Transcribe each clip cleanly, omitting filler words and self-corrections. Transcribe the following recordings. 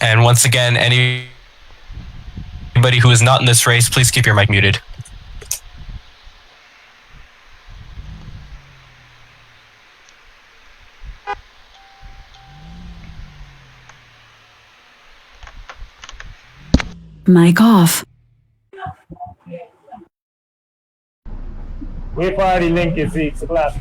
And once again, anybody who is not in this race, please keep your mic muted. Mic off. Wait for the link is 6 o'clock.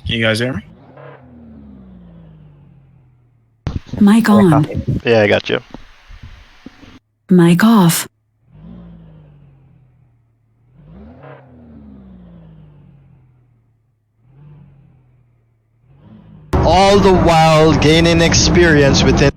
Can you guys hear me? Mic on. Yeah, I got you. Mic off. All the while gaining experience within.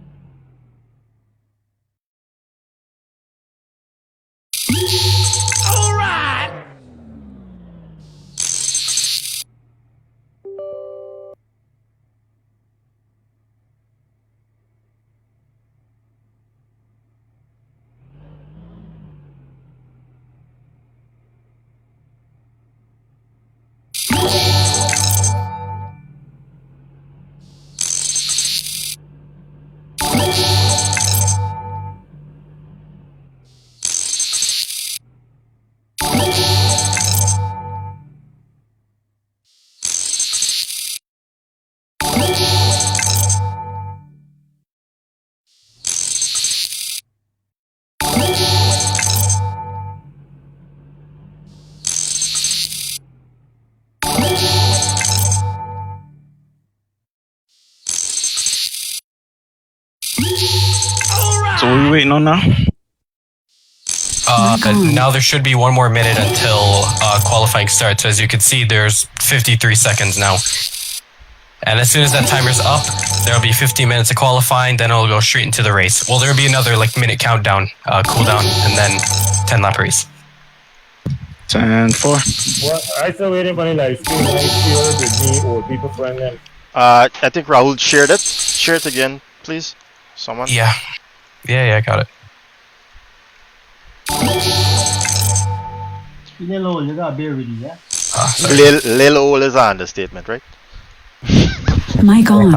So what are we waiting on now? Now there should be 1 more minute until qualifying starts. As you can see, there's 53 seconds now. And as soon as that timer's up, there'll be 15 minutes of qualifying, then it'll go straight into the race. Well, there'll be another minute countdown, cooldown, and then 10 lap race. 10-4. Well, I still waiting for the live stream. I share it with me or people friend them. I think Rahul shared it. Share it again, please. Someone. Yeah. Yeah, I got it. Little, you gotta be ready, yeah? Lil Ol is an understatement, right? Mic on.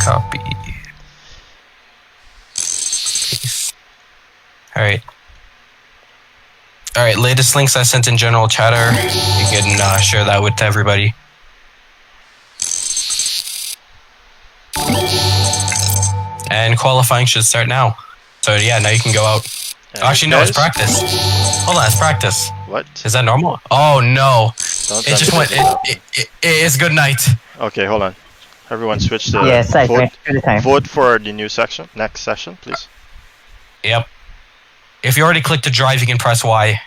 Copy. Paste. Alright. Alright, latest links I sent in general chatter. You can share that with everybody. And qualifying should start now. So yeah, now you can go out. Actually, no, it's practice. Hold on, it's practice. What? Is that normal? Oh no. Don't It just went. It is good night. Okay, hold on. Everyone switch to vote for the new section. Next session, please. Yep. If you already clicked to drive, you can press Y.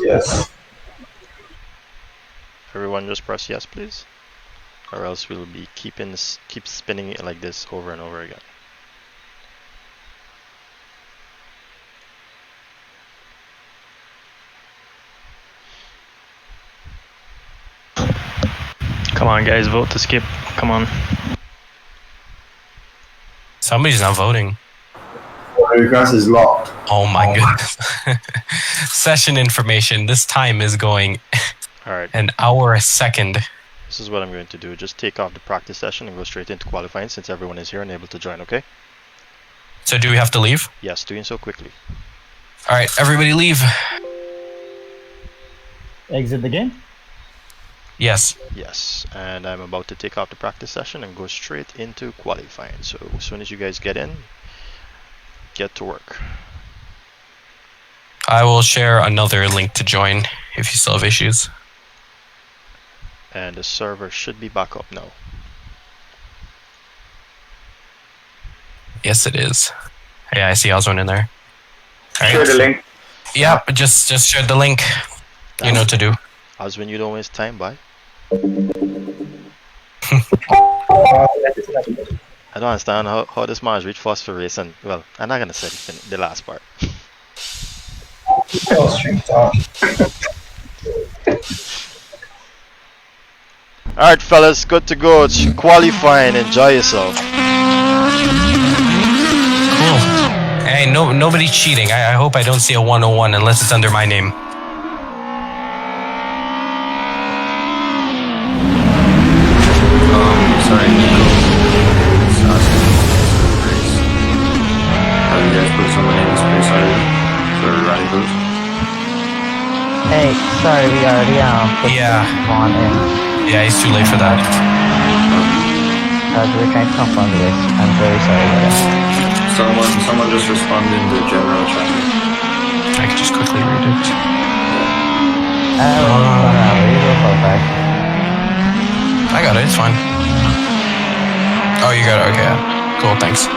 Yes. Everyone just press yes, please. Or else we'll be keep spinning it like this over and over again. Come on, guys, vote to skip. Come on. Somebody's not voting. Grass is locked. Oh my goodness. Session information. This time is going Alright, an hour a second. this is what I'm going to do. Just take off the practice session and go straight into qualifying since everyone is here and able to join, okay? So do we have to leave? Yes, doing so quickly. Alright, everybody leave. Exit the game. Yes. Yes, and I'm about to take off the practice session and go straight into qualifying. So as soon as you guys get in, get to work. I will share another link to join if you still have issues. And the server should be back up now. Yes, it is. Yeah, I see Oswin in there. Alright. Share the link. Yeah, just share the link. You know what to do. As when you don't waste time, bye. I don't understand how this man has reached first for race and, well, I'm not gonna say the last part. Alright fellas, good to go. It's qualifying, enjoy yourself. Cool. Hey, nobody cheating. I hope I don't see a 101 unless it's under my name. Sorry, Nico. It's asking for race. Have you guys put someone in this place already? For rivals? Hey, sorry, we already put Vaughn in. Yeah, he's too late for that. We're trying to confirm this. I'm very sorry about that. Someone just responded in the general chat. I could just quickly read it. I got it, it's fine. Oh, you got it, okay. Cool, thanks.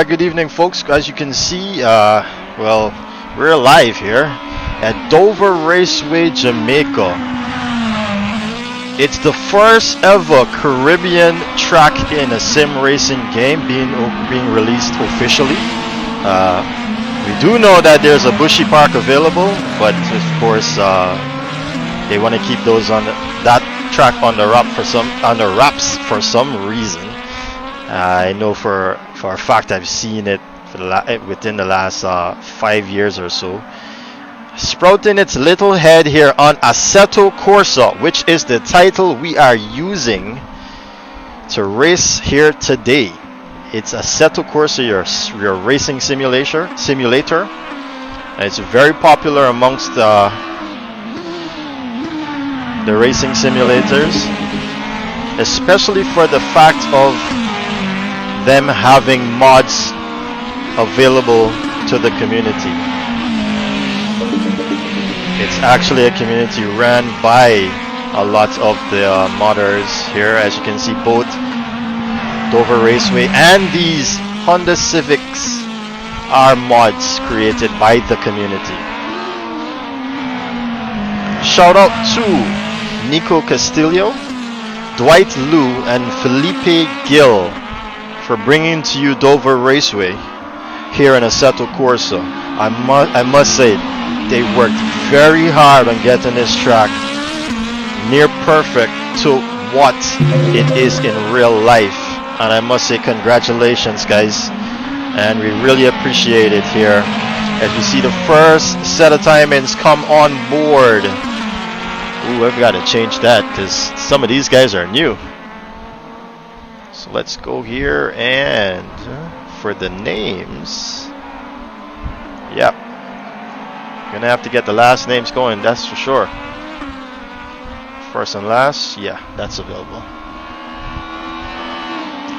Good evening folks. As you can see, well, we're live here at Dover Raceway, Jamaica. It's the first ever Caribbean track in a sim racing game being released officially. We do know that there's a Bushy Park available, but of course they want to keep those on that track on the wraps for some reason. I know for a fact I've seen it within the last 5 years or so. Sprouting its little head here on Assetto Corsa, which is the title we are using to race here today. It's Assetto Corsa, your racing simulator. And it's very popular amongst the racing simulators, especially for the fact of them having mods available to the community. It's actually a community ran by a lot of the modders here. As you can see, both Dover Raceway and these Honda Civics are mods created by the community. Shout out to Nico Castillo, Dwight Liu, and Felipe Gill for bringing to you Dover Raceway here in Assetto Corsa. I must say, they worked very hard on getting this track near perfect to what it is in real life. And I must say, congratulations guys. and we really appreciate it here as we see the first set of timings come on board. Ooh, I've got to change that because some of these guys are new. So let's go here and for the names. Yep. Gonna have to get the last names going, that's for sure. First and last, yeah, that's available.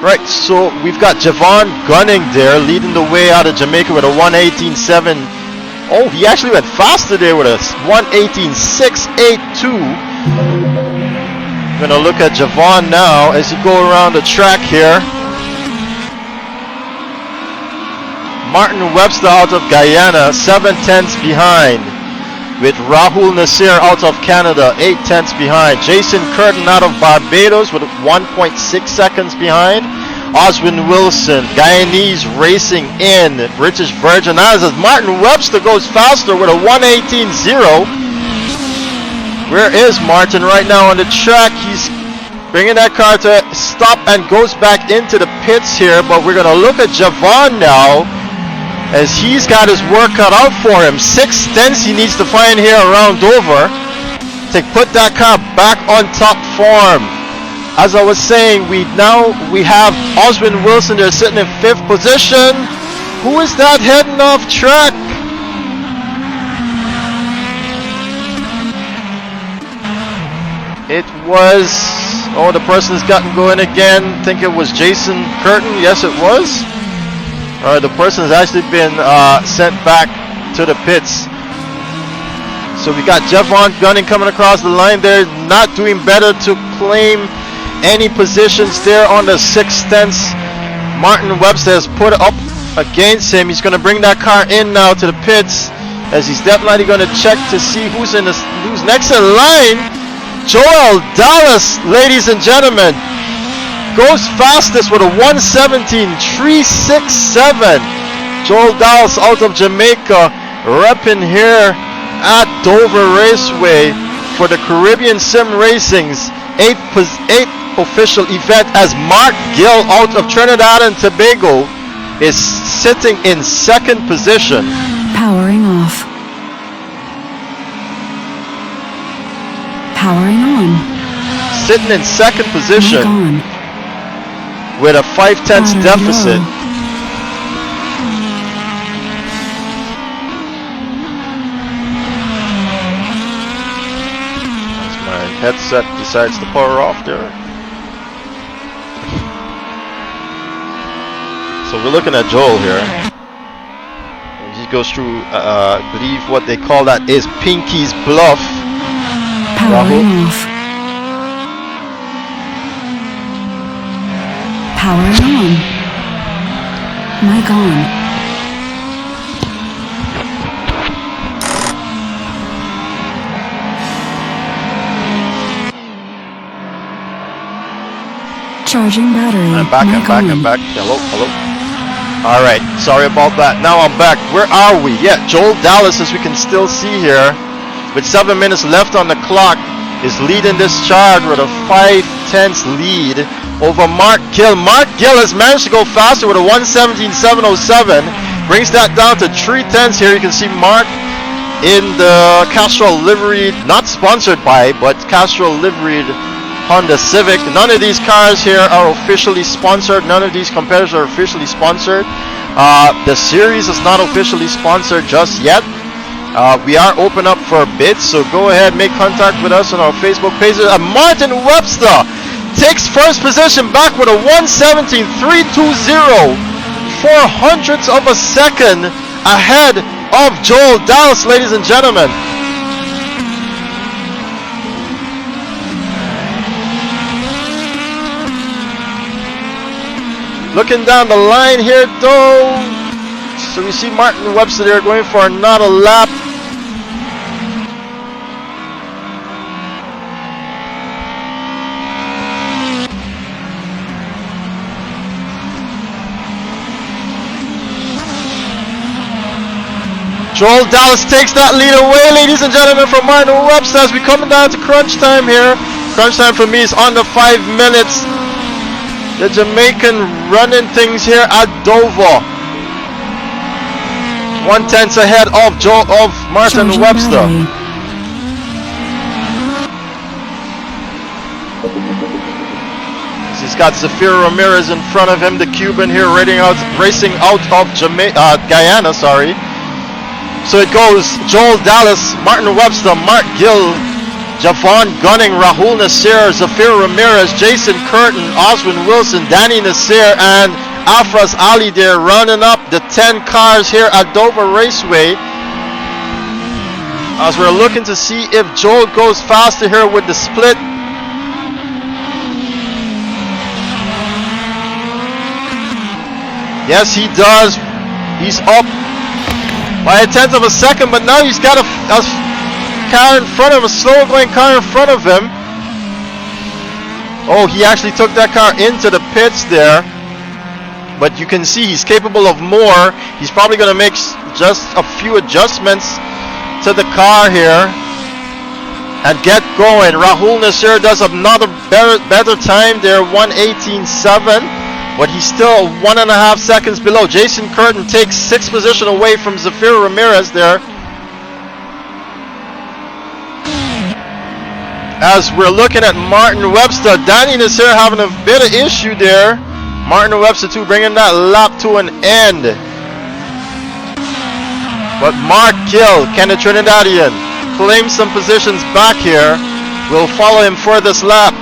Right, so we've got Javon gunning there, leading the way out of Jamaica with a 1:18.7. Oh, he actually went faster there with a 1:18.682. Gonna look at Javon now as he go around the track here. Martin Webster out of Guyana, 7/10 behind. With Rahul Nasir out of Canada, 8/10 behind. Jason Curtin out of Barbados with 1.6 seconds behind. Oswin Wilson, Guyanese racing in British Virgin Islands as Martin Webster goes faster with a 1:18.0. Where is Martin right now on the track? He's bringing that car to stop and goes back into the pits here, but we're going to look at Javon now as he's got his work cut out for him. 6/10 he needs to find here around Dover to put that car back on top form. As I was saying, we have Oswin Wilson there sitting in 5th position. Who is that heading off track? It was, oh, the person's gotten going again. I think it was Jason Curtin. Yes, it was. The person has actually been sent back to the pits. So we got Javon Gunning coming across the line there, not doing better to claim any positions there on the 6/10. Martin Webster has put up against him. He's going to bring that car in now to the pits as he's definitely going to check to see who's next in line. Joel Dallas, ladies and gentlemen, goes fastest with a 1:17.367. Joel Dallas out of Jamaica, repping here at Dover Raceway for the Caribbean Sim Racing's 8th official event, as Mark Gill out of Trinidad and Tobago is sitting in 2nd position. Powering off. Powering on. Sitting in 2nd position. Mic on. With a 5/10 deficit. As my headset decides to power off there. So we're looking at Joel here. And he goes through, I believe what they call that is Pinky's Bluff. Powering off. Powering on. Mic on. Charging battery. I'm back. Hello. Alright, sorry about that. Now I'm back. Where are we? Yeah, Joel Dallas, as we can still see here, with 7 minutes left on the clock, is leading this charge with a 5/10 lead over Mark Gill. Mark Gill has managed to go faster with a 1:17.707. Brings that down to 3/10 here. You can see Mark in the Castrol liveried, not sponsored by, but Castrol liveried Honda Civic. None of these cars here are officially sponsored. None of these competitors are officially sponsored. The series is not officially sponsored just yet. We are open up for bids, so go ahead, make contact with us on our Facebook page. Martin Webster takes 1st position back with a 1:17.320, 0.04 of a second ahead of Joel Dallas, ladies and gentlemen. Looking down the line here though, so we see Martin Webster there going for another lap. Joel Dallas takes that lead away, ladies and gentlemen, from Martin Webster as we coming down to crunch time here. Crunch time for me is under 5 minutes. The Jamaican running things here at Dover. 1/10 ahead of Martin Charging Webster. battery. He's got Zafir Ramirez in front of him, the Cuban here racing out of Guyana, sorry. So it goes Joel Dallas, Martin Webster, Mark Gill, Javon Gunning, Rahul Nasir, Zafir Ramirez, Jason Curtin, Oswin Wilson, Danny Nasir, and Afras Ali there running up the 10 cars here at Dover Raceway. As we're looking to see if Joel goes faster here with the split. Yes, he does. He's up by 1/10 of a second, but now he's got a car in front of him, a slower going car in front of him. Oh, he actually took that car into the pits there. But you can see he's capable of more. He's probably going to make just a few adjustments to the car here and get going. Rahul Nasir does another better time there, 1:18.7. But he's still 1.5 seconds below. Jason Curtin takes 6th position away from Zafir Ramirez there. As we're looking at Martin Webster, Danny Nasir having a bit of issue there. Martin Webster too, bringing that lap to an end. But Mark Gill, Ken the Trinidadian, claims some positions back here. We'll follow him for this lap.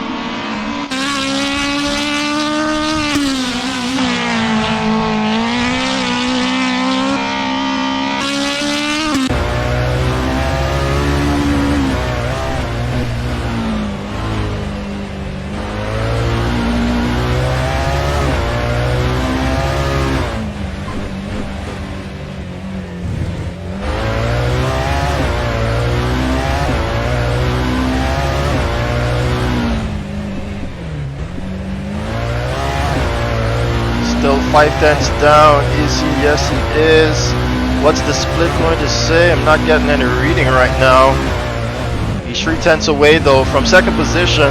Still 5/10 down. Is he? Yes, he is. What's the split going to say? I'm not getting any reading right now. He's 3/10 away though from 2nd position.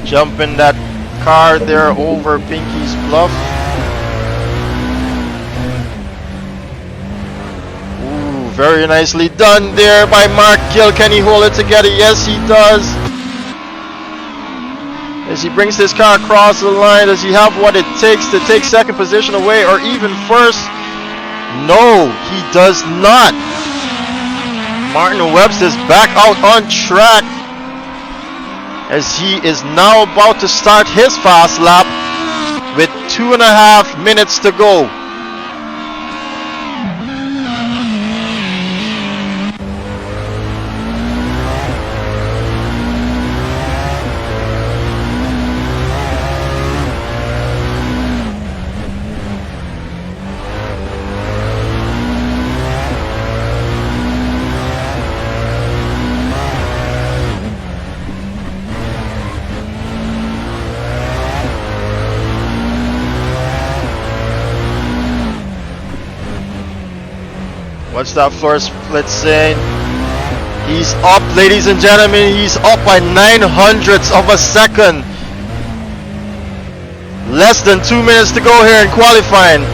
Jumping that car there over Pinky's Bluff. Ooh, very nicely done there by Mark Gill. Can he hold it together? Yes, he does. As he brings this car across the line, does he have what it takes to take 2nd position away or even 1st? No, he does not. Martin Webster's back out on track as he is now about to start his fast lap with 2.5 minutes to go. What's that floor split saying? He's up, ladies and gentlemen. He's up by 900ths of a second. Less than 2 minutes to go here in qualifying.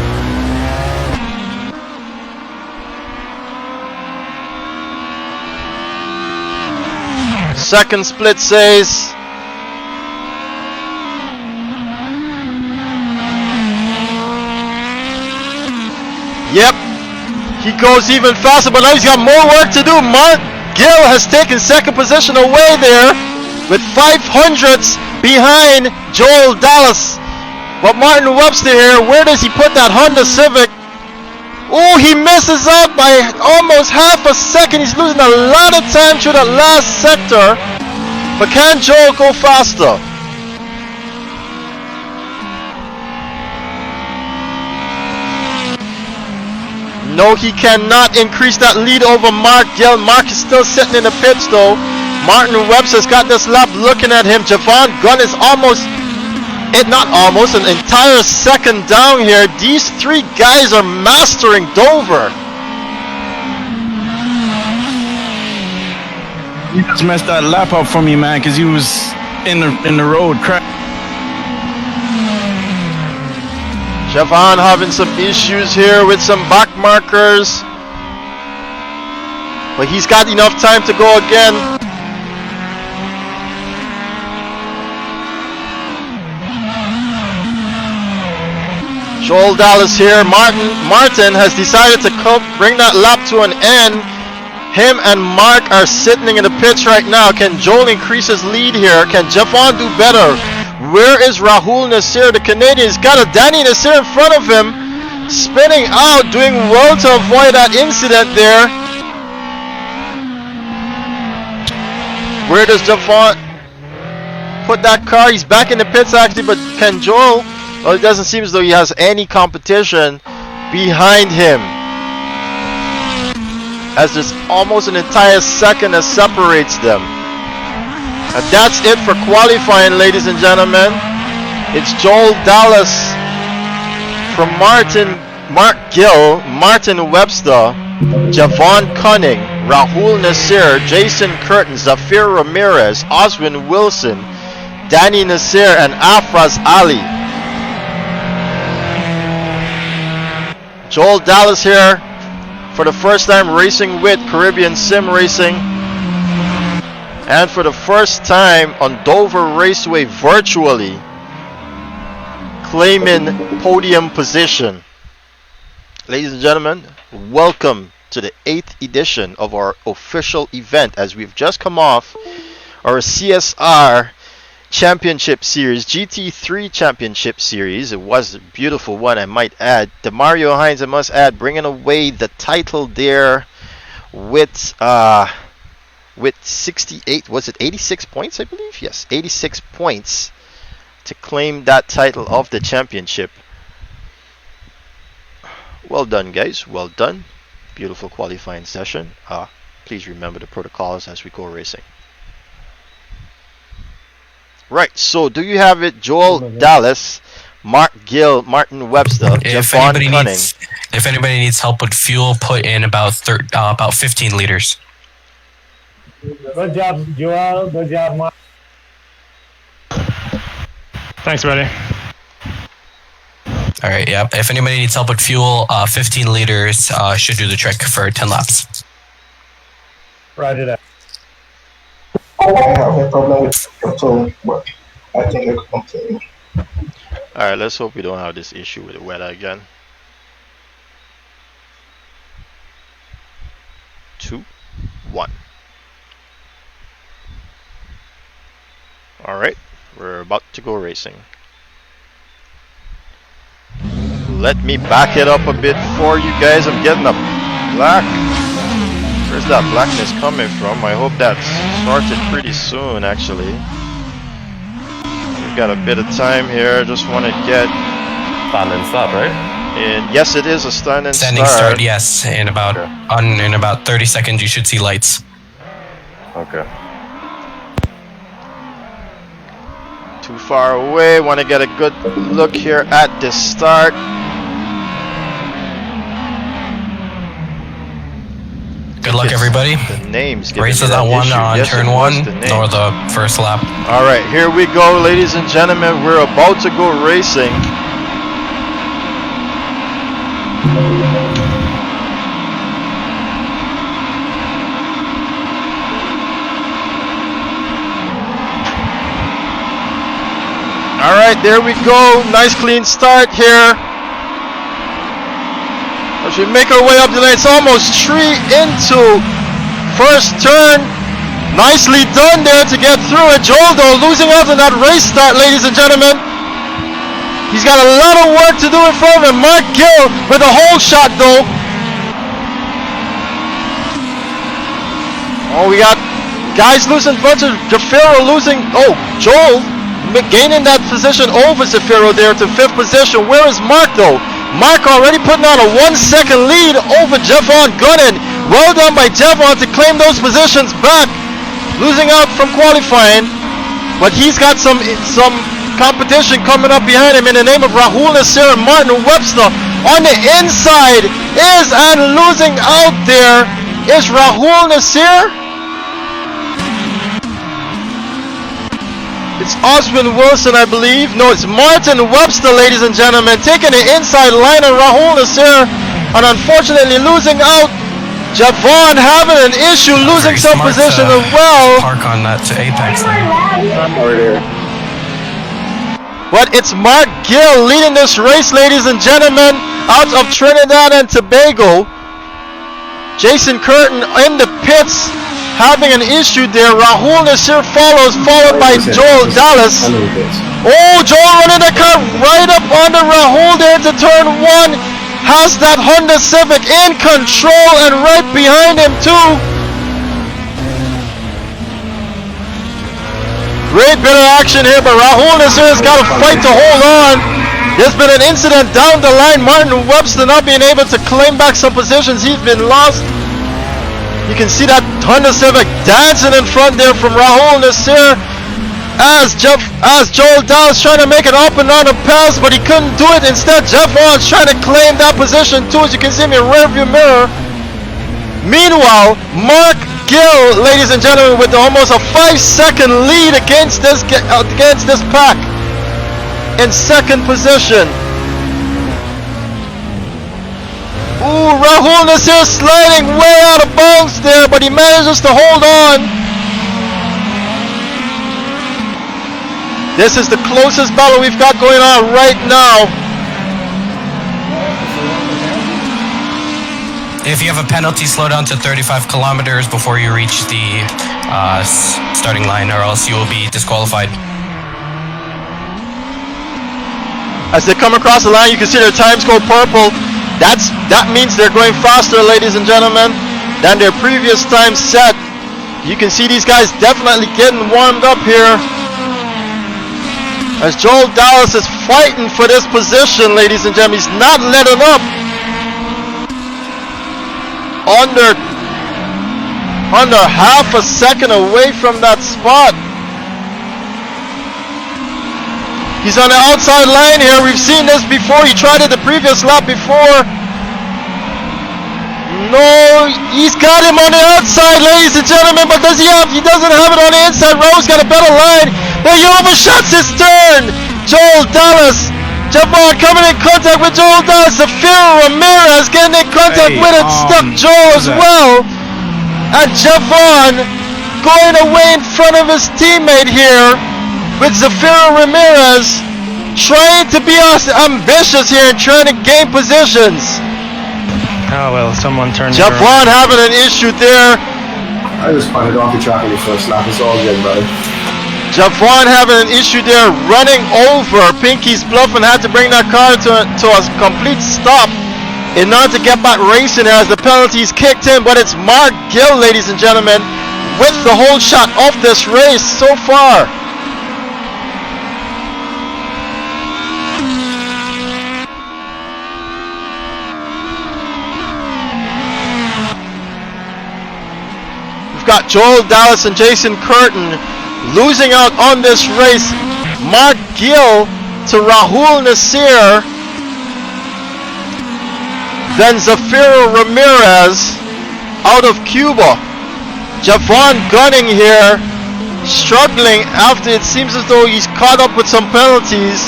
Second split says yep. He goes even faster, but now he's got more work to do. Mark Gill has taken 2nd position away there with 500ths behind Joel Dallas. But Martin Webster here, where does he put that Honda Civic? Oh, he misses out by almost half a second. He's losing a lot of time through that last sector. But can Joel go faster? No, he cannot increase that lead over Mark Gill. Mark is still sitting in the pits though. Martin Webster's got this lap looking at him. Javon Gunn is an entire second down here. These 3 guys are mastering Dover. You just messed that lap up for me, man, because he was in the road crash. Javon having some issues here with some back markers. But he's got enough time to go again. Joel Dallas here. Martin has decided to bring that lap to an end. Him and Mark are sitting in the pits right now. Can Joel increase his lead here? Can Javon do better? Where is Rahul Nasir? The Canadian's got a Danny Nasir in front of him. Spinning out, doing well to avoid that incident there. Where does Javon put that car? He's back in the pits actually, but can Joel? Well, it doesn't seem as though he has any competition behind him, as there's almost an entire second that separates them. And that's it for qualifying, ladies and gentlemen. It's Joel Dallas from Mark Gill, Martin Webster, Javon Cunning, Rahul Nasir, Jason Curtin, Zafir Ramirez, Oswin Wilson, Danny Nasir, and Afraz Ali. Joel Dallas here for the first time racing with Caribbean Sim Racing, and for the first time on Dover Raceway virtually, claiming podium position. Ladies and gentlemen, welcome to the 8th edition of our official event, as we've just come off our CSR Championship Series, GT3 Championship Series. It was a beautiful one, I might add. Demario Hines, I must add, bringing away the title there with 68, was it 86 points, I believe? Yes, 86 points to claim that title of the championship. Well done, guys, well done. Beautiful qualifying session. Please remember the protocols as we go racing. Right, so do you have it? Joel Dallas, Mark Gill, Martin Webster, Javon Cunning. If anybody needs help with fuel, put in about 15 liters. Good job, Joel. Good job, Mark. Thanks, buddy. All right, yeah. If anybody needs help with fuel, 15 liters should do the trick for 10 laps. Roger that. I have a problem with petrol, but I think I could continue. Alright, let's hope we don't have this issue with the weather again. 2, 1. Alright, we're about to go racing. Let me back it up a bit for you guys. I'm getting a black. Where's that blackness coming from? I hope that's sorted pretty soon, actually. We've got a bit of time here. Just want to get... Standing start, right? And yes, it is a standing start. Yes, in about 30 seconds you should see lights. Okay. Too far away. Want to get a good look here at the start. Good luck, everybody. The names. Races on one on turn 1, nor the first lap. All right, here we go, ladies and gentlemen. We're about to go racing. All right, there we go. Nice clean start here. As we make our way up the lane, it's almost 3 into first turn. Nicely done there to get through it. Joel, though, losing out on that race start, ladies and gentlemen. He's got a lot of work to do in front of him. Mark Gill with a hole shot, though. Oh, we got guys losing bunch of Jafiro losing. Oh, Joel gaining that position over Zafiro there to 5th position. Where is Mark, though? Mark already putting on a 1-second lead over Javon Gunnan. Well done by Javon to claim those positions back. Losing out from qualifying, but he's got some competition coming up behind him in the name of Rahul Nasir and Martin Webster. On the inside and losing out there is Rahul Nasir. It's Oswin Wilson, I believe. No, it's Martin Webster, ladies and gentlemen, taking the inside line on Rahul Nasir, and unfortunately losing out. Javon having an issue, losing some position as well. Park on that to Apex lane. Over there. But it's Mark Gill leading this race, ladies and gentlemen, out of Trinidad and Tobago. Jason Curtin in the pits, having an issue there. Rahul Nasir follows, followed by Joel Dallas. Oh, Joel running the car right up under Rahul there to turn 1. Has that Honda Civic in control and right behind him too. Great bit of action here, but Rahul Nasir has got to fight to hold on. There's been an incident down the line. Martin Webster not being able to claim back some positions. He's been lost. You can see that Honda Civic dancing in front there from Rahul Nasir as Joel Dallas trying to make an up and on a pass, but he couldn't do it. Instead, Jeff Vaughn's trying to claim that position too, as you can see in your rearview mirror. Meanwhile, Mark Gill, ladies and gentlemen, with almost a 5-second lead against this pack in second position. Ooh, Rahul Nasir sliding way out of bounds there, but he manages to hold on. This is the closest battle we've got going on right now. If you have a penalty, slow down to 35 kilometers before you reach the starting line, or else you will be disqualified. As they come across the line, you can see their times go purple. That means they're going faster, ladies and gentlemen, than their previous time set. You can see these guys definitely getting warmed up here. As Joel Dallas is fighting for this position, ladies and gentlemen, he's not letting up. Under half a second away from that spot. He's on the outside line here. We've seen this before. He tried it the previous lap before. No, he's got him on the outside, ladies and gentlemen, but he doesn't have it on the inside. Rowe's got a better line, but he overshots his turn. Joel Dallas, Javon coming in contact with Joel Dallas. Zafiro Ramirez getting in contact with it, stuck Joel as well. And Javon going away in front of his teammate here with Zafiro Ramirez, trying to be ambitious here and trying to gain positions. Oh well, someone turned Javon having an issue there. I just pointed off the track in the first lap. It's all good, bro. Javon having an issue there, running over Pinky's Bluff, and had to bring that car to a complete stop in order to get back racing as the penalties kicked in. But it's Mark Gill, ladies and gentlemen, with the whole shot of this race so far. We've got Joel Dallas and Jason Curtin losing out on this race. Mark Gill to Rahul Nasir, then Zafiro Ramirez out of Cuba. Javon gunning here, struggling after it seems as though he's caught up with some penalties.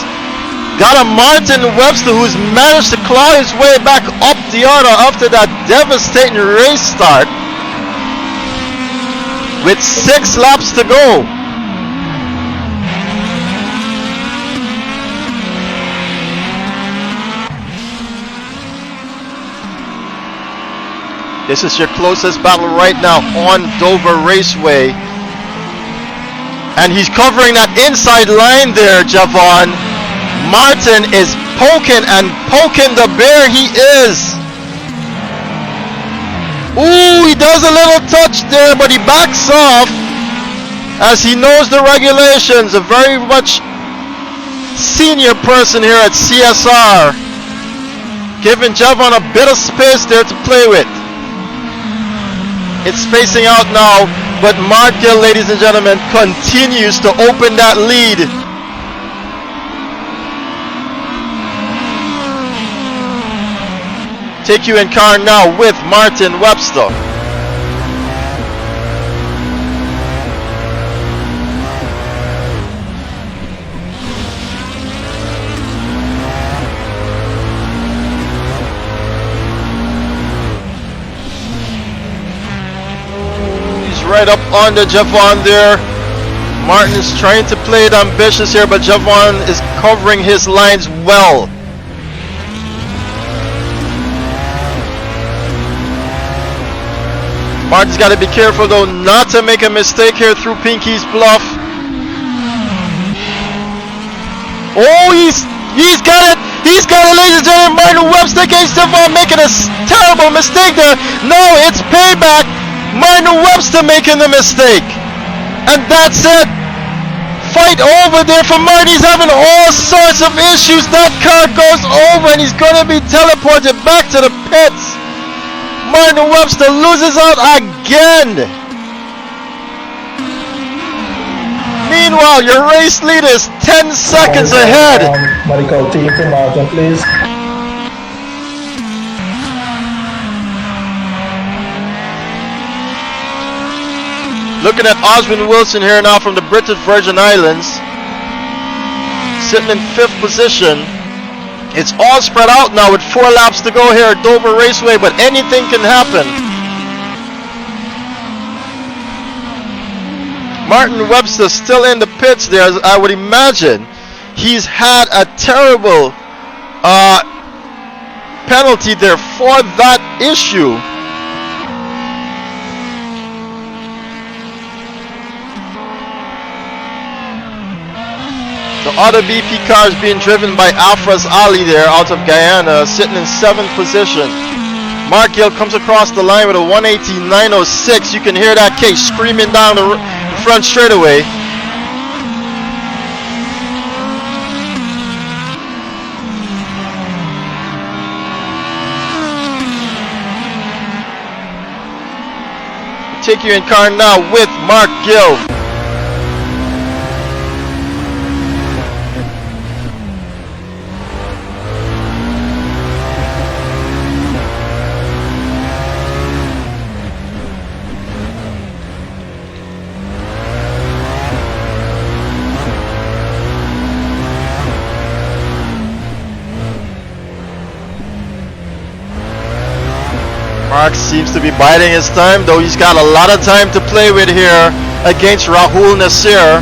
Got a Martin Webster who's managed to claw his way back up the order after that devastating race start, with 6 laps to go. This is your closest battle right now on Dover Raceway. And he's covering that inside line there, Javon. Martin is poking the bear, he is. Ooh, he does a little touch there, but he backs off as he knows the regulations. A very much senior person here at CSR, giving Javon a bit of space there to play with. It's spacing out now, but Mark Gill, ladies and gentlemen, continues to open that lead. Take you in car now with Martin Webster. right up on the Javon there. Martin is trying to play it ambitious here, but Javon is covering his lines well. Martin's got to be careful though not to make a mistake here through Pinky's bluff. Oh, he's got it! He's got it, ladies and gentlemen! Martin Webster against Javon making a terrible mistake there. No, it's payback. Martin Webster making the mistake. And that's it. Fight over there for Martin. He's having all sorts of issues. That car goes over and he's going to be teleported back to the pits. Martin Webster loses out again. Meanwhile, your race leader is 10 seconds ahead. Medical team to Martin, please. Looking at Oswin Wilson here now from the British Virgin Islands, sitting in 5th position. It's all spread out now with 4 laps to go here at Dover Raceway, but anything can happen. Martin Webster still in the pits there, as I would imagine. He's had a terrible penalty there for that issue. The other BP car is being driven by Afras Ali there out of Guyana, sitting in 7th position. Mark Gill comes across the line with a 1:18.906. You can hear that case screaming down the front straightaway. Take you in car now with Mark Gill. Mark seems to be biding his time, though he's got a lot of time to play with here against Rahul Nasir.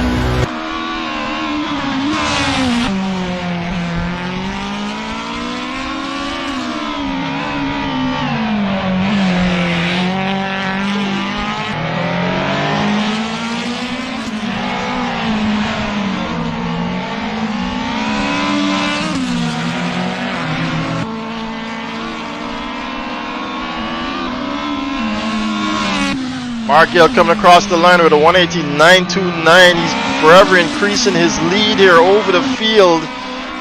Mark Gill coming across the line with a 1:18.929. He's forever increasing his lead here over the field.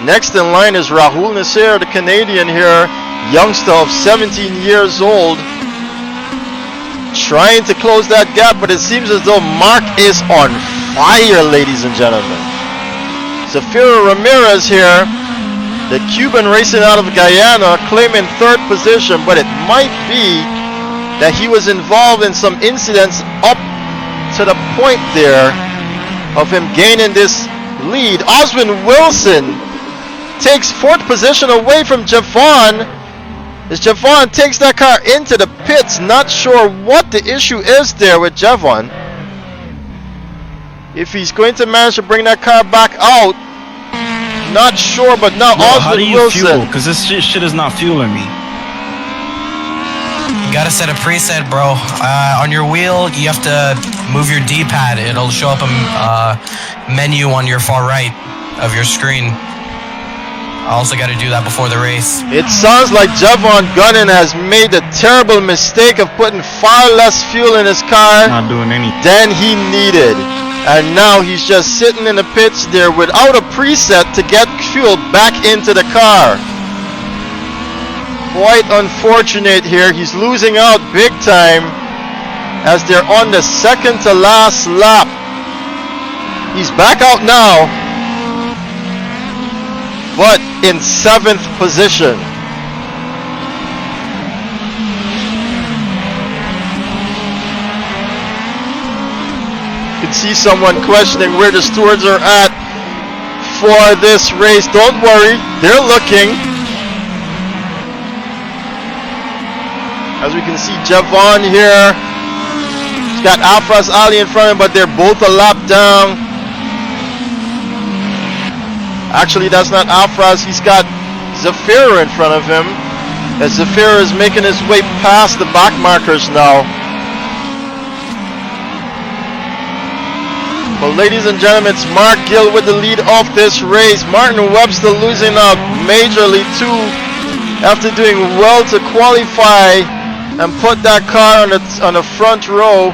Next in line is Rahul Nasir, the Canadian here, youngster of 17 years old, trying to close that gap, but it seems as though Mark is on fire, ladies and gentlemen. Zafiro Ramirez here, the Cuban racing out of Guyana, claiming 3rd position, but it might be that he was involved in some incidents up to the point there of him gaining this lead. Oswin Wilson takes 4th position away from Javon as Javon takes that car into the pits. Not sure what the issue is there with Javon. If he's going to manage to bring that car back out, not sure, but now Oswin how do you Wilson. fuel? Because this shit is not fueling me. You gotta set a preset, bro. On your wheel, you have to move your D-pad. It'll show up a menu on your far right of your screen. I also gotta do that before the race. It sounds like Javon Gunnan has made a terrible mistake of putting far less fuel in his car Not doing anything. than he needed. And now he's just sitting in the pits there without a preset to get fuel back into the car. Quite unfortunate here. He's losing out big time as they're on the 2nd to last lap. He's back out now, but in 7th position. You can see someone questioning where the stewards are at for this race. Don't worry, they're looking. As we can see Javon here got Alphas Ali in front of him, but they're both a lap down. Actually, that's not Alphas. He's got Zafira in front of him. As Zafira is making his way past the back markers now. But ladies and gentlemen, it's Mark Gill with the lead off this race. Martin Webster losing out majorly too after doing well to qualify and put that car on the front row.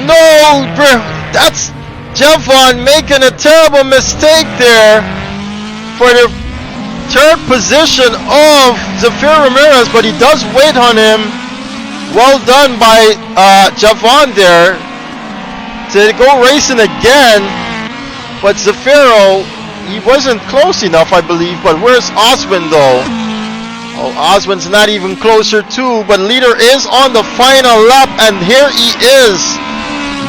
No, that's Javon making a terrible mistake there for the third position of Zafir Ramirez, but he does wait on him. Well done by Javon there to go racing again, but Zafiro, he wasn't close enough, I believe. But where's Oswin though? Oh, Oswin's not even closer too, but leader is on the final lap, and here he is.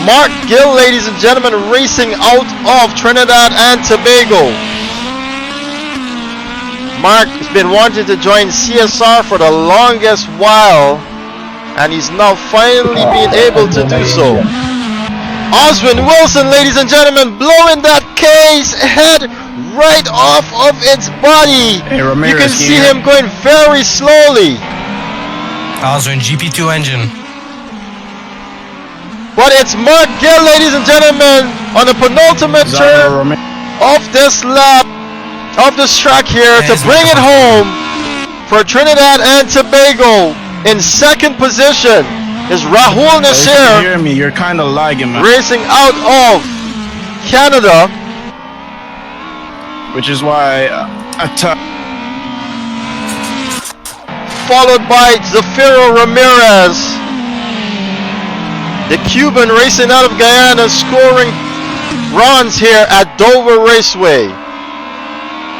Mark Gill, ladies and gentlemen, racing out of Trinidad and Tobago. Mark has been wanting to join CSR for the longest while, and he's now finally being able to do so. Oswin Wilson, ladies and gentlemen, blowing that case head right off of its body. Hey, Ramirez, you can see him going very slowly. Oswin GP2 engine. But it's Mark Gill, ladies and gentlemen, on the penultimate turn of this lap, of this track here, to bring it home for Trinidad and Tobago. In second position is Rahul Nasir. You hear me? You're kind of lagging, man. Racing out of Canada. Which is why followed by Zafiro Ramirez. The Cuban racing out of Guyana, scoring runs here at Dover Raceway.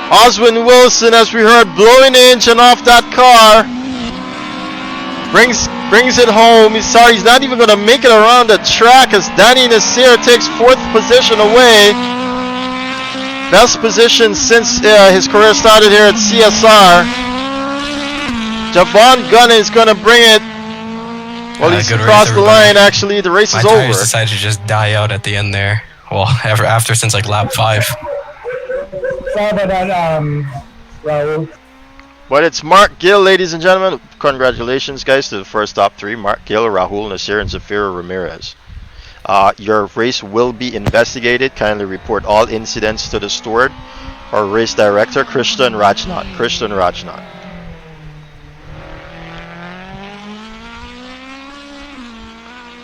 Oswin Wilson, as we heard, blowing the engine off that car. Brings it home. He's sorry, he's not even going to make it around the track as Danny Nasir takes fourth position away. Best position since his career started here at CSR. Javon Gunn is going to bring it. Well, he's across the line. Actually, the race is over. My tires decided to just die out at the end there. Well, after since like lap 5. Sorry about that, Raul. But it's Mark Gill, ladies and gentlemen. Congratulations, guys, to the first top 3. Mark Gill, Rahul Nasir, and Zafira Ramirez. Your race will be investigated. Kindly report all incidents to the steward or race director, Krishnan Rajnath.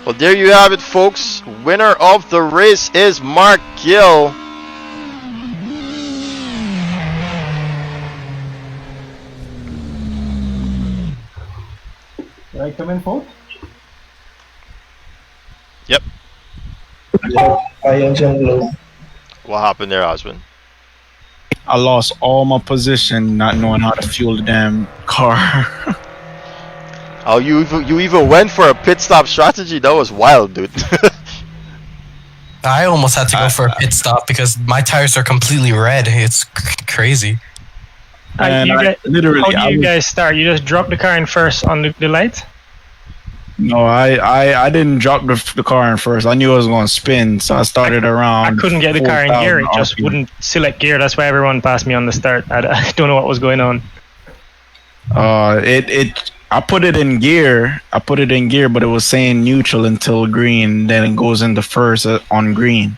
Well, there you have it, folks. Winner of the race is Mark Gill. Did I come in fourth? Yep. My engine blew. What happened there, Oswin? I lost all my position not knowing how to fuel the damn car. Oh, you even went for a pit stop strategy? That was wild, dude. I almost had to go for a pit stop because my tires are completely red. It's crazy. Literally, how do you guys start? You just drop the car in first on the light? No, I didn't drop the car in first. I knew I was going to spin, so I started around. I couldn't get the car in gear. It just wouldn't select gear. That's why everyone passed me on the start. I don't know what was going on. I put it in gear. But it was saying neutral until green. Then it goes into first on green.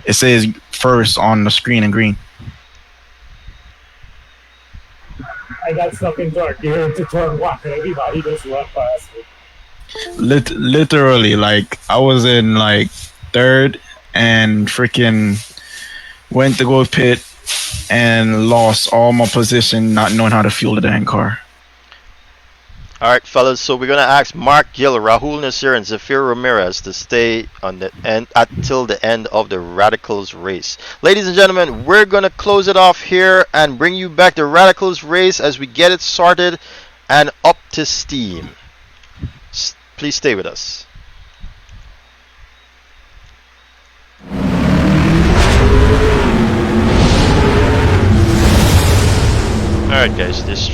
It says first on the screen in green. I got stuck in dark gear to turn 1 and everybody just went past me. Literally, like I was in like third and freaking went to go pit and lost all my position not knowing how to fuel the damn car. Alright, fellas, so we're going to ask Mark Gill, Rahul Nasir, and Zafir Ramirez to stay on the end until the end of the Radicals race. Ladies and gentlemen, we're going to close it off here and bring you back the Radicals race as we get it started and up to steam. please stay with us. Alright guys, this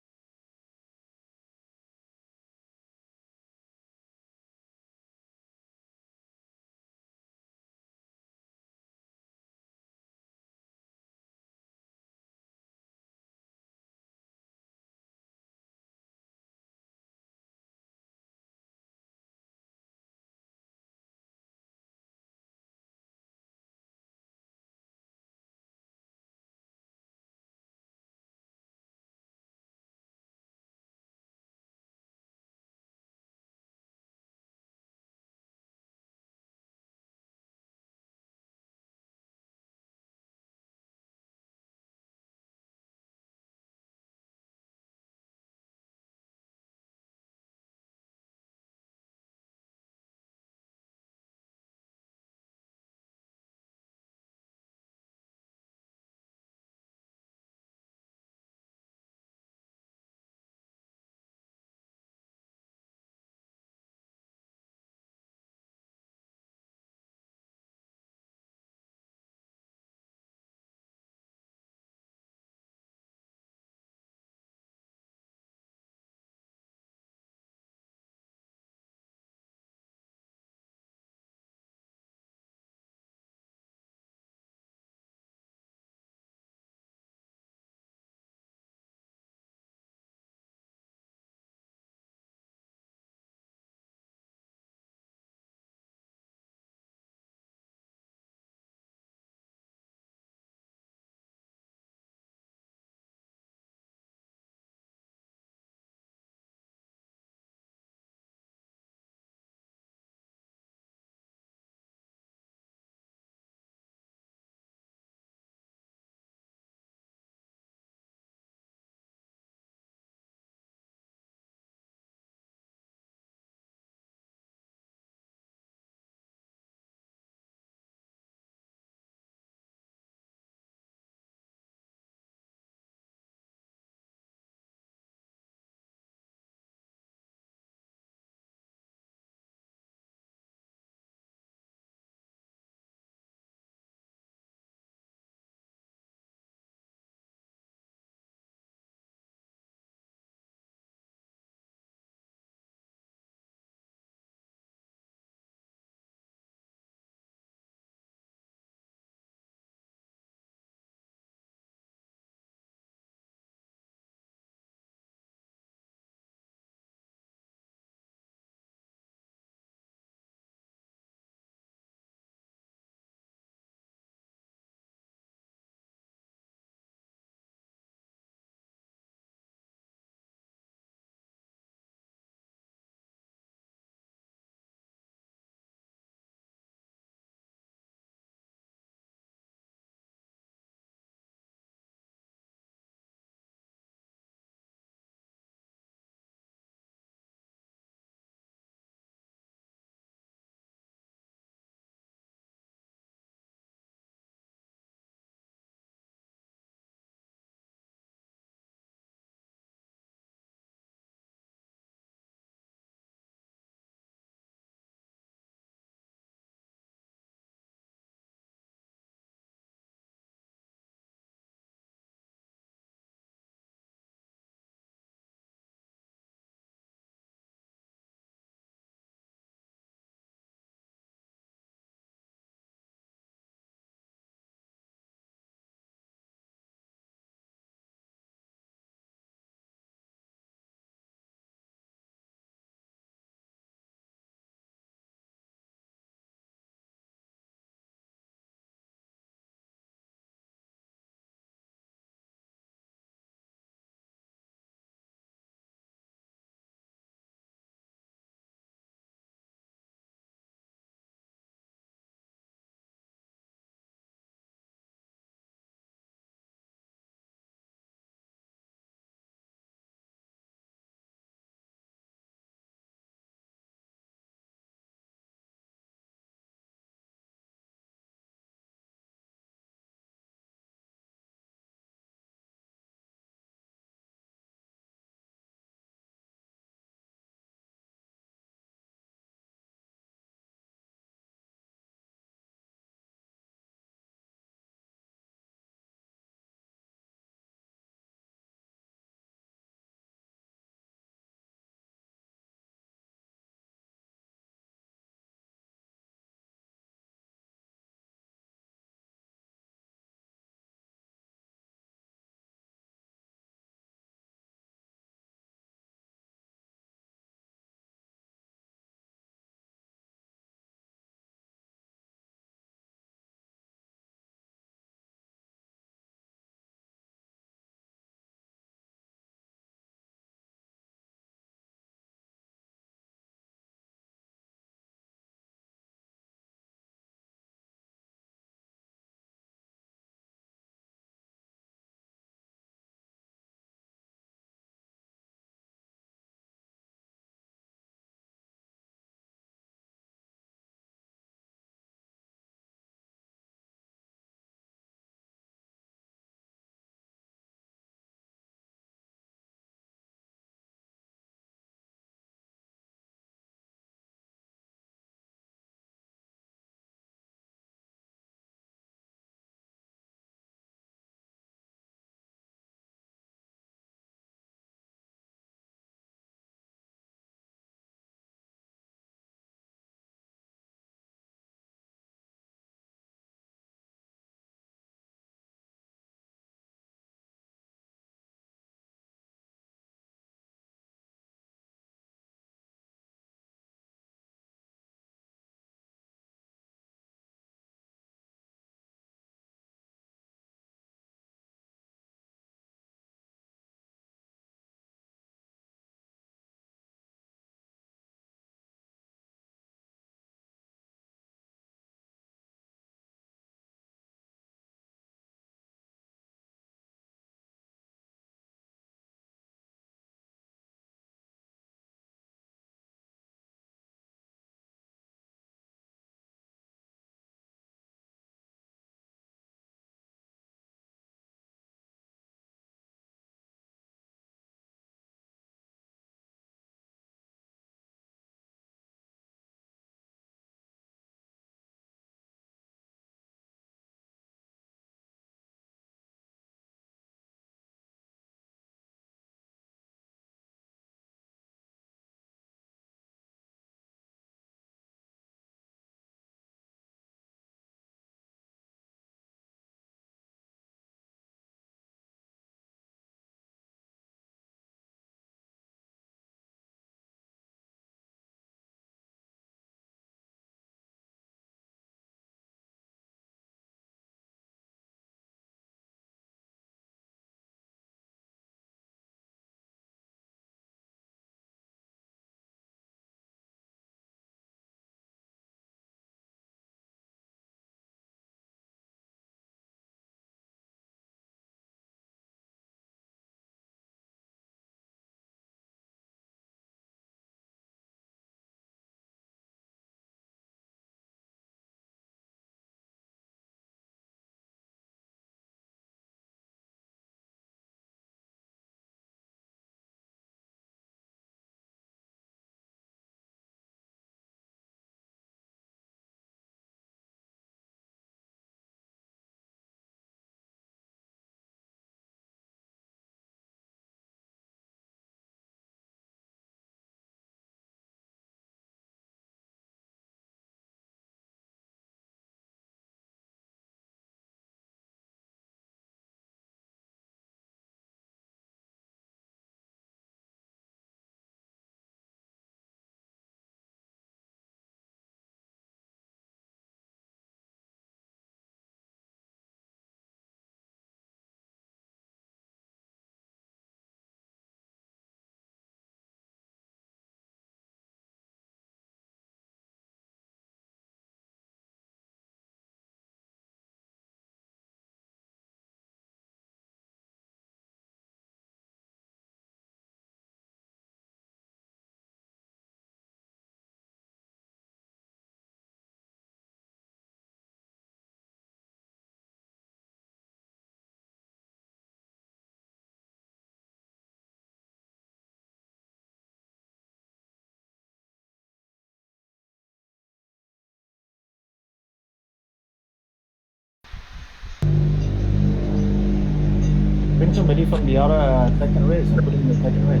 Bring somebody from the other second race and put him in the second race.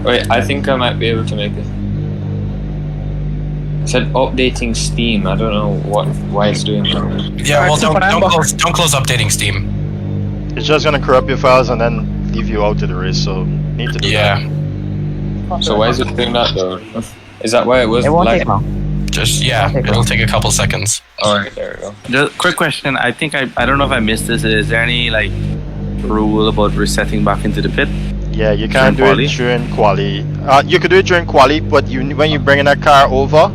Wait, I think I might be able to make it. It said updating Steam. I don't know why it's doing that. Yeah, well, don't close updating Steam. It's just gonna corrupt your files and then leave you out of the race. So need to do that. So why is it doing that though? Is that why it was? It won't like take long. Just it'll take a couple seconds. All right, there we go. Just quick question. I think I don't know if I missed this. Is there any like rule about resetting back into the pit? Yeah, you can't do it during quali. You could do it during quali, but when you bring that car over,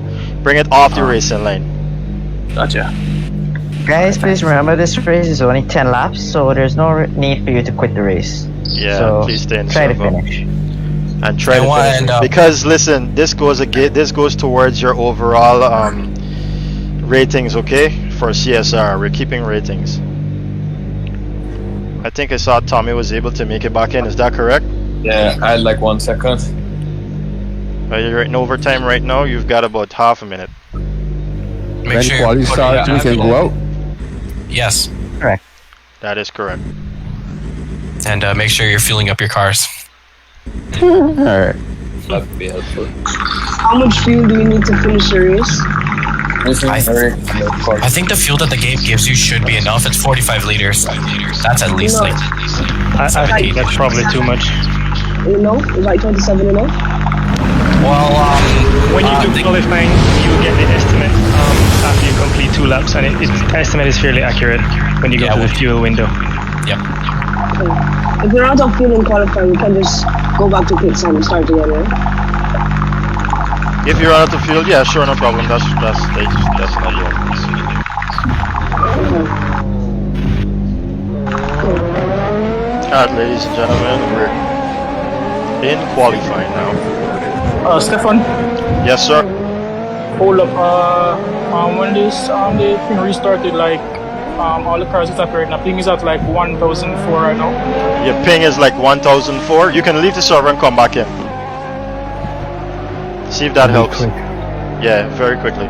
bring it off the racing lane. Gotcha. Guys, please remember this race is only 10 laps, so there's no need for you to quit the race. Yeah, so please stay in try to server. finish. And try to finish. Because listen, this goes towards your overall ratings, okay? For CSR, we're keeping ratings. I think I saw Tommy was able to make it back in. Is that correct? Yeah, I had like 1 second. You're in overtime right now. You've got about half a minute. Make sure quali starts, we can go out. Yes. Correct. That is correct. And make sure you're fueling up your cars. Alright. That would be helpful. How much fuel do you need to finish the race? I think the fuel that the game gives you should be enough. It's 45 liters. That's at least like. I think that's probably too much. You know, is like 27 enough? Well, when you do qualifying, you get the estimate after you complete 2 laps, and its estimate is fairly accurate when you go to the fuel window. Yep. Okay. If we're out of fuel in qualifying, we can just go back to pits and start again, right? If you're out of fuel, yeah, sure, no problem. That's not the only. Alright, ladies and gentlemen, we're in qualifying now. Stefan? Yes, sir. Hold up, when the thing restarted, like, all the cars is appearing, the ping is at like 1004 right now. Your ping is like 1004. You can leave the server and come back in. See if that helps. Quick. Yeah, very quickly.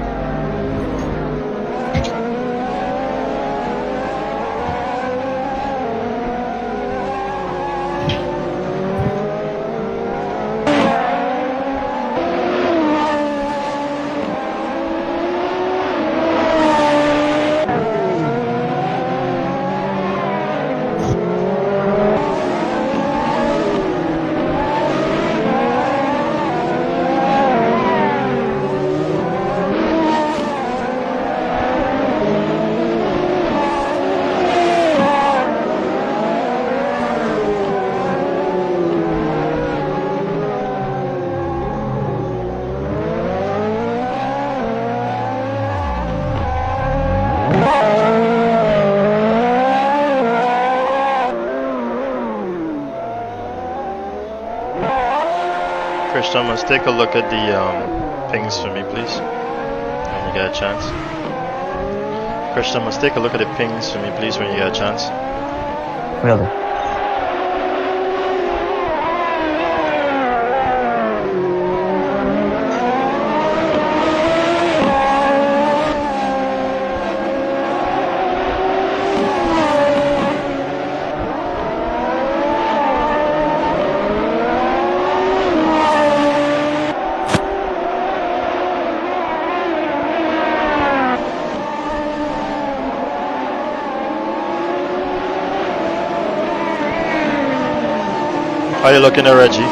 Christian, let's take a look at the pings for me, please. When you get a chance. Christian, let's take a look at the pings for me, please, when you get a chance. Will do. How are you looking at Reggie?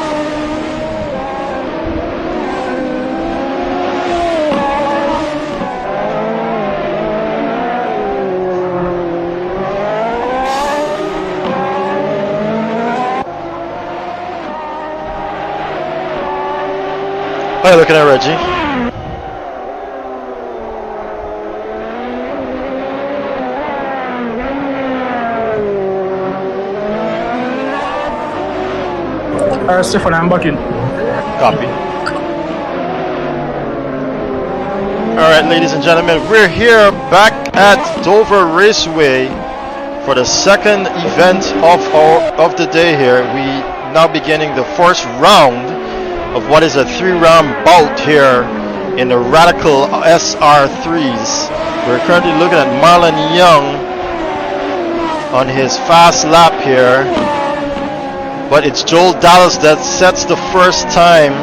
How are you looking at Reggie? Stefan, I'm back in. Copy. Alright, ladies and gentlemen, we're here back at Dover Raceway for the second event of the day here. We now beginning the first round of what is a 3-round bout here in the Radical SR3s. We're currently looking at Marlon Young on his fast lap here. But it's Joel Dallas that sets the first time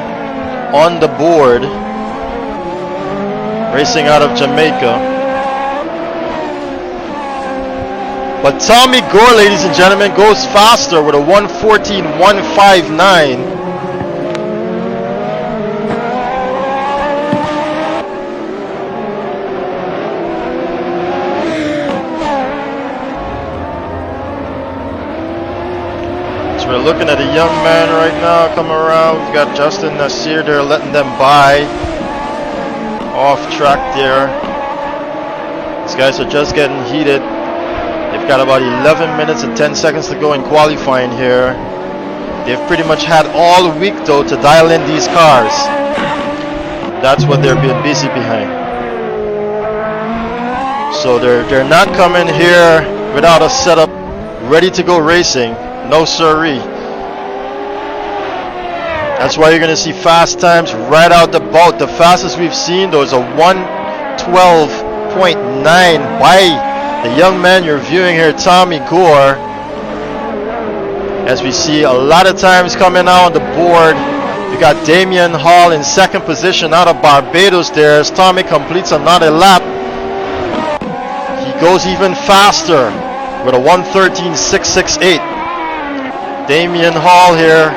on the board, racing out of Jamaica. But Tommy Gore, ladies and gentlemen, goes faster with a 1:14.159. We're looking at a young man right now come around. We've got Justin Nasir there letting them by. Off track there. These guys are just getting heated. They've got about 11 minutes and 10 seconds to go in qualifying here. They've pretty much had all week though to dial in these cars. That's what they're being busy behind. So they're not coming here without a setup ready to go racing. No siree. That's why you're going to see fast times right out the boat. The fastest we've seen though is a 1:12.9 by the young man you're viewing here, Tommy Gore. As we see a lot of times coming out on the board. We got Damian Hall in second position out of Barbados there as Tommy completes another lap. He goes even faster with a 1:13.668. Damian Hall here.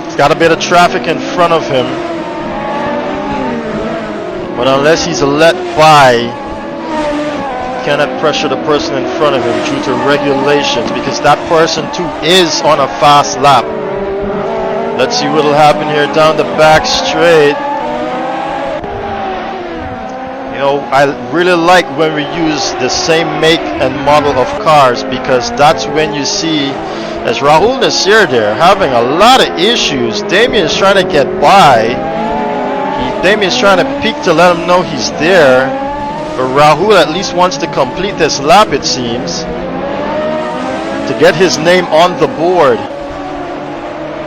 He's got a bit of traffic in front of him. But unless he's let by, cannot pressure the person in front of him due to regulations, because that person too is on a fast lap. Let's see what'll happen here down the back straight. You know, I really like when we use the same make and model of cars, because that's when you see, as Rahul Nasir there, having a lot of issues. Damien's trying to get by. Damien's trying to peek to let him know he's there. But Rahul at least wants to complete this lap, it seems, to get his name on the board.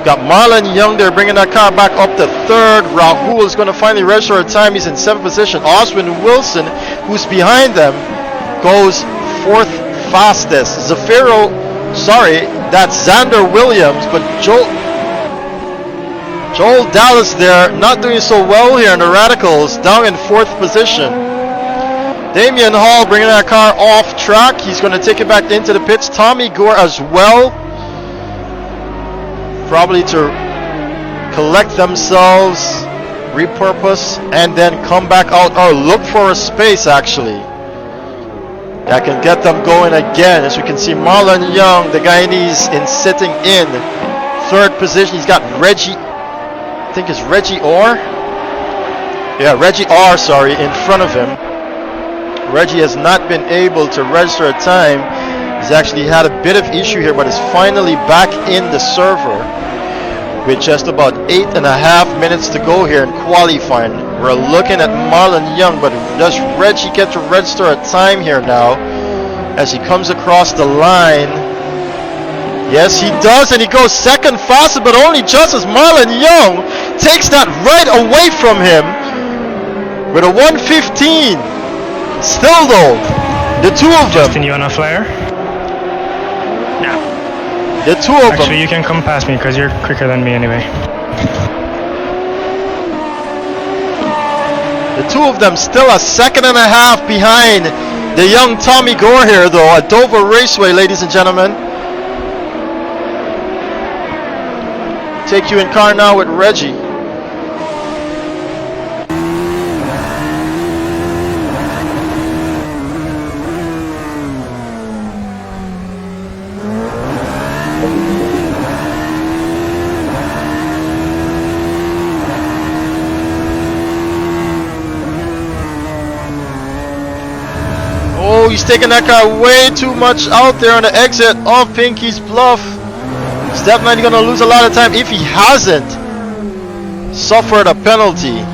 Got Marlon Young there bringing that car back up to third. Rahul is going to finally register a time. He's in seventh position. Oswin Wilson, who's behind them, goes fourth fastest. Zafiro, sorry, that's Xander Williams, but Joel Dallas there not doing so well here in the Radicals, down in fourth position. Damian Hall bringing that car off track. He's going to take it back into the pits. Tommy Gore as well, probably to collect themselves, repurpose, and then come back out or look for a space actually that can get them going again. As we can see, Marlon Young, the Guyanese, in sitting in third position. He's got Reggie, I think it's Reggie Orr. Yeah, Reggie Orr, sorry, in front of him. Reggie has not been able to register a time. He's actually had a bit of issue here, but is finally back in the server with just about 8.5 minutes to go here in qualifying. We're looking at Marlon Young, but does Reggie get to register a time here now as he comes across the line? Yes, he does, and he goes second fastest, but only just as Marlon Young takes that right away from him with a 1:15. Still though, the two of them. Justin, you on a flare? No. The two of them. Actually, you can come past me because you're quicker than me anyway. The two of them still a second and a half behind the young Tommy Gore here though at Dover Raceway, ladies and gentlemen. Take you in car now with Reggie. Oh, he's taking that car way too much out there on the exit of Pinky's Bluff. He's definitely going to lose a lot of time if he hasn't suffered a penalty.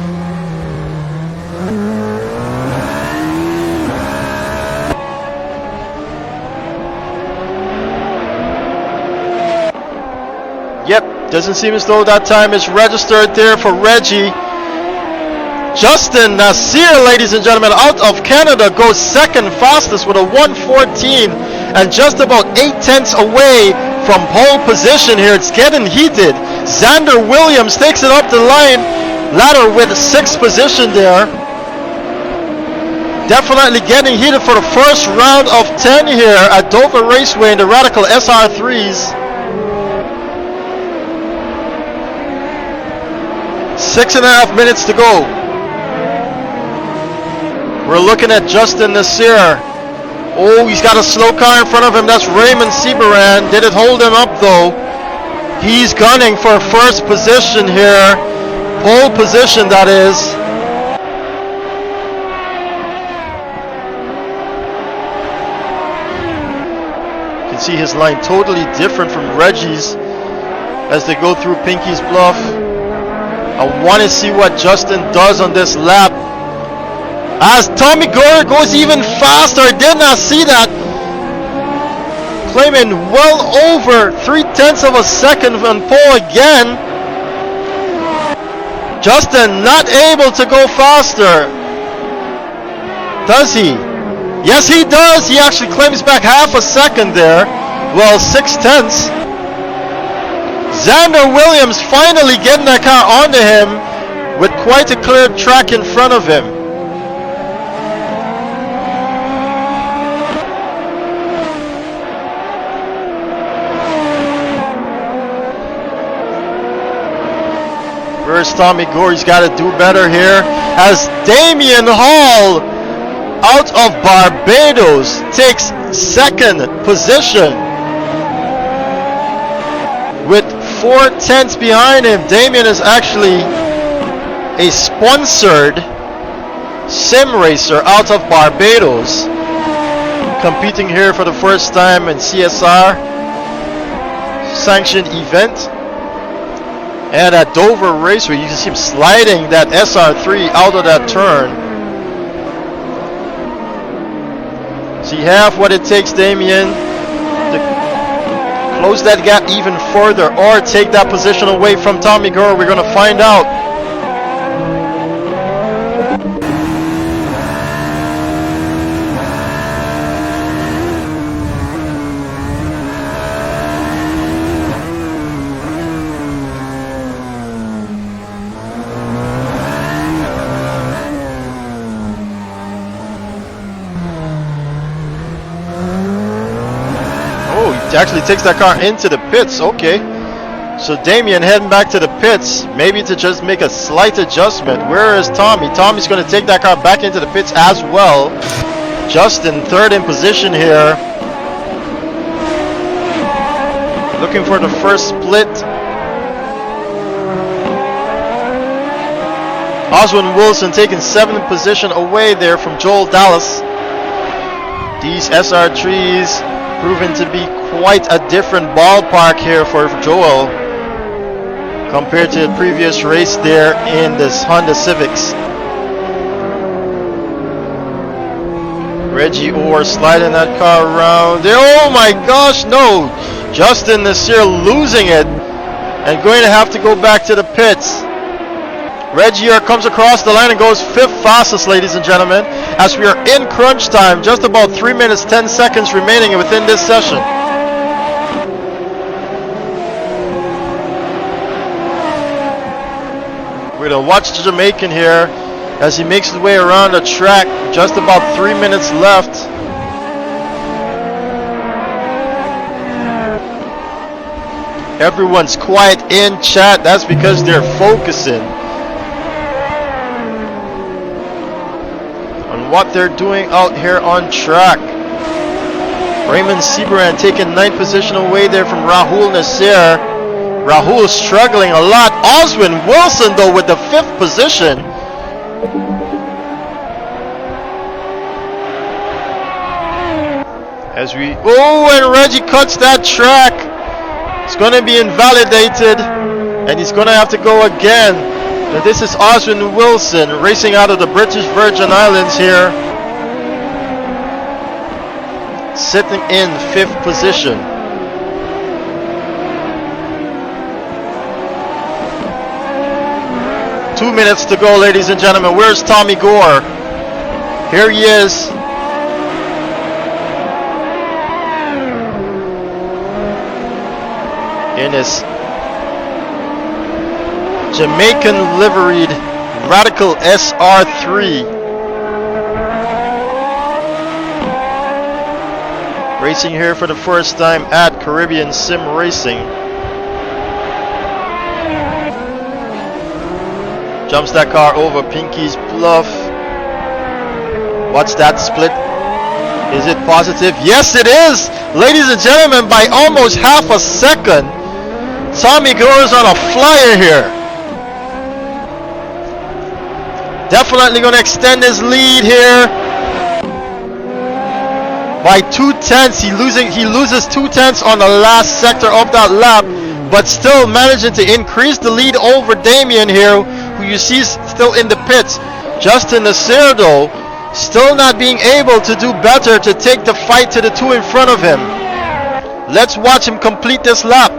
Yep, doesn't seem as though that time is registered there for Reggie. Justin Nasir, ladies and gentlemen, out of Canada, goes second fastest with a 1:14 and just about 8/10 away from pole position here. It's getting heated. Xander Williams takes it up the ladder with 6th position there. Definitely getting heated for the first round of 10 here at Dover Raceway in the Radical SR3s. 6.5 minutes to go. We're looking at Justin Nasir. Oh, he's got a slow car in front of him. That's Raymond Seabaran. Did it hold him up though? He's gunning for first position here. Pole position, that is. You can see his line totally different from Reggie's as they go through Pinky's Bluff. I want to see what Justin does on this lap. As Tommy Gore goes even faster, I did not see that. Claiming well over 0.3 of a second on pole again. Justin not able to go faster. Does he? Yes, he does. He actually claims back half a second there. Well, 0.6. Xander Williams finally getting that car onto him with quite a clear track in front of him. Where's Tommy Gore? He's got to do better here. As Damian Hall out of Barbados takes 2nd position with 4/10 behind him. Damian is actually a sponsored sim racer out of Barbados, competing here for the first time in CSR sanctioned event. And at Dover Raceway, you can see him sliding that SR3 out of that turn. So you have what it takes, Damien, to close that gap even further or take that position away from Tommy Gore. We're going to find out. Actually takes that car into the pits. Okay, so Damien heading back to the pits, maybe to just make a slight adjustment. Where is Tommy? Tommy's going to take that car back into the pits as well. Justin 3rd in position here, looking for the first split. Oswin Wilson taking 7th position away there from Joel Dallas. These SR3s proven to be quite a different ballpark here for Joel compared to the previous race there in this Honda Civics. Reggie Orr sliding that car around there. Oh my gosh, no! Justin Nasir losing it and going to have to go back to the pits. Reggie Orr comes across the line and goes 5th fastest, ladies and gentlemen, as we are in crunch time. Just about 3 minutes 10 seconds remaining within this session. We're going to watch the Jamaican here as he makes his way around the track. Just about 3 minutes left. Everyone's quiet in chat. That's because they're focusing on what they're doing out here on track. Raymond Seabaran taking 9th position away there from Rahul Nasir. Rahul struggling a lot. Oswin Wilson though with the 5th position. As we, oh, and Reggie cuts that track. It's going to be invalidated and he's going to have to go again. Now this is Oswin Wilson racing out of the British Virgin Islands here, sitting in 5th position. 2 minutes to go, ladies and gentlemen. Where's Tommy Gore? Here he is. In his Jamaican liveried Radical SR3. Racing here for the first time at Caribbean Sim Racing. Jumps that car over Pinky's Bluff. What's that split? Is it positive? Yes, it is! Ladies and gentlemen, by almost half a second, Tommy Gore is on a flyer here. Definitely going to extend his lead here. By 2/10, he loses 2/10 on the last sector of that lap, but still managing to increase the lead over Damien here, who you see is still in the pits. Justin Nasir, though, still not being able to do better to take the fight to the two in front of him. Let's watch him complete this lap.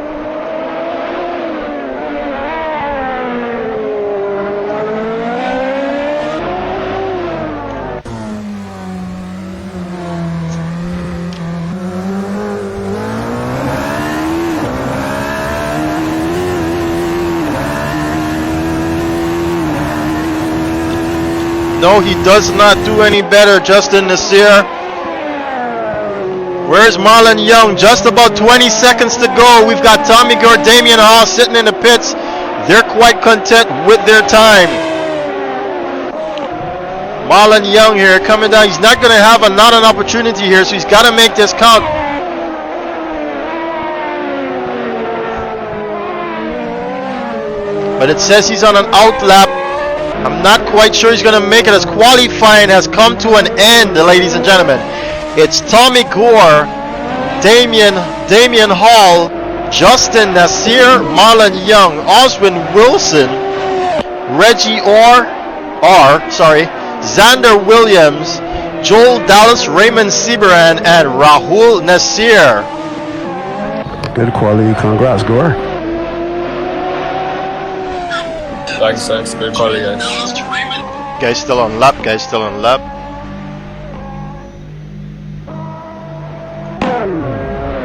No, he does not do any better, Justin Nasir. Where's Marlon Young? Just about 20 seconds to go. We've got Tommy Gore, Damien Hall sitting in the pits. They're quite content with their time. Marlon Young here coming down. He's not going to have not an opportunity here, so he's got to make this count. But it says he's on an out lap. I'm not quite sure he's going to make it, as qualifying has come to an end, ladies and gentlemen. It's Tommy Gore, Damien Hall, Justin Nasir, Marlon Young, Oswin Wilson, Reggie Xander Williams, Joel Dallas, Raymond Seberan, and Rahul Nasir. Good quality. Congrats, Gore. Thanks. Good quality, guys. Guys still on lap.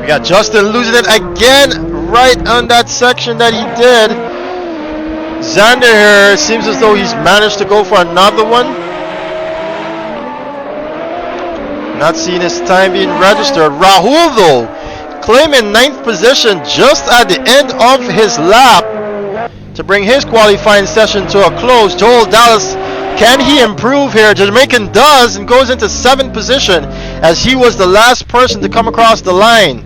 We got Justin losing it again right on that section that he did. Xander here, seems as though he's managed to go for another one. Not seeing his time being registered. Rahul, though, claiming 9th position just at the end of his lap to bring his qualifying session to a close. Joel Dallas, can he improve here? Jamaican does, and goes into 7th position, as he was the last person to come across the line.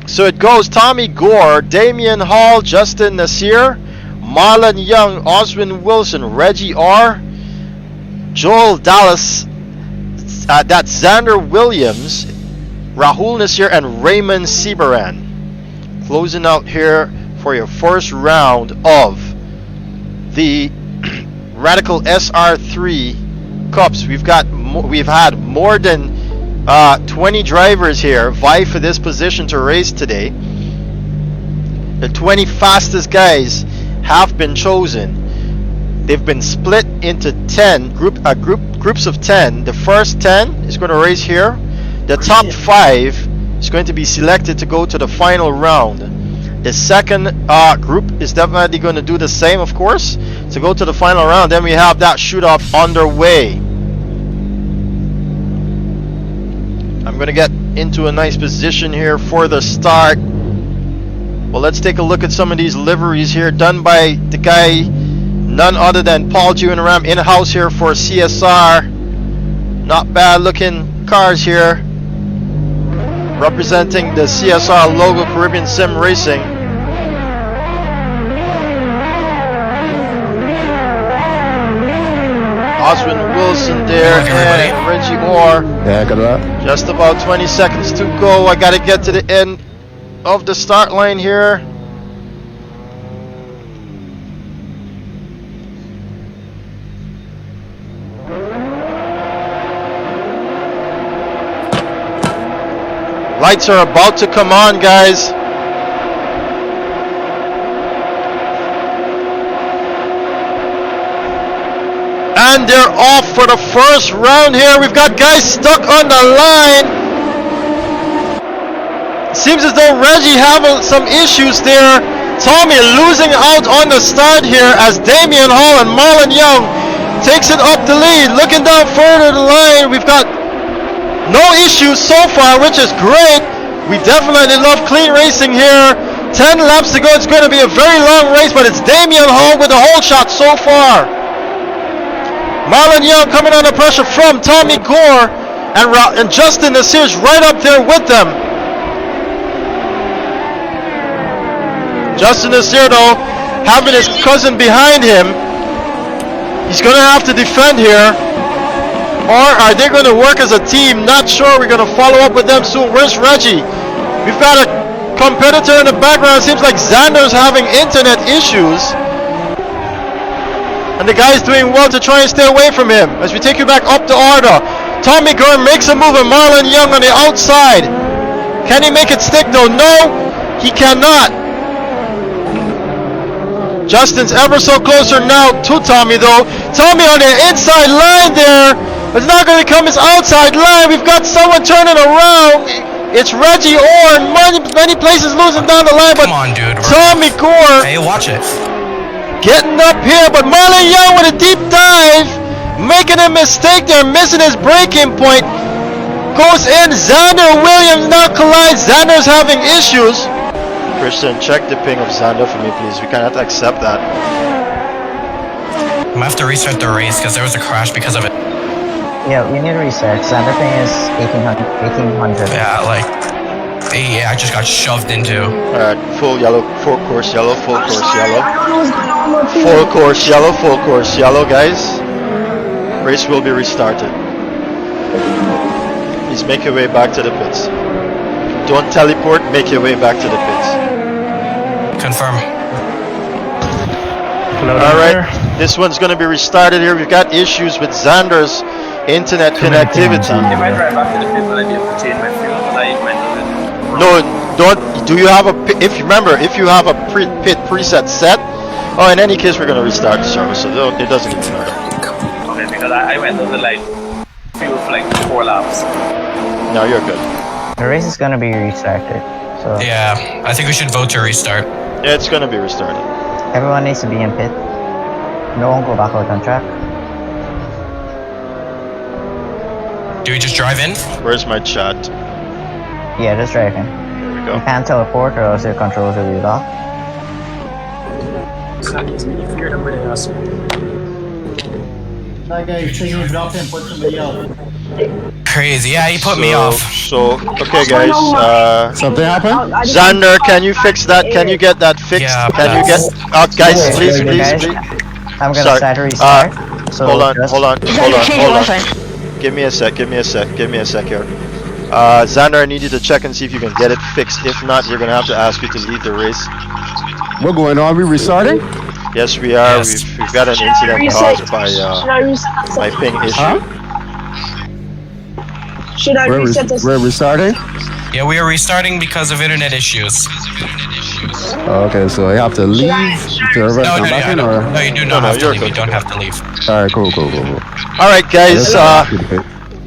So it goes Tommy Gore, Damien Hall, Justin Nasir, Marlon Young, Oswin Wilson, Reggie R, Joel Dallas, that's Xander Williams, Rahul Nasir, and Raymond Seberan. Closing out here for your first round of the Radical SR3 Cups. We've had more than 20 drivers here vie for this position to race today. The 20 fastest guys have been chosen. They've been split into 10 groups of 10. The first 10 is going to race here. The top 5 is going to be selected to go to the final round. The second group is definitely going to do the same, of course, to go to the final round. Then we have that shoot-off underway. I'm going to get into a nice position here for the start. Well, let's take a look at some of these liveries here, done by the guy, none other than Paul Ram in-house here for CSR. Not bad looking cars here, representing the CSR logo, Caribbean Sim Racing. Oswin Wilson there, and Reggie Orr. Yeah, good luck. Just about 20 seconds to go. I gotta get to the end of the start line here. Lights are about to come on, guys. And they're off for the first round here. We've got guys stuck on the line. Seems as though Reggie having some issues there. Tommy losing out on the start here as Damian Hall and Marlon Young takes it up the lead. Looking down further the line, we've got no issues so far, which is great. We definitely love clean racing here. 10 laps to go. It's going to be a very long race, but it's Damian Hall with the whole shot so far. Marlon Young coming under pressure from Tommy Gore, and Justin Nasir's right up there with them. Justin Nasir, though, having his cousin behind him. He's going to have to defend here. Or are they going to work as a team? Not sure. We're going to follow up with them soon. Where's Reggie? We've got a competitor in the background. Seems like Xander's having internet issues. And the guy's doing well to try and stay away from him. As we take you back up to order. Tommy Gore makes a move and Marlon Young on the outside. Can he make it stick though? No, he cannot. Justin's ever so closer now to Tommy though. Tommy on the inside line there. It's not going to become his outside line. We've got someone turning around. It's Reggie Orr in many places losing down the line. But come on, dude. Tommy Gore. Hey, watch it. Getting up here, but Marlon Young with a deep dive. Making a mistake there, missing his braking point. Goes in. Xander Williams now collides. Xander's having issues. Christian, check the ping of Xander for me, please. We cannot accept that. I'm gonna have to restart the race because there was a crash because of it. Yeah, we need to restart. Xander ping is 1800. Yeah, like, yeah, I just got shoved into. Alright, full yellow, full course yellow, full course yellow. Full course yellow, full course yellow, guys. Race will be restarted. Please make your way back to the pits. Don't teleport, make your way back to the pits. Confirm. Alright, this one's going to be restarted here. We've got issues with Xander's internet connectivity. If I drive back to the pit, will I be able to change my fuel? Will I went a bit wrong? No, don't. Do you have a? If you remember, if you have a pit preset set, oh, in any case, we're going to restart the service, so it doesn't even matter. Okay, because I went over like fuel for like 4 laps. No, you're good. The race is gonna be restarted. So yeah, I think we should vote to restart. Yeah, it's going to be restarted. Everyone needs to be in pit. No one go back out on track. Do we just drive in? Where's my chat? Yeah, just drive in. There we go. You can't teleport or else your controls will be locked. That guy is saying he dropped and put somebody else. Crazy. Yeah, he put me off. So, okay, guys. Something happened? Xander, can you fix that? Can you get that fixed? Yeah, can you get? Guys, please. I'm gonna start a restart. So hold on. Give me a sec here. Xander, I need you to check and see if you can get it fixed. If not, you're gonna have to ask you to leave the race. What going on? We restarting? Yes, we are. Yes. We've got an incident caused by ping issue. Should I reset this? We're restarting? Yeah, we are restarting because of internet issues. Okay, so I have to leave to come back in, or? No, you do not have to leave. You don't have to leave. Alright, cool. Alright, guys,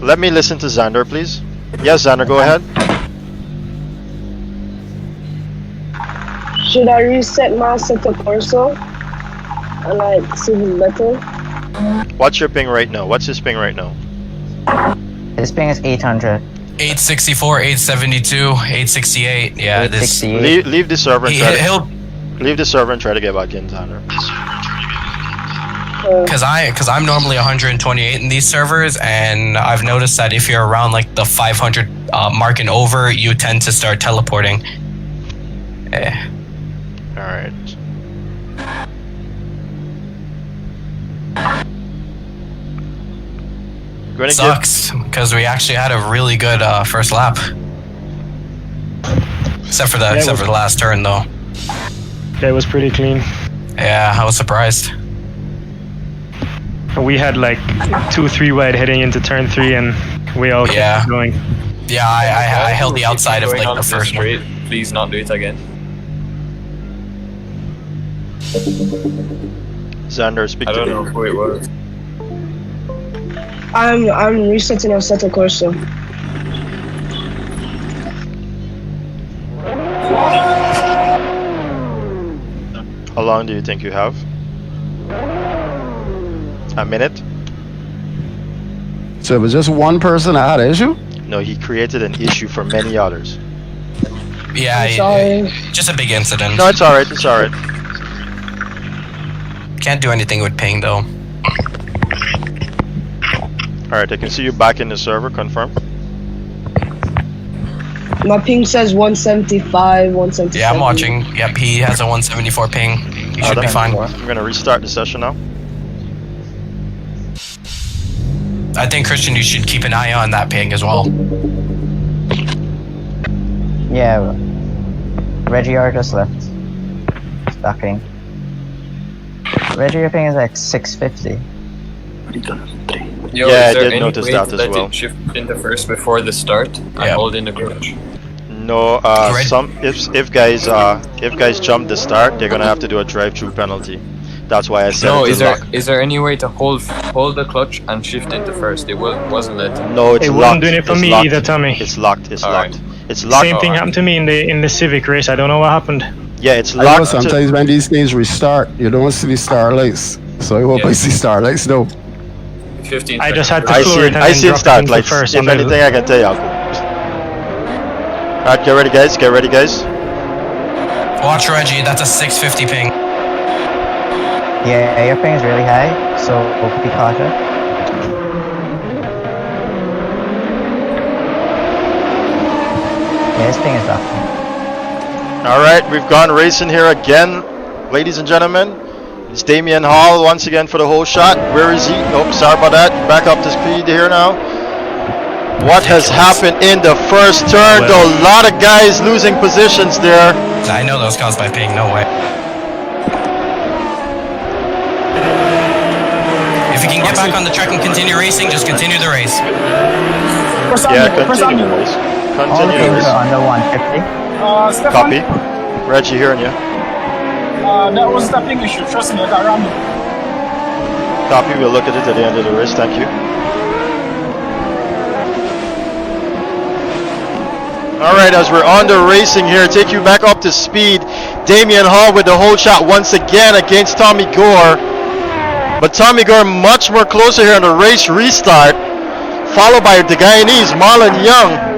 let me listen to Xander, please. Yes, Xander, go ahead. Should I reset my setup also? And like see if it's better? What's your ping right now? What's his ping right now? His ping is 800. 864, 872, 868. Yeah, 868. Leave the server and leave the server and try to get back in, Xander. Because I'm normally 128 in these servers, and I've noticed that if you're around like the 500 mark and over, you tend to start teleporting. All right. Sucks because we actually had a really good first lap, except for the last turn though. Yeah, it was pretty clean. Yeah, I was surprised. We had like 2-3 wide heading into turn 3, and we all kept going. Yeah, I held the outside of like the first one. Please not do it again. Xander, speak to me. I don't know who it was. I'm resetting our set of Corsair. How long do you think you have? A minute? So it was just one person that had an issue? No, he created an issue for many others. Yeah, Sorry. just a big incident. No, it's alright, it's alright. Can't do anything with ping though. Alright, I can see you back in the server, confirm. My ping says 175, 177. Yeah, I'm watching. Yep, he has a 174 ping. He should be fine. I'm gonna restart the session now. I think, Christian, you should keep an eye on that ping as well. Yeah, Reggie R just left. That ping. Reggie, your ping is like 650. Yo, Yeah, is I there did any notice way that to as let well. it shift into first before the start and hold in the clutch? No, if guys jump the start, they're gonna have to do a drive-through penalty. That's why I said No, it is there any way to hold the clutch and shift into first? It wasn't letting. No, it's It locked. wasn't doing it for It's me locked. either, Tommy. It's locked. It's Alright. locked. It's locked. Same thing happened to me in the Civic race. I don't know what happened. Yeah, it's I know locked. sometimes when these things restart, you don't see starlights. So I hope I see starlights though. 15 I just had to I floor see it it. and I then see it drop start. into Like, first if on the- anything, I can tell you. Alright, get ready, guys. Get ready, guys. Watch Reggie, that's a 650 ping. Yeah, your ping is really high, so be cautious. Yeah, his ping is dropping. Alright, we've gone racing here again, ladies and gentlemen. It's Damian Hall once again for the whole shot. Where is he? Oh, sorry about that. Back up to speed here now. What has happened in the first turn? Though a lot of guys losing positions there. I know that was caused by ping, no way. If you can get back on the track and continue racing, just continue the race. Yeah, continue the race. All the Continue the pings race. are under 150. Stefan, Copy. Reggie hearing you. that was the ping issue. Trust me, I got random. Copy, we'll look at it at the end of the race, thank you. Alright, as we're on the racing here, take you back up to speed. Damian Hall with the whole shot once again against Tommy Gore. But Tommy Gore much more closer here on the race restart. Followed by the Guyanese, Marlon Young.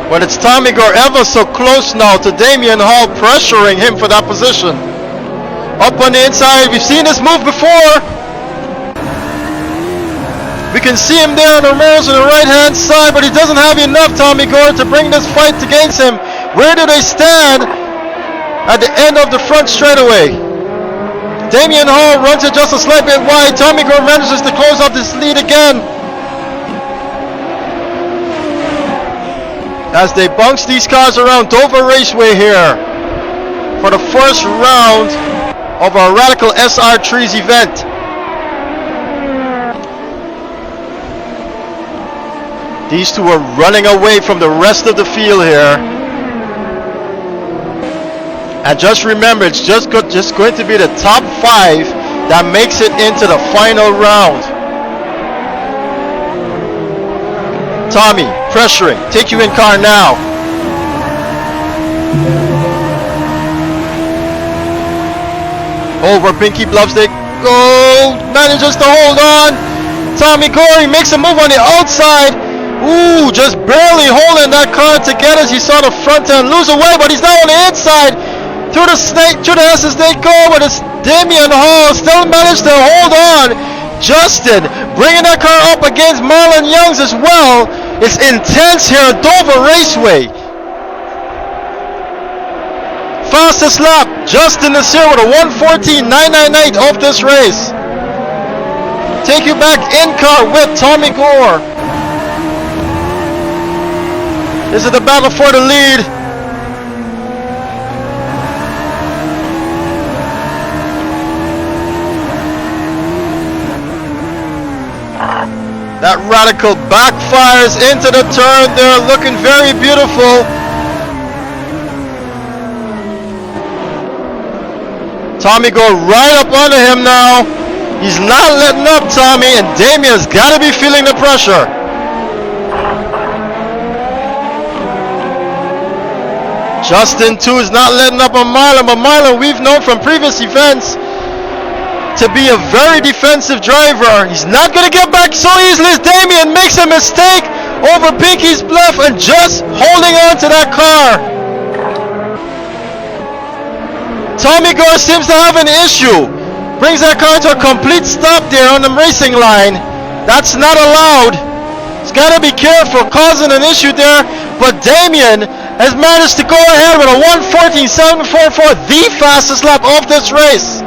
But it's Tommy Gore ever so close now to Damian Hall, pressuring him for that position. Up on the inside, we've seen this move before. We can see him there on the Romero's on the right hand side, but he doesn't have enough, Tommy Gore, to bring this fight against him. Where do they stand at the end of the front straightaway? Damian Hall runs it just a slight bit wide. Tommy Gore manages to close up this lead again. As they bounce these cars around Dover Raceway here for the first round of our Radical SR3's event. These two are running away from the rest of the field here. And just remember, it's just going to be the top 5 that makes it into the final round. Tommy, pressuring, take you in car now. Over Pinky Bluffs they go, manages to hold on. Tommy Gore makes a move on the outside. Ooh, just barely holding that car together as he saw the front end lose away, but he's now on the inside. Through the S's they go, but it's Damian Hall still managed to hold on. Justin bringing that car up against Marlon Young's as well. It's intense here at Dover Raceway. Fastest lap, Justin is here with a 1:14.998 of this race. Take you back in car with Tommy Gore. This is the battle for the lead. That Radical backfires into the turn there, looking very beautiful. Tommy Gore right up under him now. He's not letting up, Tommy, and Damien's got to be feeling the pressure. Justin, too, is not letting up on Marlon, but Marlon, we've known from previous events to be a very defensive driver. He's not going to get back so easily as Damien makes a mistake over Pinky's bluff and just holding on to that car. Tommy Gore seems to have an issue. Brings that car to a complete stop there on the racing line. That's not allowed. He's got to be careful, causing an issue there. But Damien has managed to go ahead with a 1:14.744, the fastest lap of this race.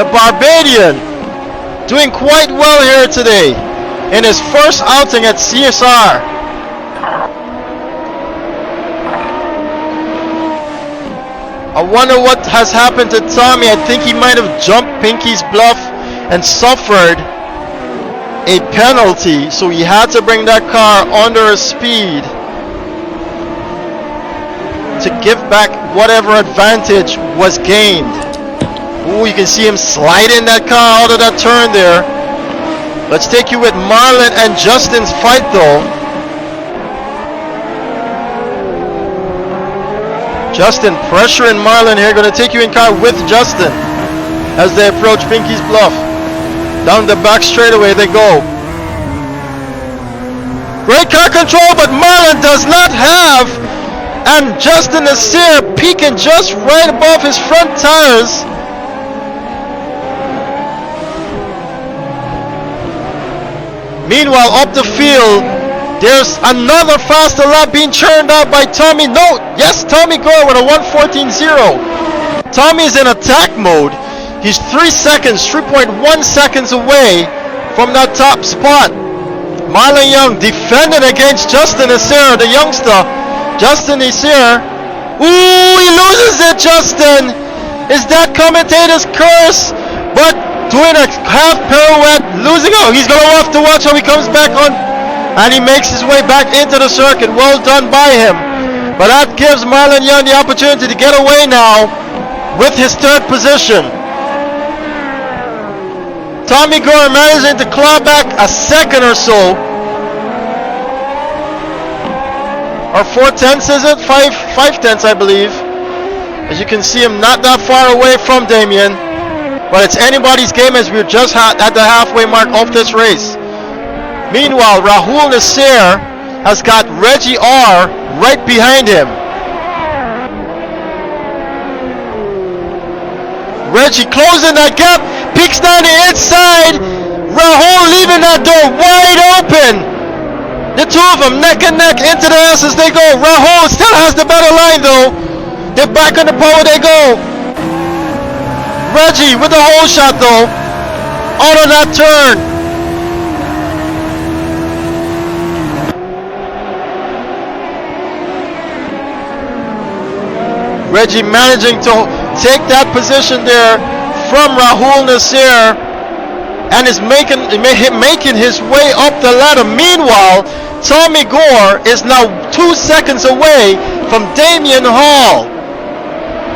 The Barbadian doing quite well here today in his first outing at CSR. I wonder what has happened to Tommy. I think he might have jumped Pinky's bluff and suffered a penalty, so he had to bring that car under his speed to give back whatever advantage was gained. Ooh, you can see him sliding that car out of that turn there. Let's take you with Marlon and Justin's fight though. Justin pressuring Marlon here, going to take you in car with Justin as they approach Pinky's bluff. Down the back straightaway they go. Great car control, but Marlon does not have, and Justin Nasir peeking just right above his front tires. Meanwhile, up the field, there's another faster lap being churned out by Tommy. No, yes, Tommy Gore with a 1:14.0. Tommy is in attack mode. He's 3.1 seconds away from that top spot. Marlon Young defending against Justin Nasir, the youngster. Justin Nasir. Ooh, he loses it, Justin. Is that commentator's curse? But doing a half pirouette, losing out. He's going to have to watch how he comes back on. And he makes his way back into the circuit. Well done by him. But that gives Marlon Young the opportunity to get away now with his third position. Tommy Gore managing to claw back a second or so. Or 4/10 is it? 5/10 I believe. As you can see, him not that far away from Damien. But it's anybody's game as we're just at the halfway mark of this race. Meanwhile, Rahul Nasir has got Reggie R right behind him. Reggie closing that gap, peeks down the inside. Rahul leaving that door wide open. The two of them neck and neck into the S as they go. Rahul still has the better line though. They're back on the power they go. Reggie with the hole shot though. Out of that turn. Reggie managing to take that position there from Rahul Nasir and is making his way up the ladder. Meanwhile, Tommy Gore is now 2 seconds away from Damien Hall.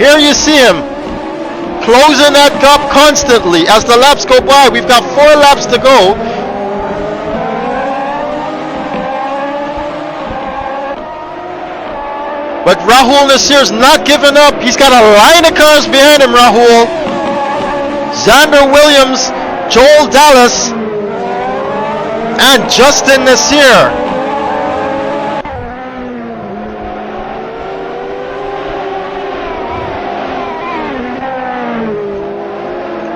Here you see him closing that gap constantly as the laps go by. We've got 4 laps to go. But Rahul Nasir's not giving up. He's got a line of cars behind him, Rahul. Xander Williams, Joel Dallas, and Justin Nasir.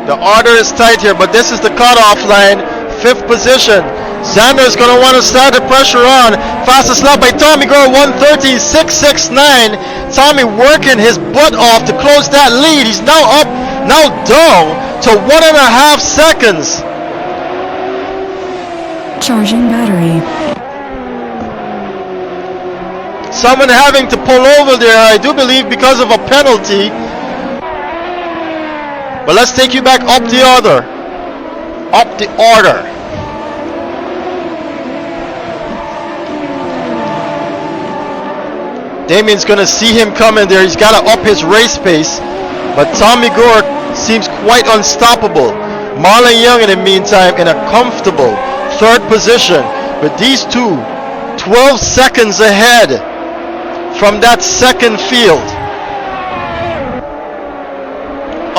The order is tight here, but this is the cutoff line. 5th position. Xander's going to want to start the pressure on. Fastest lap by Tommy Gore, 1:13.669. Tommy working his butt off to close that lead. He's now up, now down to 1.5 seconds. Charging battery. Someone having to pull over there, I do believe, because of a penalty. But let's take you back up the order. Up the order. Damien's going to see him coming there. He's got to up his race pace. but Tommy Gore seems quite unstoppable. Marlon Young in the meantime in a comfortable 3rd position, with these two 12 seconds ahead from that 2nd field.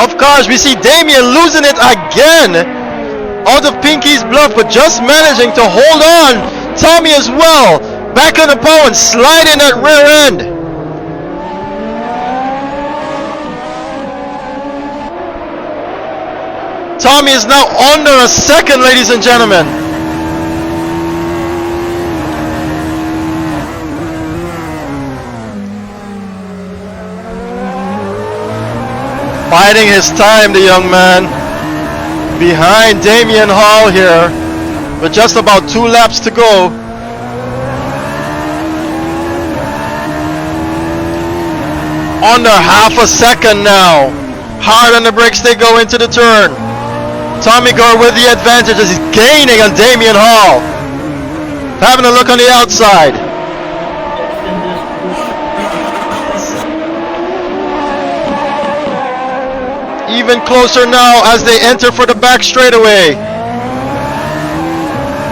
Of course, we see Damien losing it again out of Pinky's Bluff, but just managing to hold on. Tommy as well, back on the pole and sliding that rear end. Tommy is now under a second, ladies and gentlemen. Biding his time, the young man. Behind Damian Hall here, with just about 2 laps to go. Under half a second now. Hard on the brakes they go into the turn. Tommy Gore with the advantage as he's gaining on Damian Hall. Having a look on the outside. Even closer now as they enter for the back straightaway.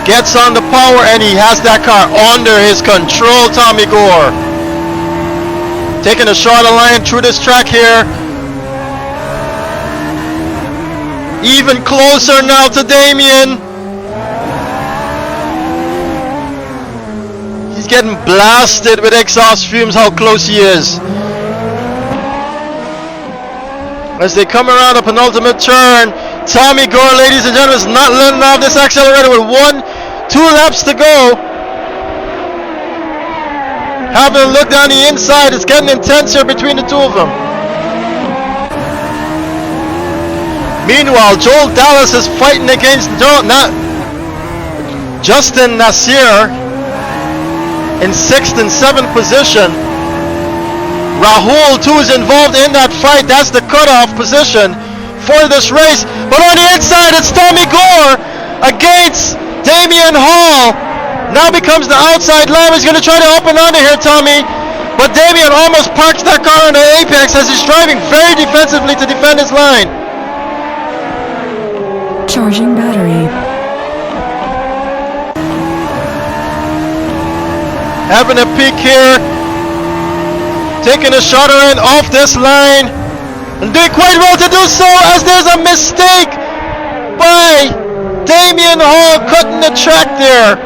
Gets on the power and he has that car under his control, Tommy Gore. Taking a shorter line through this track here. Even closer now to Damien. He's getting blasted with exhaust fumes, how close he is. As they come around a penultimate turn, Tommy Gore, ladies and gentlemen, is not letting off this accelerator with 2 laps to go. Having a look down the inside, it's getting intense here between the two of them. Meanwhile, Joel Dallas is fighting against Justin Nasir in 6th and 7th position. Rahul too is involved in that fight. That's the cutoff position for this race. But on the inside, it's Tommy Gore against Damian Hall. Now becomes the outside line. He's going to try to open under here, Tommy. But Damian almost parks that car on the apex as he's driving very defensively to defend his line. Charging battery. Having a peek here. Taking a shorter end off this line. And doing quite well to do so as there's a mistake by Damian Hall cutting the track there.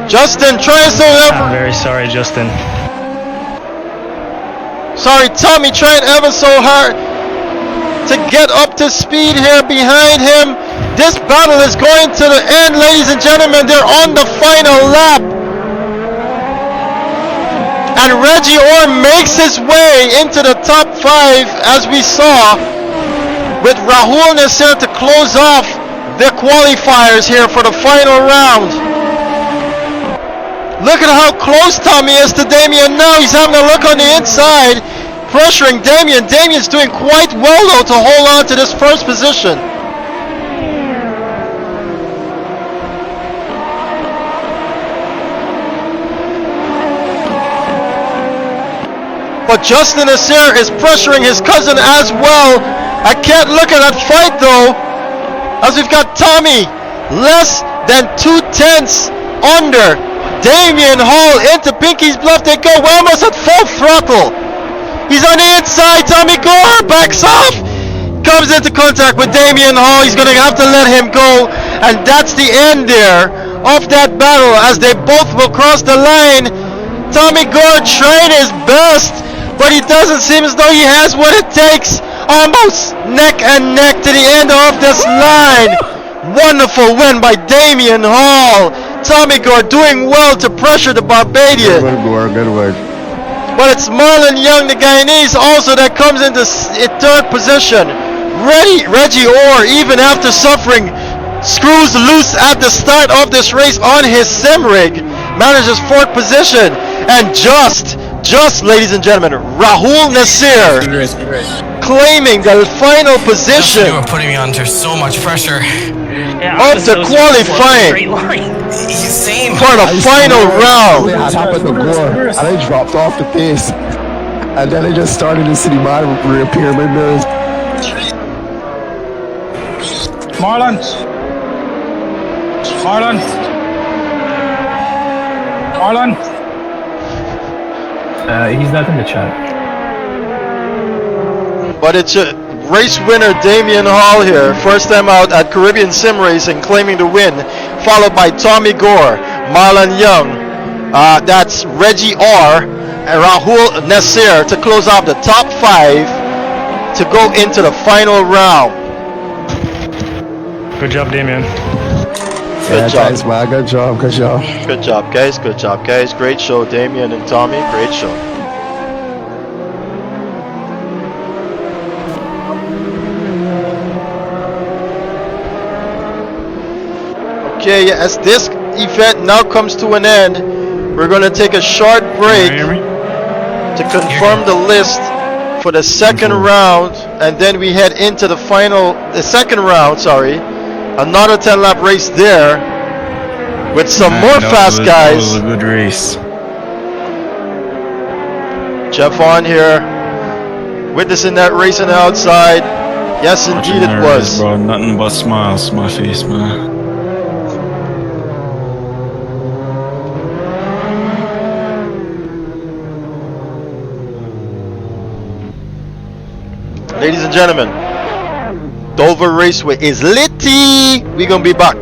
Justin trying so ever. I'm very sorry, Justin. Sorry, Tommy trying ever so hard to get up to speed here behind him. This battle is going to the end, ladies and gentlemen. They're on the final lap. And Reggie Orr makes his way into the top 5 as we saw, with Rahul Nasir to close off the qualifiers here for the final round. Look at how close Tommy is to Damien now. He's having a look on the inside, pressuring Damien. Damien's doing quite well though to hold on to this first position. But Justin Nasir is pressuring his cousin as well. I can't look at that fight though, as we've got Tommy less than 2/10 under. Damian Hall into Pinky's Bluff. They go. We're almost at full throttle. He's on the inside. Tommy Gore backs off. Comes into contact with Damian Hall. He's going to have to let him go. And that's the end there of that battle as they both will cross the line. Tommy Gore trying his best, but he doesn't seem as though he has what it takes. Almost neck and neck to the end of this line. Wonderful win by Damian Hall. Tommy Gore doing well to pressure the Barbadian. Good Gore, good work. But it's Marlon Young, the Guyanese, also that comes into 3rd position. Reggie Orr, even after suffering screws loose at the start of this race on his sim rig, manages 4th position. And just ladies and gentlemen, Rahul Nasir claiming the final position. You were putting me under so much pressure. Yeah, of the qualifying. Straight line. Same. For the final round. It happened to Gore, and I dropped off the pace. And then I just started to see the man reappear my mirrors. Marlon. Marlon. Marlon. He's not in the chat. But it's a race winner Damian Hall here. First time out at Caribbean Sim Racing, claiming the win. Followed by Tommy Gore, Marlon Young. That's Reggie R. and Rahul Nasir to close off the top 5 to go into the final round. Good job, Damien. Good job. Thanks, man. Good job. Good job. Good job, guys. Good job, guys. Great show, Damien and Tommy. Great show. Okay, as this event now comes to an end, we're going to take a short break to confirm the list for the second round, and then we head into the second round, another 10-lap race there with some more fast guys. That was a good race. Jeff on here, witnessing that race on the outside. Yes, indeed it was. Bro, nothing but smiles on my face, man. Ladies and gentlemen, Dover Raceway is litty. We're gonna be back.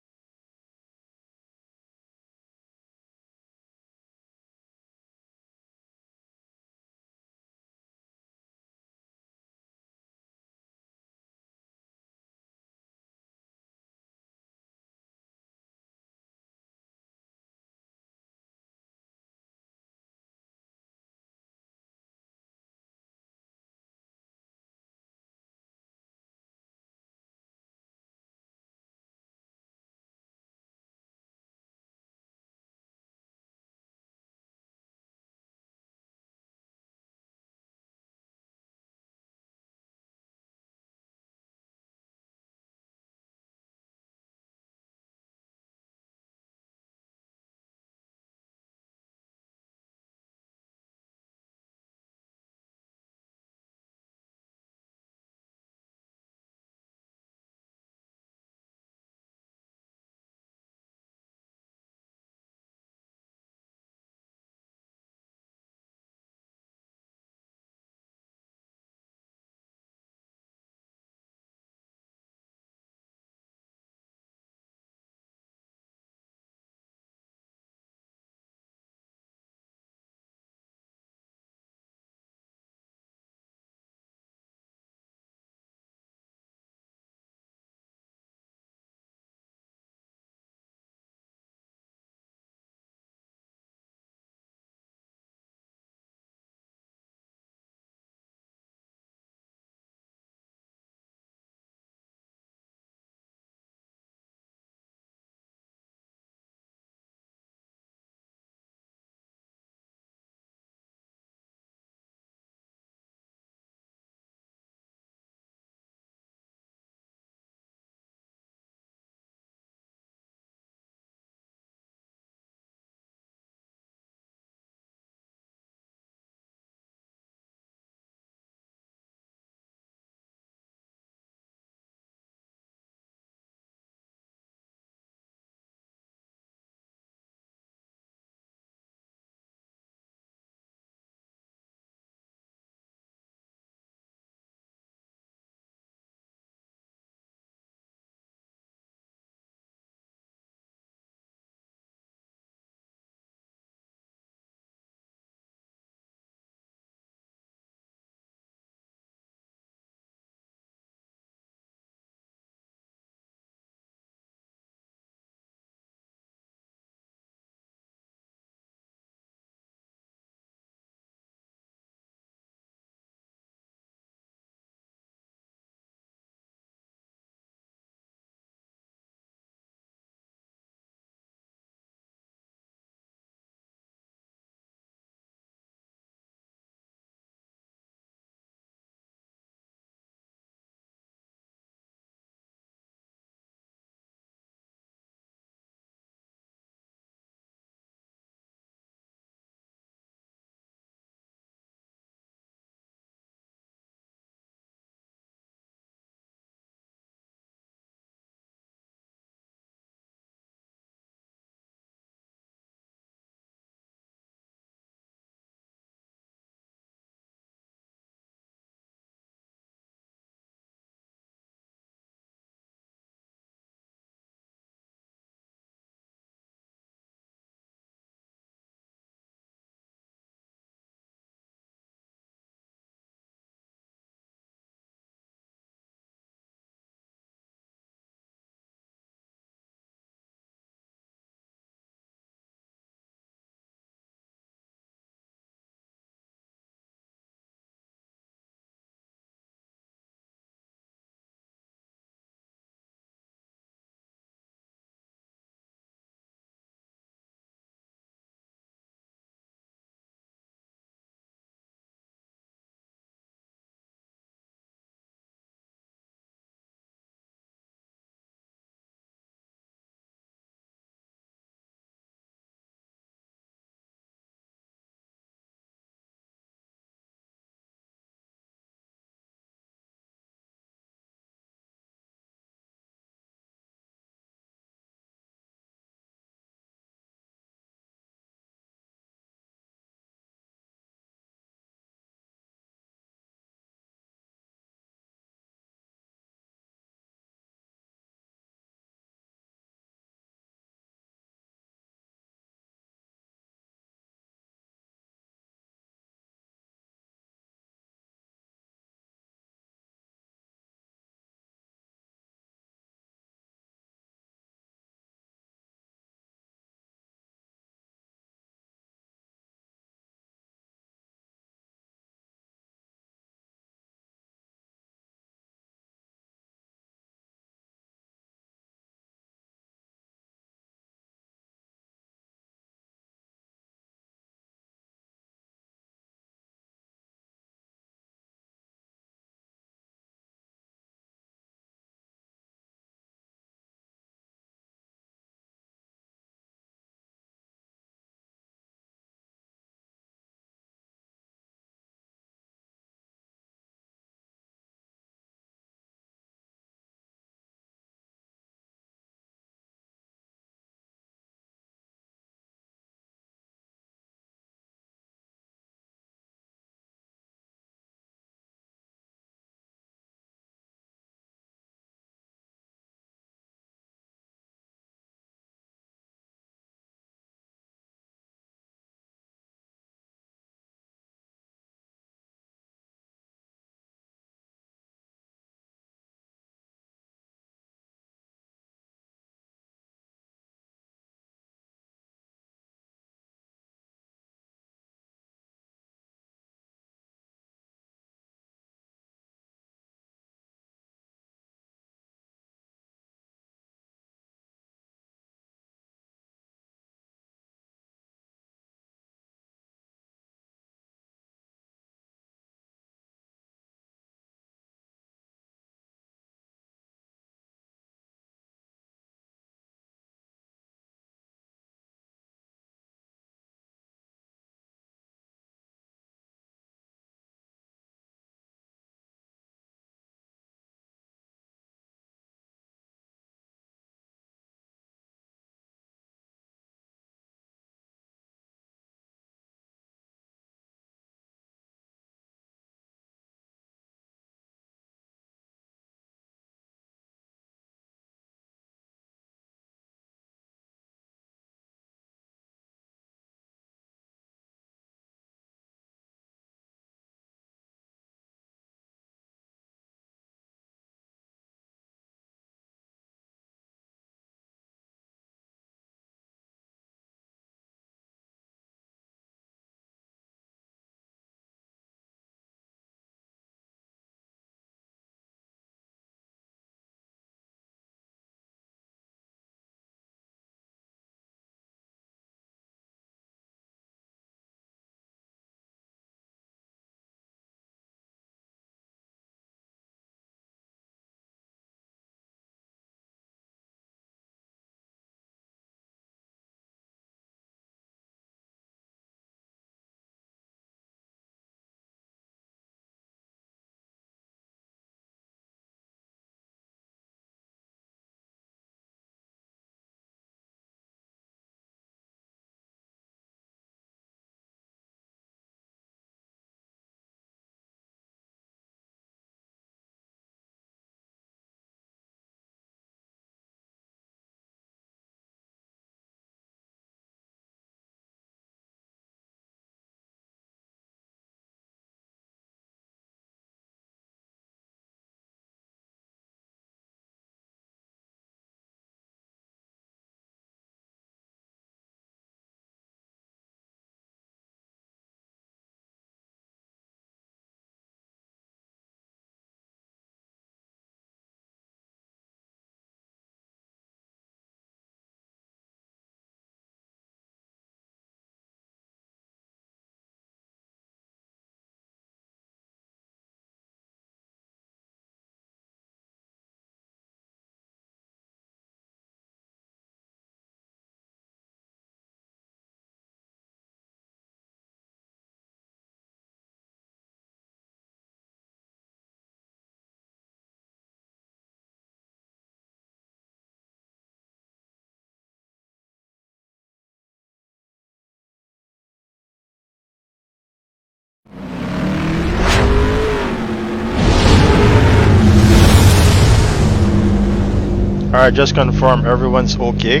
Alright, just confirm everyone's okay.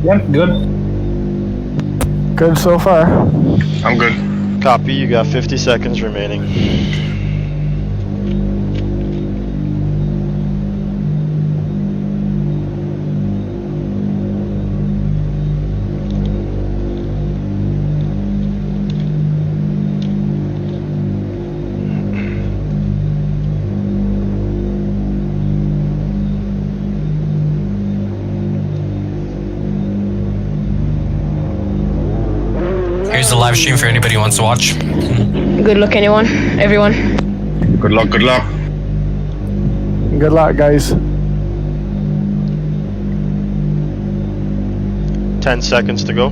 Yep, good. Good so far. I'm good. Copy, you got 50 seconds remaining. Here's the live stream for anybody who wants to watch. Good luck, everyone. Good luck, good luck. Good luck, guys. 10 seconds to go.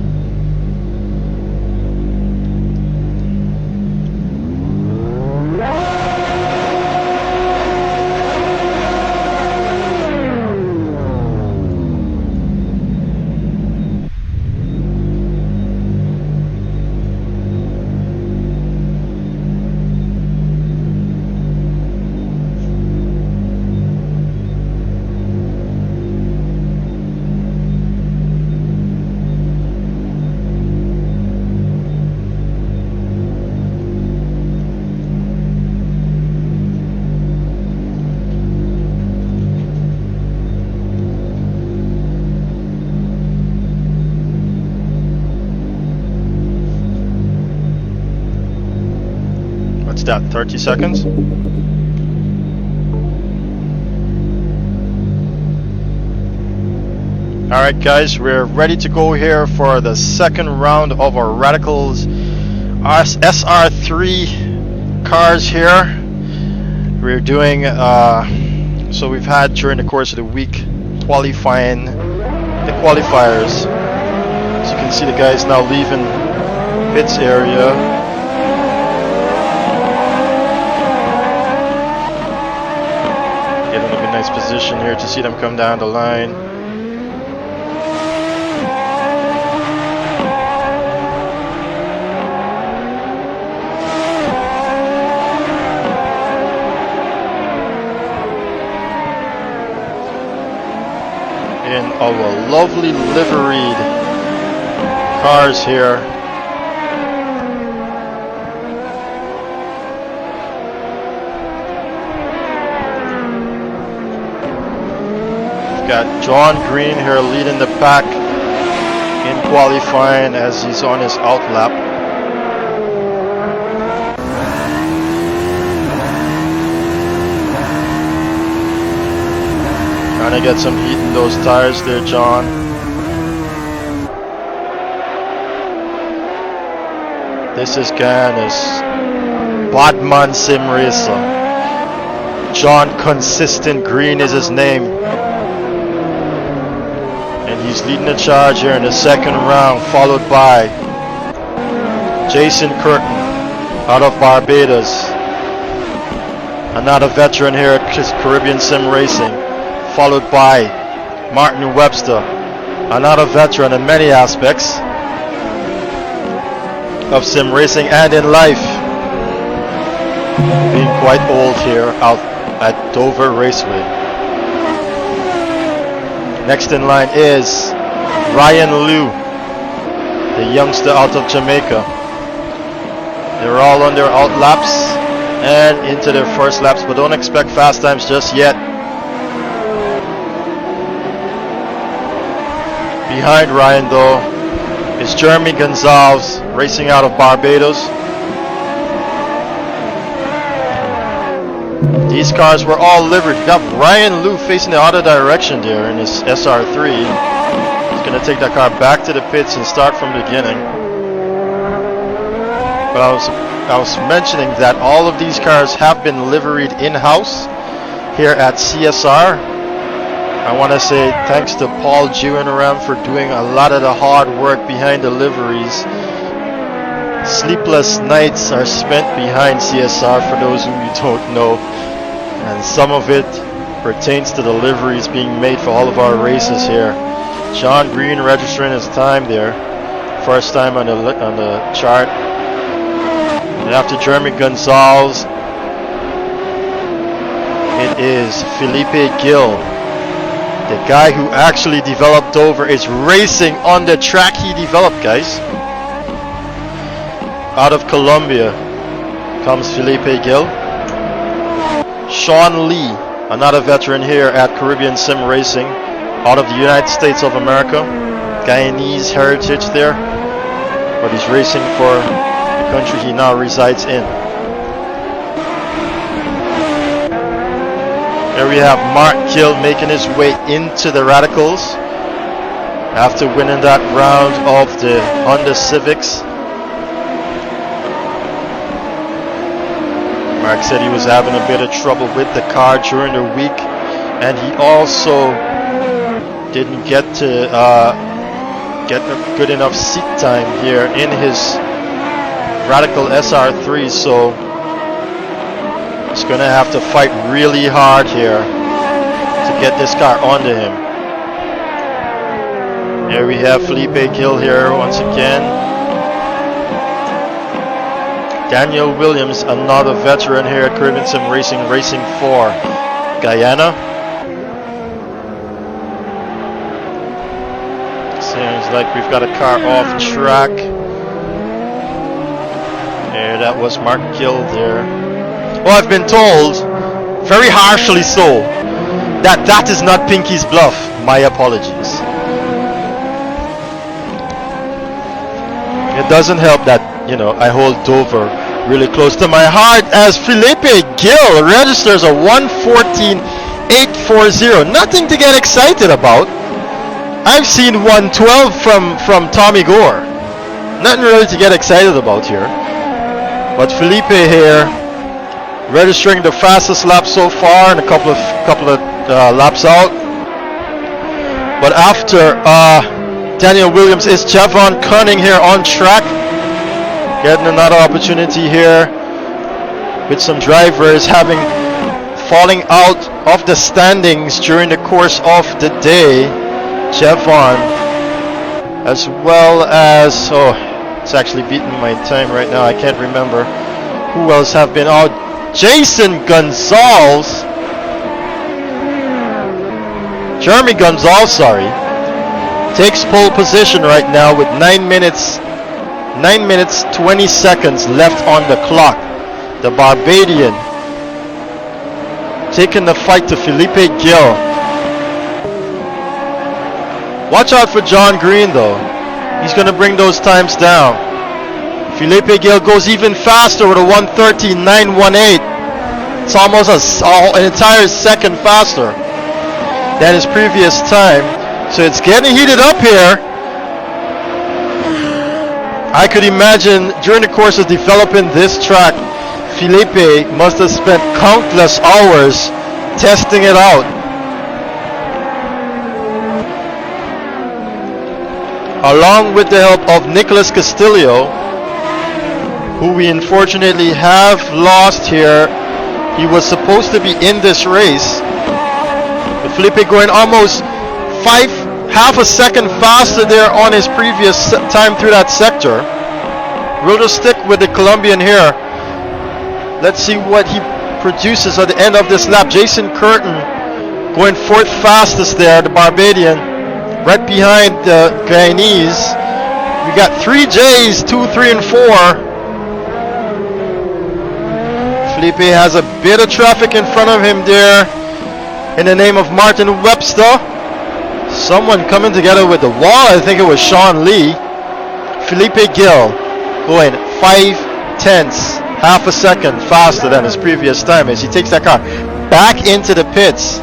What's that, 30 seconds? Alright guys, we're ready to go here for the second round of our Radicals SR3 cars here. We're doing, so we've had during the course of the week qualifying the qualifiers. As you can see, the guys now leaving pits area. Getting them in a nice position here to see them come down the line. In our lovely liveried cars here. We've got John Green here leading the pack in qualifying as he's on his out lap. Trying to get some heat in those tires there, John. This is Ghana's Badman Sim Racer. John Consistent Green is his name. And he's leading the charge here in the second round, followed by Jason Curtin out of Barbados. Another veteran here at Caribbean Sim Racing. Followed by Martin Webster, another veteran in many aspects of sim racing and in life, being quite old here out at Dover Raceway. Next in line is Ryan Liu, the youngster out of Jamaica. They're all on their out laps and into their first laps, but don't expect fast times just yet. Behind Ryan though is Jeremy Gonzalez racing out of Barbados. These cars were all livered. You got Ryan Liu facing the other direction there in his SR3. He's going to take that car back to the pits and start from the beginning. But I was mentioning that all of these cars have been liveried in-house here at CSR. I want to say thanks to Paul Jewinaram for doing a lot of the hard work behind the liveries. Sleepless nights are spent behind CSR for those who you don't know, and some of it pertains to the liveries being made for all of our races here. John Green registering his time there, first time on the chart. And after Jeremy Gonzalez is Felipe Gil. The guy who actually developed Dover is racing on the track he developed, guys. Out of Colombia comes Felipe Gil. Sean Lee, another veteran here at Caribbean Sim Racing, out of the United States of America. Guyanese heritage there, but he's racing for the country he now resides in. Here we have Mark Gill making his way into the Radicals after winning that round of the Honda Civics. Mark said he was having a bit of trouble with the car during the week, and he also didn't get to get a good enough seat time here in his Radical SR3, so he's gonna have to fight really hard here to get this car onto him. Here we have Felipe Gil here once again. Daniel Williams, another veteran here at Caribbean Sim Racing, racing for Guyana. Seems like we've got a car off track. There, that was Mark Gill there. Well, I've been told, very harshly so, that that is not Pinky's bluff. My apologies. It doesn't help that, you know, I hold Dover really close to my heart as Felipe Gil registers a 1:14.840. Nothing to get excited about. I've seen 1:12 from Tommy Gore. Nothing really to get excited about here. But Felipe here registering the fastest lap so far and a couple of laps out. But after Daniel Williams is Javon Cunning here on track, getting another opportunity here with some drivers falling out of the standings during the course of the day. Javon, as well as, oh, it's actually beating my time right now, I can't remember who else have been out. Jason Gonzalez, Jeremy Gonzalez, sorry, takes pole position right now with 9 minutes 20 seconds left on the clock. The Barbadian taking the fight to Felipe Gil. Watch out for John Green though. He's going to bring those times down. Felipe Gil goes even faster with a 1:13.918. It's almost an entire second faster than his previous time. So it's getting heated up here. I could imagine during the course of developing this track, Felipe must have spent countless hours testing it out. Along with the help of Nicholas Castillo, who we unfortunately have lost here. He was supposed to be in this race. But Felipe going almost half a second faster there on his previous time through that sector. We'll just stick with the Colombian here. Let's see what he produces at the end of this lap. Jason Curtin going fourth fastest there, the Barbadian, right behind the Guyanese. We got 3 J's, 2, 3, and 4. Felipe has a bit of traffic in front of him there in the name of Martin Webster. Someone coming together with the wall. I think it was Sean Lee. Felipe Gil going 5/10, half a second faster than his previous time as he takes that car back into the pits.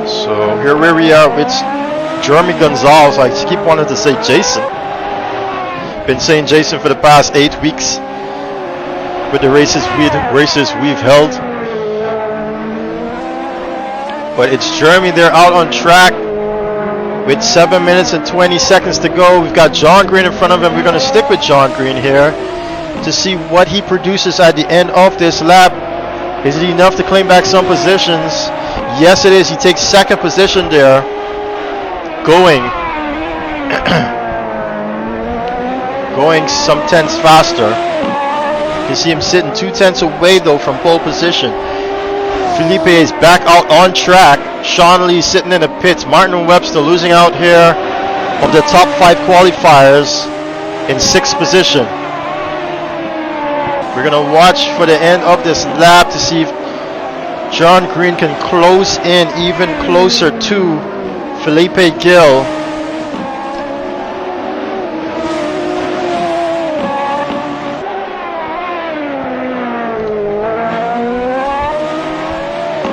So here we are with Jeremy Gonzalez. I keep wanting to say Jason. Been saying Jason for the past 8 weeks with the races we've held. But it's Jeremy there out on track with 7 minutes and 20 seconds to go. We've got John Green in front of him. We're going to stick with John Green here to see what he produces at the end of this lap. Is it enough to claim back some positions? Yes, it is. He takes second position there, going going some tenths faster. You see him sitting 2 tenths away though from pole position. Felipe is back out on track. Sean Lee sitting in the pits. Martin Webster losing out here of the top 5 qualifiers in 6th position. We're gonna watch for the end of this lap to see if John Green can close in even closer to Felipe Gill.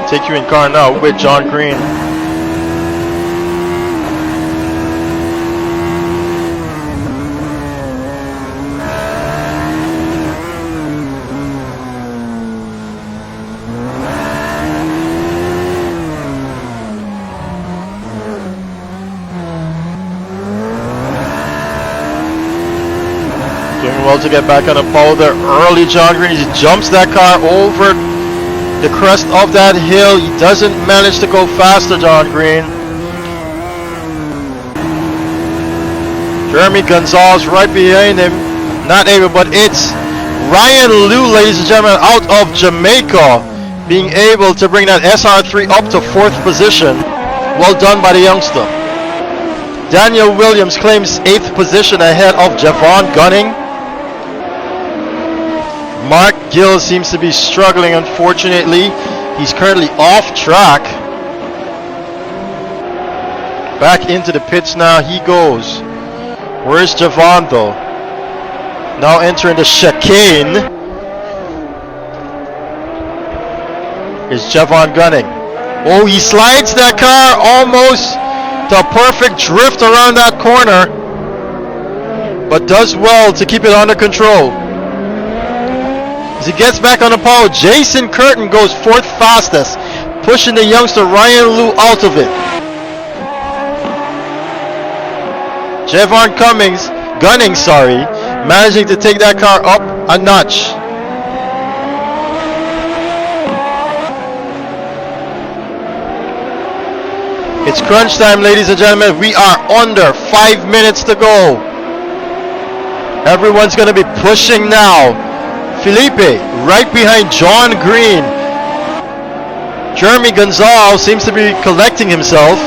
Take you in car now with John Green. Doing well to get back on the pole there early. John Green, he jumps that car over the crest of that hill. He doesn't manage to go faster, John Green. Jeremy Gonzalez right behind him. Not able, but it's Ryan Liu, ladies and gentlemen, out of Jamaica, being able to bring that SR3 up to 4th position. Well done by the youngster. Daniel Williams claims 8th position ahead of Javon Gunning. Mark Gill seems to be struggling, unfortunately. He's currently off track. Back into the pits now he goes. Where's Javon though? Now entering the chicane is Javon Gunning. Oh, he slides that car almost to a perfect drift around that corner, but does well to keep it under control. As he gets back on the pole, Jason Curtin goes 4th fastest, pushing the youngster Ryan Liu out of it. Javon Gunning, managing to take that car up a notch. It's crunch time, ladies and gentlemen. We are under 5 minutes to go. Everyone's going to be pushing now. Felipe right behind John Green. Jeremy Gonzalez seems to be collecting himself.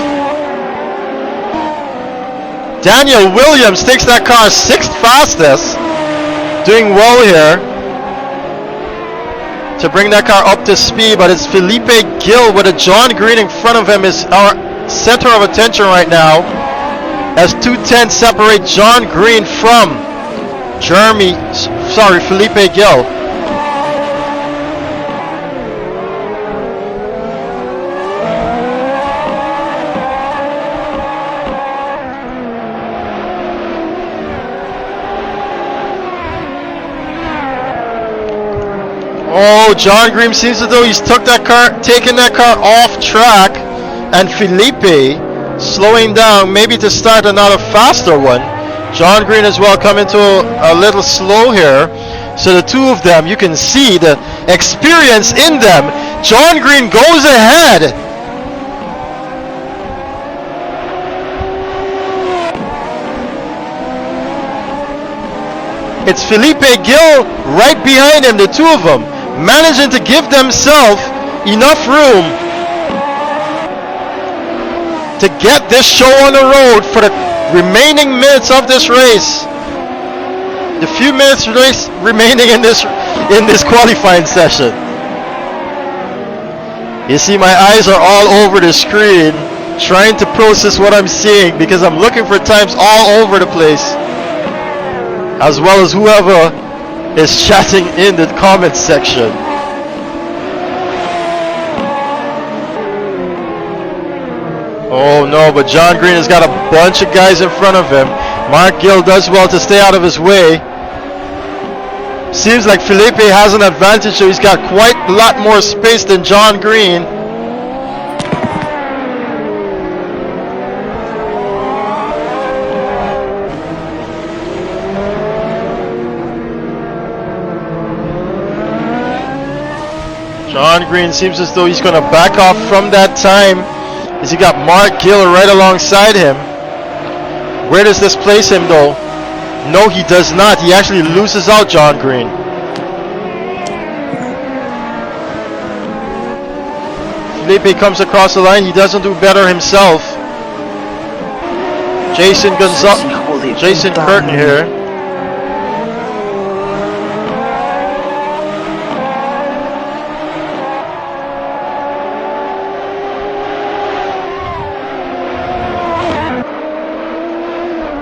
Daniel Williams takes that car 6th fastest. Doing well here to bring that car up to speed, but it's Felipe Gill with a John Green in front of him is our center of attention right now, as 2 tenths separate John Green from Felipe Gill. Oh, John Green seems as though he's taken that car off track, and Felipe slowing down, maybe to start another faster one. John Green as well coming to a little slow here. So the two of them, you can see the experience in them. John Green goes ahead. It's Felipe Gill right behind him, the two of them, managing to give themselves enough room to get this show on the road for the remaining minutes of this race. The few minutes race remaining in this qualifying session. You see, my eyes are all over the screen, trying to process what I'm seeing because I'm looking for times all over the place, as well as whoever is chatting in the comments section. Oh no, but John Green has got a bunch of guys in front of him. Mark Gill does well to stay out of his way. Seems like Felipe has an advantage, so he's got quite a lot more space than John Green. John Green seems as though he's going to back off from that time, as he got Mark Gill right alongside him. Where does this place him though? No, he does not. He actually loses out, John Green. Felipe comes across the line. He doesn't do better himself. Jason Curtin here.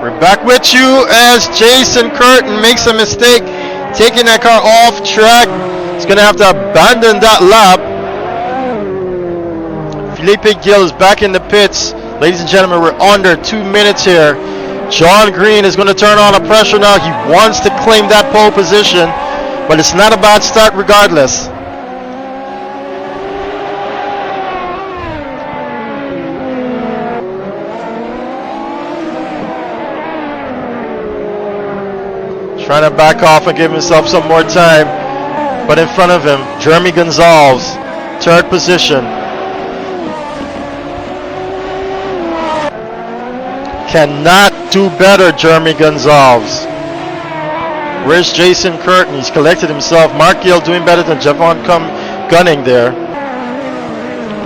We're back with you as Jason Curtin makes a mistake, taking that car off track. He's gonna have to abandon that lap. Felipe Gill is back in the pits. Ladies and gentlemen, we're under 2 minutes here. John Green is going to turn on the pressure now. He wants to claim that pole position, but it's not a bad start regardless. Trying to back off and give himself some more time, but in front of him, Jeremy Gonzalez, third position. Cannot do better, Jeremy Gonzalez. Where's Jason Curtin? He's collected himself. Mark Gill doing better than Javon Gunning there.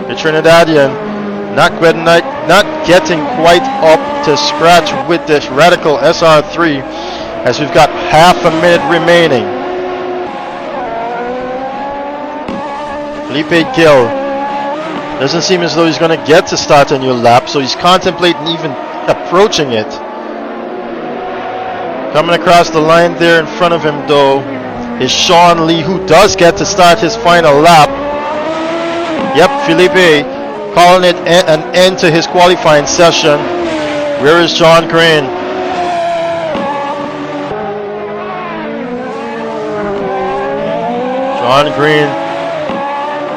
The Trinidadian not getting quite up to scratch with this Radical SR3 as we've got half a minute remaining. Felipe Gill doesn't seem as though he's going to get to start a new lap, so he's contemplating even approaching it. Coming across the line there in front of him though is Sean Lee, who does get to start his final lap. Yep, Felipe calling it an end to his qualifying session. Where is John Green? John Green.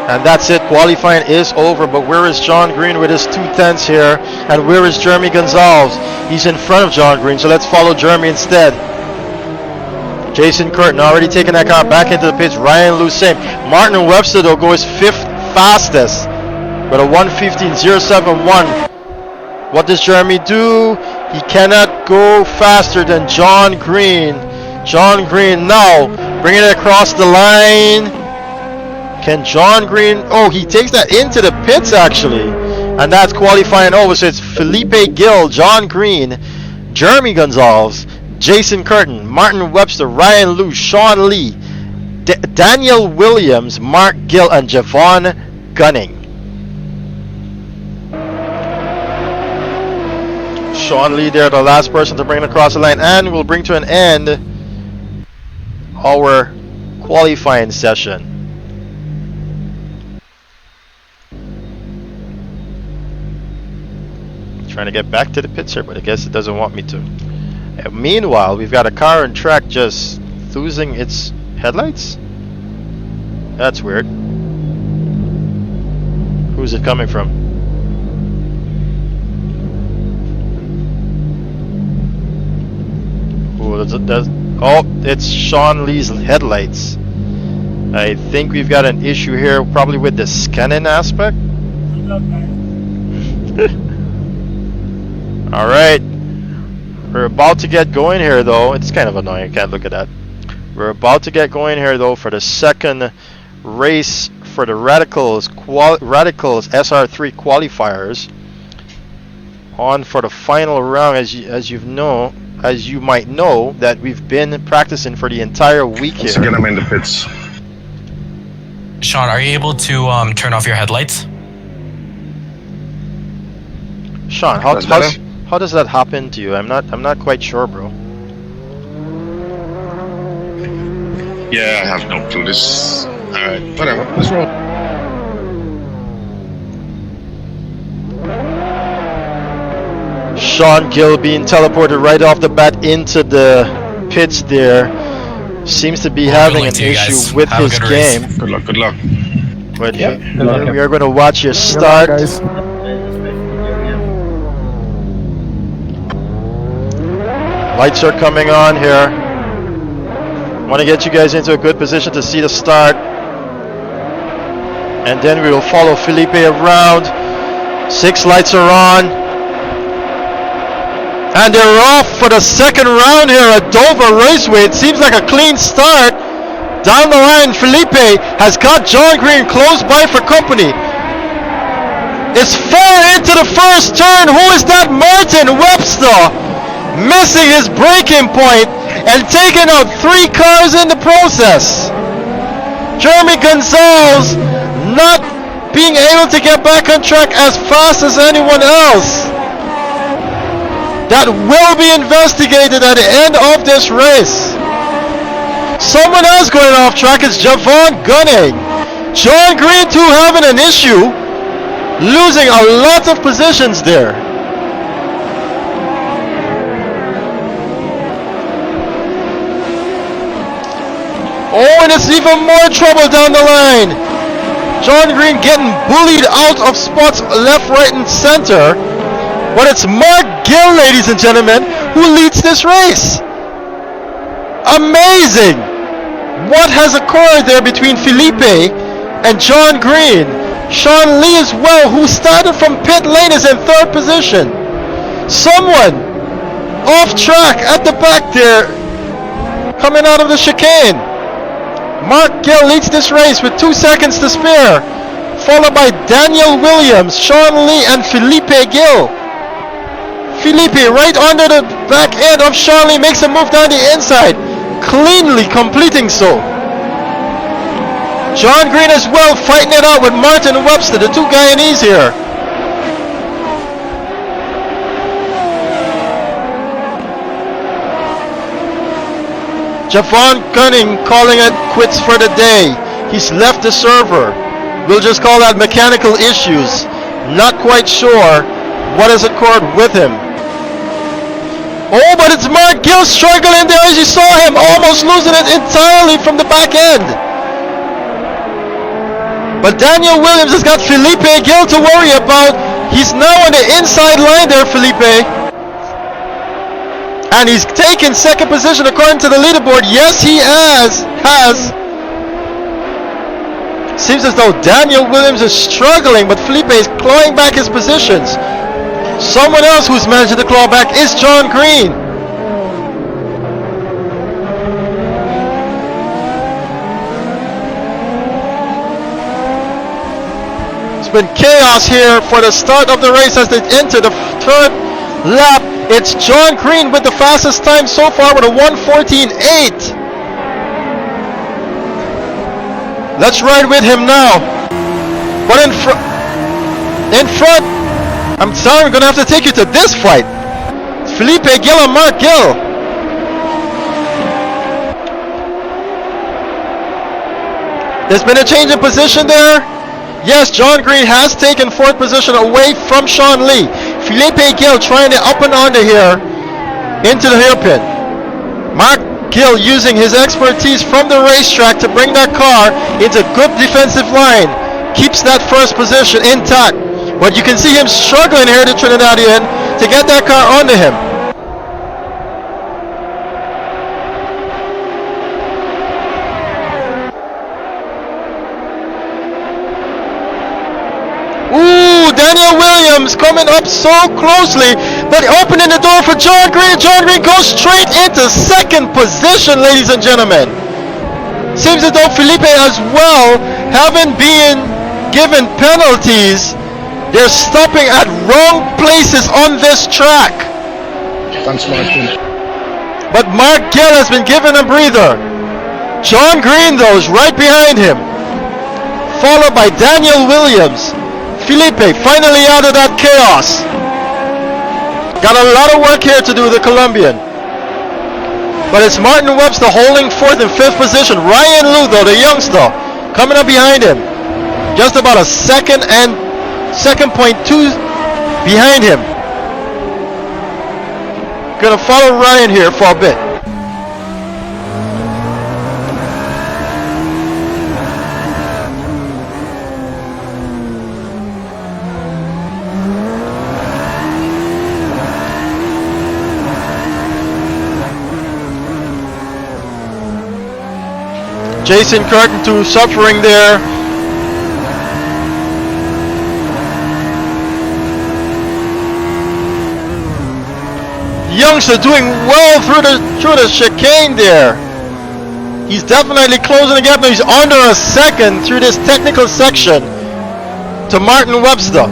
And that's it, qualifying is over, but where is John Green with his 2/10 here? And where is Jeremy Gonzalez? He's in front of John Green, so let's follow Jeremy instead. Jason Curtin already taking that car back into the pits. Ryan Lou same. Martin Webster though goes 5th fastest with a 1:15.071. What does Jeremy do? He cannot go faster than John Green. John Green now bringing it across the line. Can John Green, oh, he takes that into the pits actually, and that's qualifying over. So it's Felipe Gill, John Green, Jeremy Gonzalez, Jason Curtin, Martin Webster, Ryan Lou, Sean Lee, Daniel Williams, Mark Gill, and Javon Gunning. Sean Lee there, the last person to bring it across the line, and we'll bring to an end our qualifying session. Trying to get back to the pits here, but I guess it doesn't want me to. Meanwhile, we've got a car on track just losing its headlights. That's weird. Who's it coming from? Oh, it's Sean Lee's headlights. I think we've got an issue here, probably with the scanning aspect. Alright, we're about to get going here though. It's kind of annoying, I can't look at that. We're about to get going here though for the second race for the Radicals SR3 qualifiers. On for the final round, as you might know, that we've been practicing for the entire week here. Once again, I'm in the pits. Sean, are you able to turn off your headlights? Sean, how does that happen to you? I'm not quite sure, bro. Yeah, I have no clue. This. Alright, whatever. Let's roll. Sean Gill being teleported right off the bat into the pits there. Seems to be having an issue with his game. Good luck, good luck. But we are going to watch your start. Lights are coming on here. Want to get you guys into a good position to see the start. And then we will follow Felipe around. 6 lights are on. And they're off for the second round here at Dover Raceway. It seems like a clean start. Down the line, Felipe has got John Green close by for company. It's far into the first turn. Who is that? Martin Webster missing his braking point and taking out 3 cars in the process. Jeremy Gonzalez not being able to get back on track as fast as anyone else. That will be investigated at the end of this race. Someone else going off track is Javon Gunning. John Green too having an issue, losing a lot of positions there. Oh, and it's even more trouble down the line. John Green getting bullied out of spots left, right, and center. But it's Mark Gill, ladies and gentlemen, who leads this race. Amazing! What has occurred there between Felipe and John Green? Sean Lee as well, who started from pit lane, is in 3rd position. Someone off track at the back there, coming out of the chicane. Mark Gill leads this race with 2 seconds to spare, followed by Daniel Williams, Sean Lee, and Felipe Gill. Felipe right under the back end of Sean Lee makes a move down the inside, cleanly completing so. John Green as well fighting it out with Martin Webster, the 2 Guyanese here. Javon Gunning calling it quits for the day. He's left the server. We'll just call that mechanical issues. Not quite sure what has occurred with him. Oh, but it's Mark Gill struggling there as you saw him, almost losing it entirely from the back end. But Daniel Williams has got Felipe Gill to worry about. He's now on the inside line there, Felipe. And he's taken 2nd position according to the leaderboard. Yes, he has. Seems as though Daniel Williams is struggling, but Felipe is clawing back his positions. Someone else who's managing to claw back is John Green. It's been chaos here for the start of the race as they enter the 3rd lap. It's John Green with the fastest time so far with a 1:14.8. Let's ride with him now. But in front, I'm sorry, I'm gonna have to take you to this fight. Felipe Gill and Mark Gill. There's been a change in position there. Yes, John Green has taken 4th position away from Sean Lee. Felipe Gill trying to up and under here into the hairpin. Mark Gill using his expertise from the racetrack to bring that car into good defensive line. Keeps that 1st position intact. But you can see him struggling here, the Trinidadian, to get that car onto him. Ooh, Daniel Williams coming up so closely, but opening the door for John Green. John Green goes straight into 2nd position, ladies and gentlemen. Seems as though Felipe as well, having been given penalties, they're stopping at wrong places on this track. Thanks, Martin. But Mark Gill has been given a breather. John Green, though, is right behind him, followed by Daniel Williams. Felipe finally out of that chaos. Got a lot of work here to do, the Colombian. But it's Martin Webster holding 4th and 5th position. Ryan Liu, though, the youngster, coming up behind him. Just about a 2.2 behind him. Gonna follow Ryan here for a bit. Jason Curtin too suffering there. youngster doing well through the chicane there. He's definitely closing the gap now. He's under a second through this technical section to Martin Webster.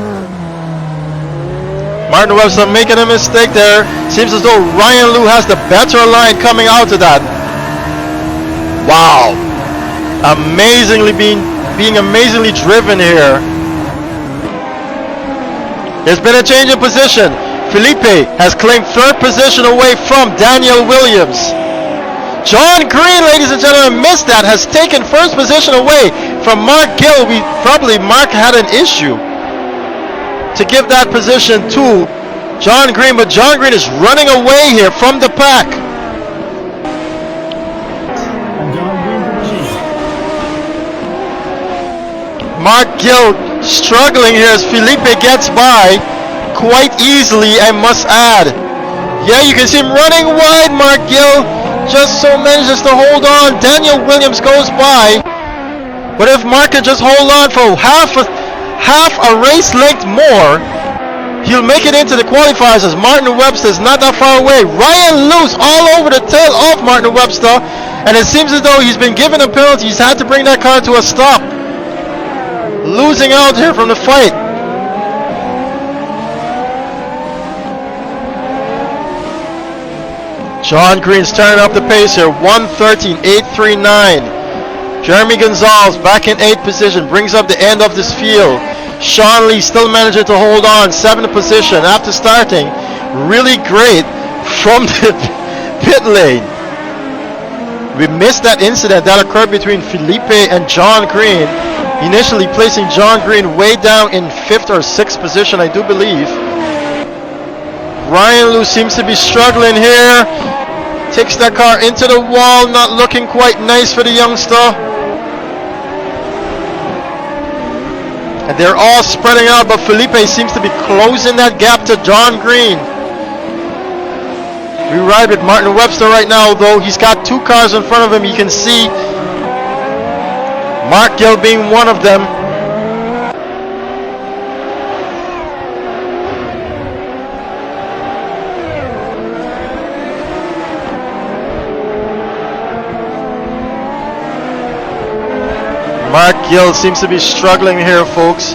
Martin Webster making a mistake there. Seems as though Ryan Liu has the better line coming out of that. Wow. Amazingly being amazingly driven here. There's been a change in position. Felipe has claimed third position away from Daniel Williams. John Green, ladies and gentlemen, missed that, has taken first position away from Mark Gill. Mark had an issue to give that position to John Green, but John Green is running away here from the pack. Mark Gill struggling here as Felipe gets by quite easily, I must add. Yeah, you can see him running wide, Mark Gill. Just so manages to hold on. Daniel Williams goes by. But if Mark can just hold on for half a race length more, he'll make it into the qualifiers as Martin Webster is not that far away. Ryan Liu's all over the tail of Martin Webster, and it seems as though he's been given a penalty. He's had to bring that car to a stop. Losing out here from the fight. John Green's turning up the pace here. 1:13.839. Jeremy Gonzalez back in 8th position. Brings up the end of this field. Sean Lee still managing to hold on. 7th position after starting. Really great from the pit lane. We missed that incident that occurred between Felipe and John Green. Initially placing John Green way down in 5th or 6th position, I do believe. Ryan Liu seems to be struggling here. Takes that car into the wall, not looking quite nice for the youngster. And they're all spreading out, but Felipe seems to be closing that gap to John Green. We ride with Martin Webster right now, though. He's got 2 cars in front of him. You can see Mark Gill being one of them. Mark Gill seems to be struggling here, folks.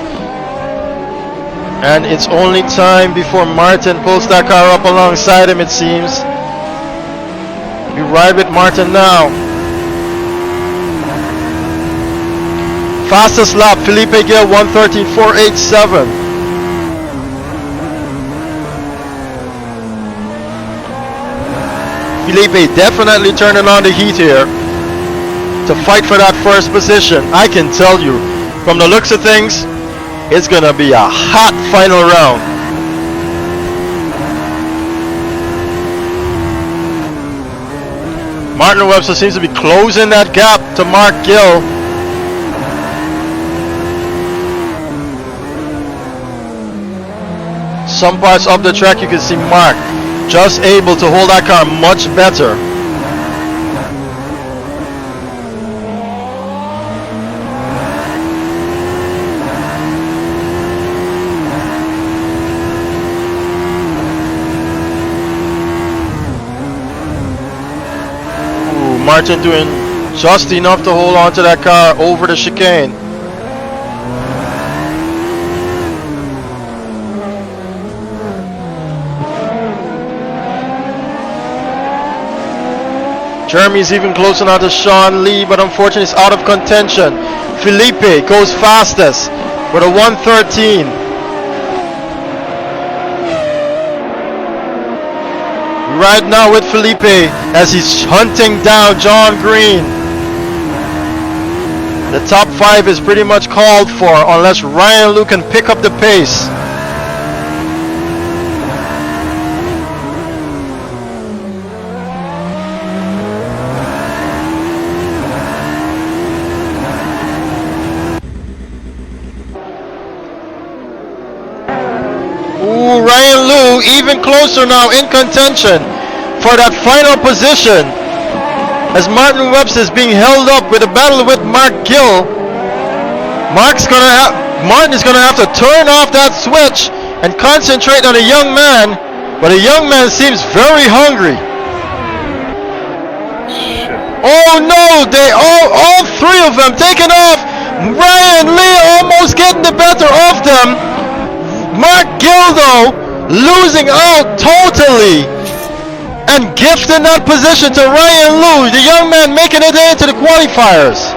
And it's only time before Martin pulls that car up alongside him, it seems. We ride with Martin now. Fastest lap, Felipe Gill, 1:13.487. Felipe definitely turning on the heat here to fight for that first position. I can tell you, from the looks of things, it's gonna be a hot final round. Martin Webster seems to be closing that gap to Mark Gill. Some parts of the track you can see Mark just able to hold that car much better. Martin doing just enough to hold on to that car over the chicane. Jeremy's even closer now to Sean Lee, but unfortunately it's out of contention. Felipe goes fastest with a 1:13. Right now with Felipe as he's hunting down John Green. The top 5 is pretty much called for unless Ryan Liu can pick up the pace. Ooh, Ryan Liu even closer now in contention for that final position as Martin Webster is being held up with a battle with Mark Gill. Martin is gonna have to turn off that switch and concentrate on a young man But the young man seems very hungry. Oh no, they all three of them taking off. Ryan Lee almost getting the better of them. Mark Gildo losing out totally and gifting that position to Ryan Liu, the young man making it into the qualifiers.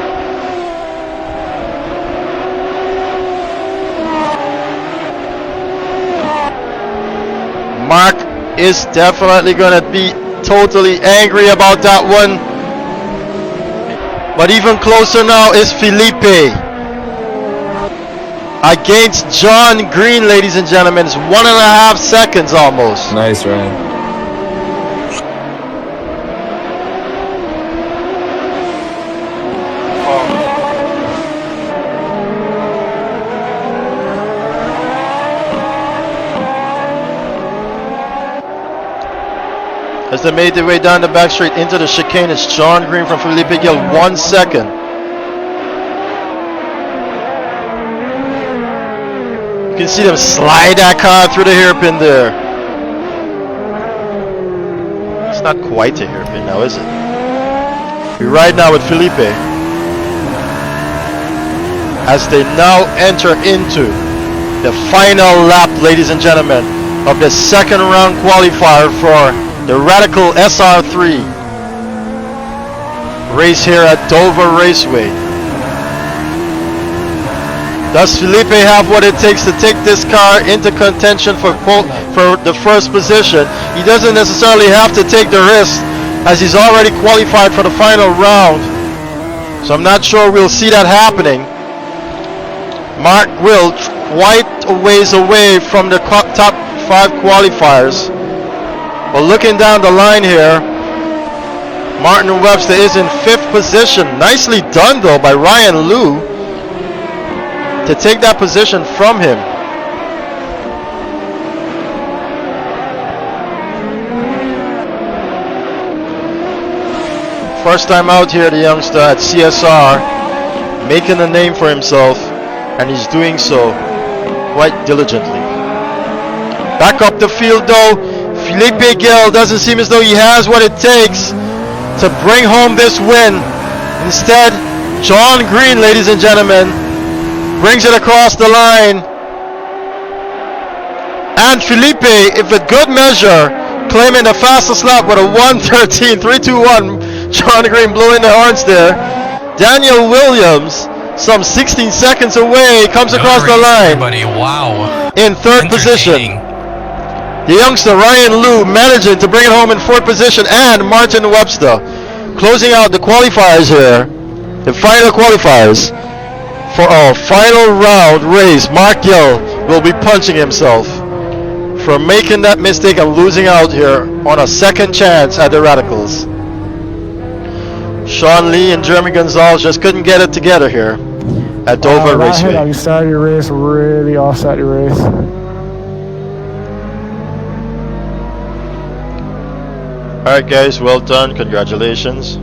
Mark is definitely going to be totally angry about that one. But even closer now is Felipe against John Green, ladies and gentlemen. It's 1.5 seconds almost. Nice, Ryan. As they made their way down the back straight into the chicane, it's John Green from Felipe Gil, 1 second. You can see them slide that car through the hairpin there. It's not quite a hairpin now, is it? We ride now with Felipe as they now enter into the final lap, ladies and gentlemen, of the second round qualifier for the Radical SR3 race here at Dover Raceway. Does Felipe have what it takes to take this car into contention for the first position? He doesn't necessarily have to take the risk, as he's already qualified for the final round. So I'm not sure we'll see that happening. Mark will quite a ways away from the top 5 qualifiers. But looking down the line here, Martin Webster is in 5th position. Nicely done though by Ryan Liu to take that position from him. First time out here, the youngster at CSR, making a name for himself, and he's doing so quite diligently. Back up the field though, Felipe Gil doesn't seem as though he has what it takes to bring home this win. Instead, John Green, ladies and gentlemen, brings it across the line. And Felipe, if a good measure, claiming the fastest lap with a 1:13.321. John Green blowing the horns there. Daniel Williams, some 16 seconds away, comes across the line. Wow. In 3rd position. The youngster Ryan Liu managing to bring it home in 4th position, and Martin Webster closing out the qualifiers here, the final qualifiers for our final round race. Mark Gill will be punching himself for making that mistake and losing out here on a second chance at the Radicals. Sean Lee and Jeremy Gonzalez just couldn't get it together here at Dover Raceway. You started your race, really offset your race. Alright guys, well done, congratulations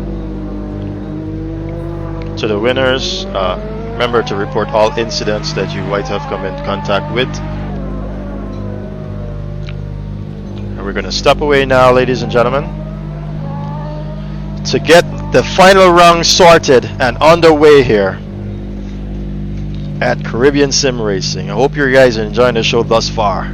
to the winners. Remember to report all incidents that you might have come into contact with. And we're going to step away now, ladies and gentlemen, to get the final round sorted and underway here at Caribbean Sim Racing. I hope you guys are enjoying the show thus far.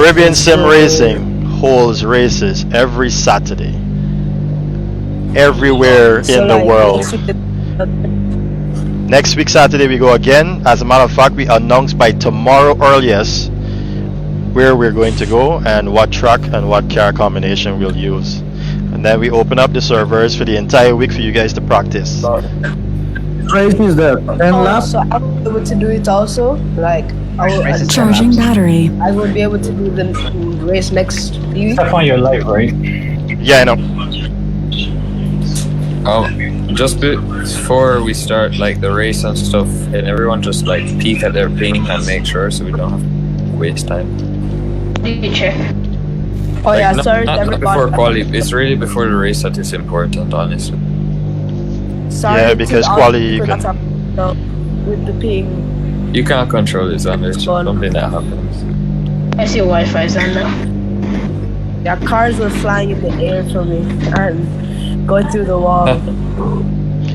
Caribbean Sim Racing holds races every Saturday, everywhere in the world. Next week Saturday we go again. As a matter of fact, we announce by tomorrow earliest where we're going to go and what track and what car combination we'll use. And then we open up the servers for the entire week for you guys to practice. Crazy is that 10 laps? So I would be able to do it also. Like, Charging battery. I would be able to do the race next week. Stuff on your live, right? Yeah, I know. Just before we start like the race and stuff, and everyone just like peek at their ping and make sure so we don't have to waste time. You check. Oh Like, yeah, not, sorry not before quali. It's really before the race that is important, honestly. Sorry Yeah, because quali you can. With the ping. You can't control it, and it's something that happens. I see Wi-Fi's on now. Yeah, cars were flying in the air for me and going through the wall.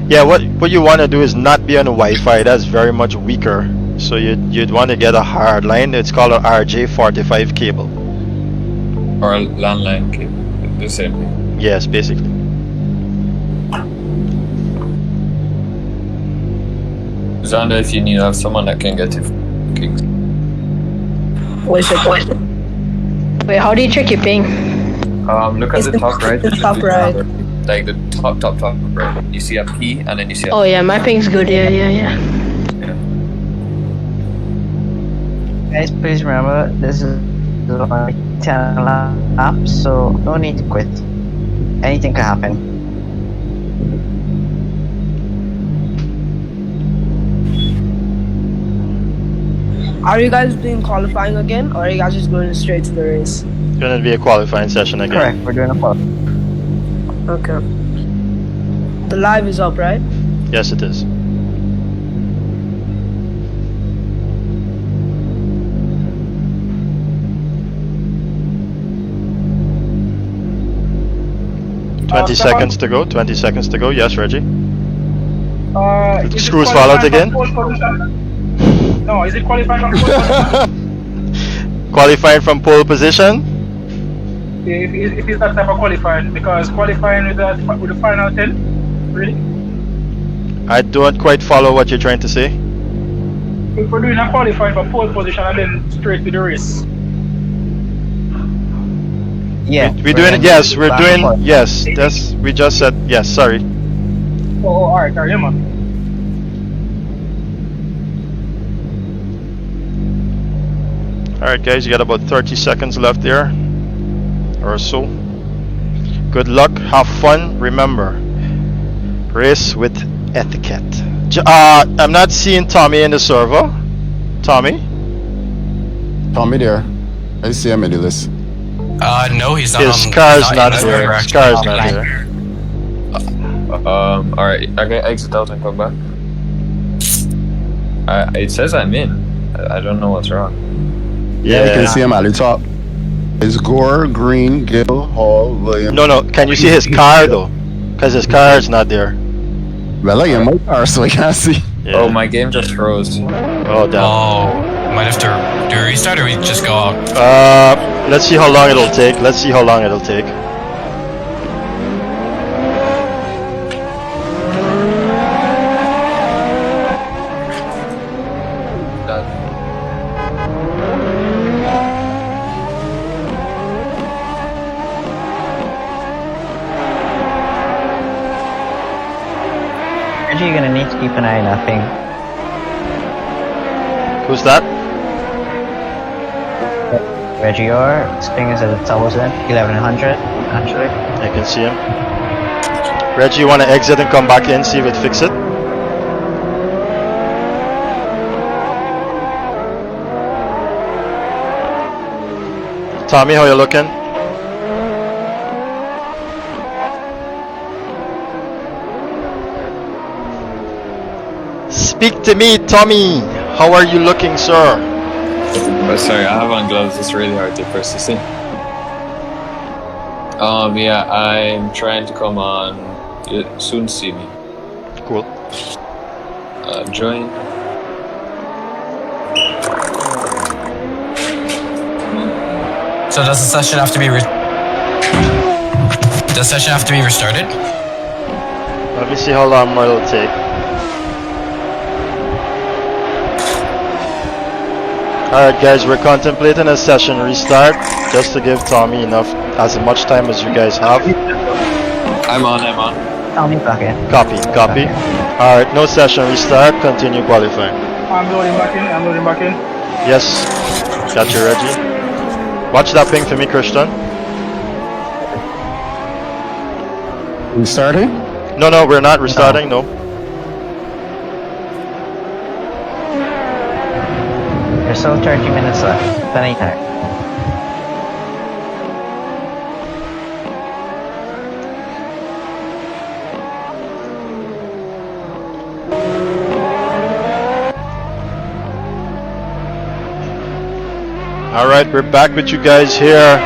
Yeah, what you want to do is not be on the Wi-Fi. That's very much weaker. So you'd want to get a hard line. It's called an RJ45 cable. Or a landline cable, the same thing. Yes, basically. Xander, if you need to have someone that can get you kicks. Wait, how do you check your ping? Look at the top right. The top right. Like the top right. You see a P and then you see a Oh yeah, my ping's good. Yeah. Guys, please remember this is only 10 laps, so no need to quit. Anything can happen. Are you guys doing qualifying again, or are you guys just going straight to the race? It's gonna be a qualifying session again. Correct, we're doing a qual. Okay. The live is up, right? Yes, it is. Twenty seconds to go. 20 seconds to go. Yes, Reggie. Screws fall out again. No, is it qualifying from pole position? Qualifying from pole position. If it's that type of qualifying, because qualifying with the final 10, really? I don't quite follow what you're trying to say. If we're doing a qualifying for pole position and then straight to the race. Yeah. We're doing it. Yes, we're doing. Yes, that's. We just said yes. Sorry. Oh, alright, yeah, man. Alright, guys, you got about 30 seconds left there, or so. Good luck. Have fun. Remember, race with etiquette. I'm not seeing Tommy in the server. Tommy there. I see him in the list. No, he's not. His car's not here. His car's not here. Alright, I can exit out and come back. It says I'm in. I don't know what's wrong. Yeah, you can see him at the top. It's Gore, Green, Gill, Hall, William. No. Can you see his car though? Because his car is not there. Well, I am my car, so I can't see. Yeah. Oh, my game just froze. Oh, damn. Oh, might have to do a restart, or we just go out. Let's see how long it'll take. You're gonna need to keep an eye on that ping. Who's that? Reggie, your ping is at 1100, actually. I can see him. Reggie, you want to exit and come back in, see if it fixes it? Tommy, how you looking? Speak to me, Tommy. How are you looking, sir? Oh, sorry, I have on gloves. It's really hard to press this thing. Yeah, I'm trying to come on. You'll soon see me. Cool. Join. So does the session have to be restarted? Let me see how long it'll take. Alright guys, we're contemplating a session restart just to give Tommy as much time as you guys have. I'm on. Tommy back in. Copy. Alright, no session restart, continue qualifying. I'm loading back in. Yes, got you, Reggie. Watch that ping for me, Christian. Restarting? No, we're not restarting, no. There's still 30 minutes left. Anytime. Alright, we're back with you guys here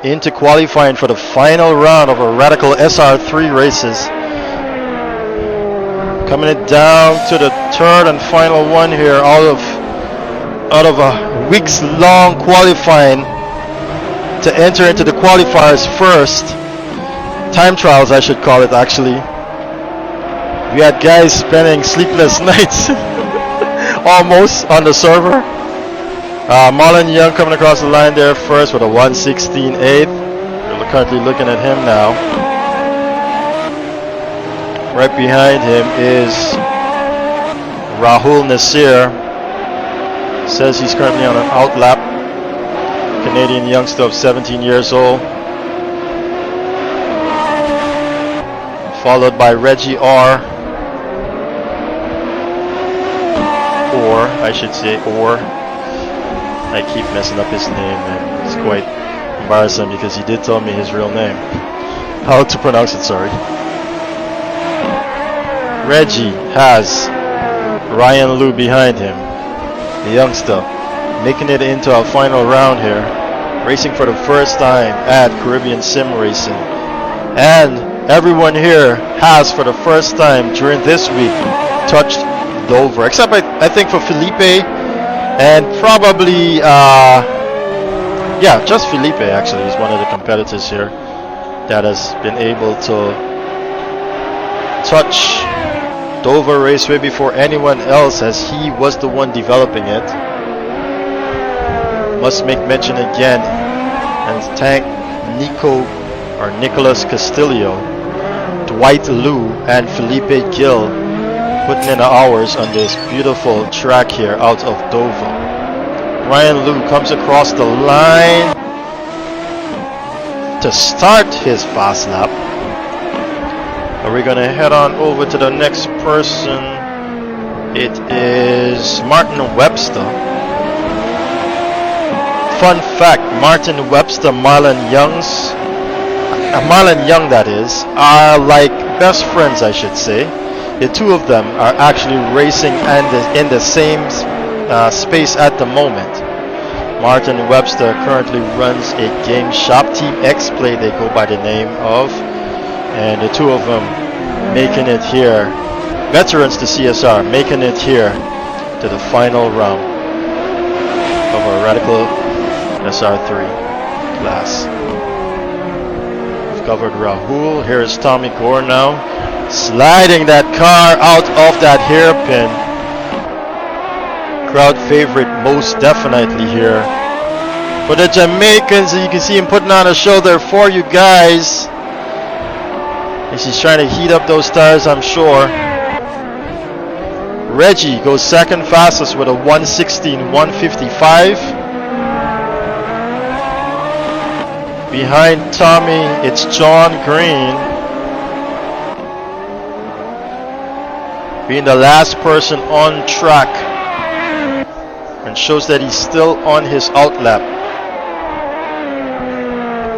into qualifying for the final round of our Radical SR3 races. Coming it down to the third and final one here out of a weeks long qualifying to enter into the qualifiers first. Time trials, I should call it, actually. We had guys spending sleepless nights almost on the server. Marlon Young coming across the line there first with a 1:16.8. We're currently looking at him now. Right behind him is Rahul Nasir. Says he's currently on an outlap. Canadian youngster of 17 years old. Followed by Reggie R. I keep messing up his name, and it's quite embarrassing because he did tell me his real name. How to pronounce it, sorry. Reggie has Ryan Liu behind him, the youngster, making it into our final round here, racing for the first time at Caribbean Sim Racing. And everyone here has, for the first time during this week, touched Dover, except I think for Felipe, and probably, just Felipe actually is one of the competitors here that has been able to touch Dover Raceway before anyone else, as he was the one developing it. Must make mention again and thank Nicholas Castillo, Dwight Liu, and Felipe Gill putting in the hours on this beautiful track here out of Dover. Ryan Liu comes across the line to start his fast lap. And we're gonna head on over to the next person. It is Martin Webster. Fun fact, Martin Webster, Marlon Young that is, are like best friends, I should say. The two of them are actually racing and in the same space at the moment. Martin Webster currently runs a game shop, Team X Play they go by the name of, and the two of them making it here, veterans to CSR, making it here to the final round of our Radical SR3 class. We've covered Rahul. Here is Tommy Gore now, sliding that car out of that hairpin. Crowd favorite most definitely here for the Jamaicans. You can see him putting on a show there for you guys. He's trying to heat up those tires, I'm sure. Reggie goes second fastest with a 1:16.155. Behind Tommy, it's John Green, being the last person on track, and shows that he's still on his outlap.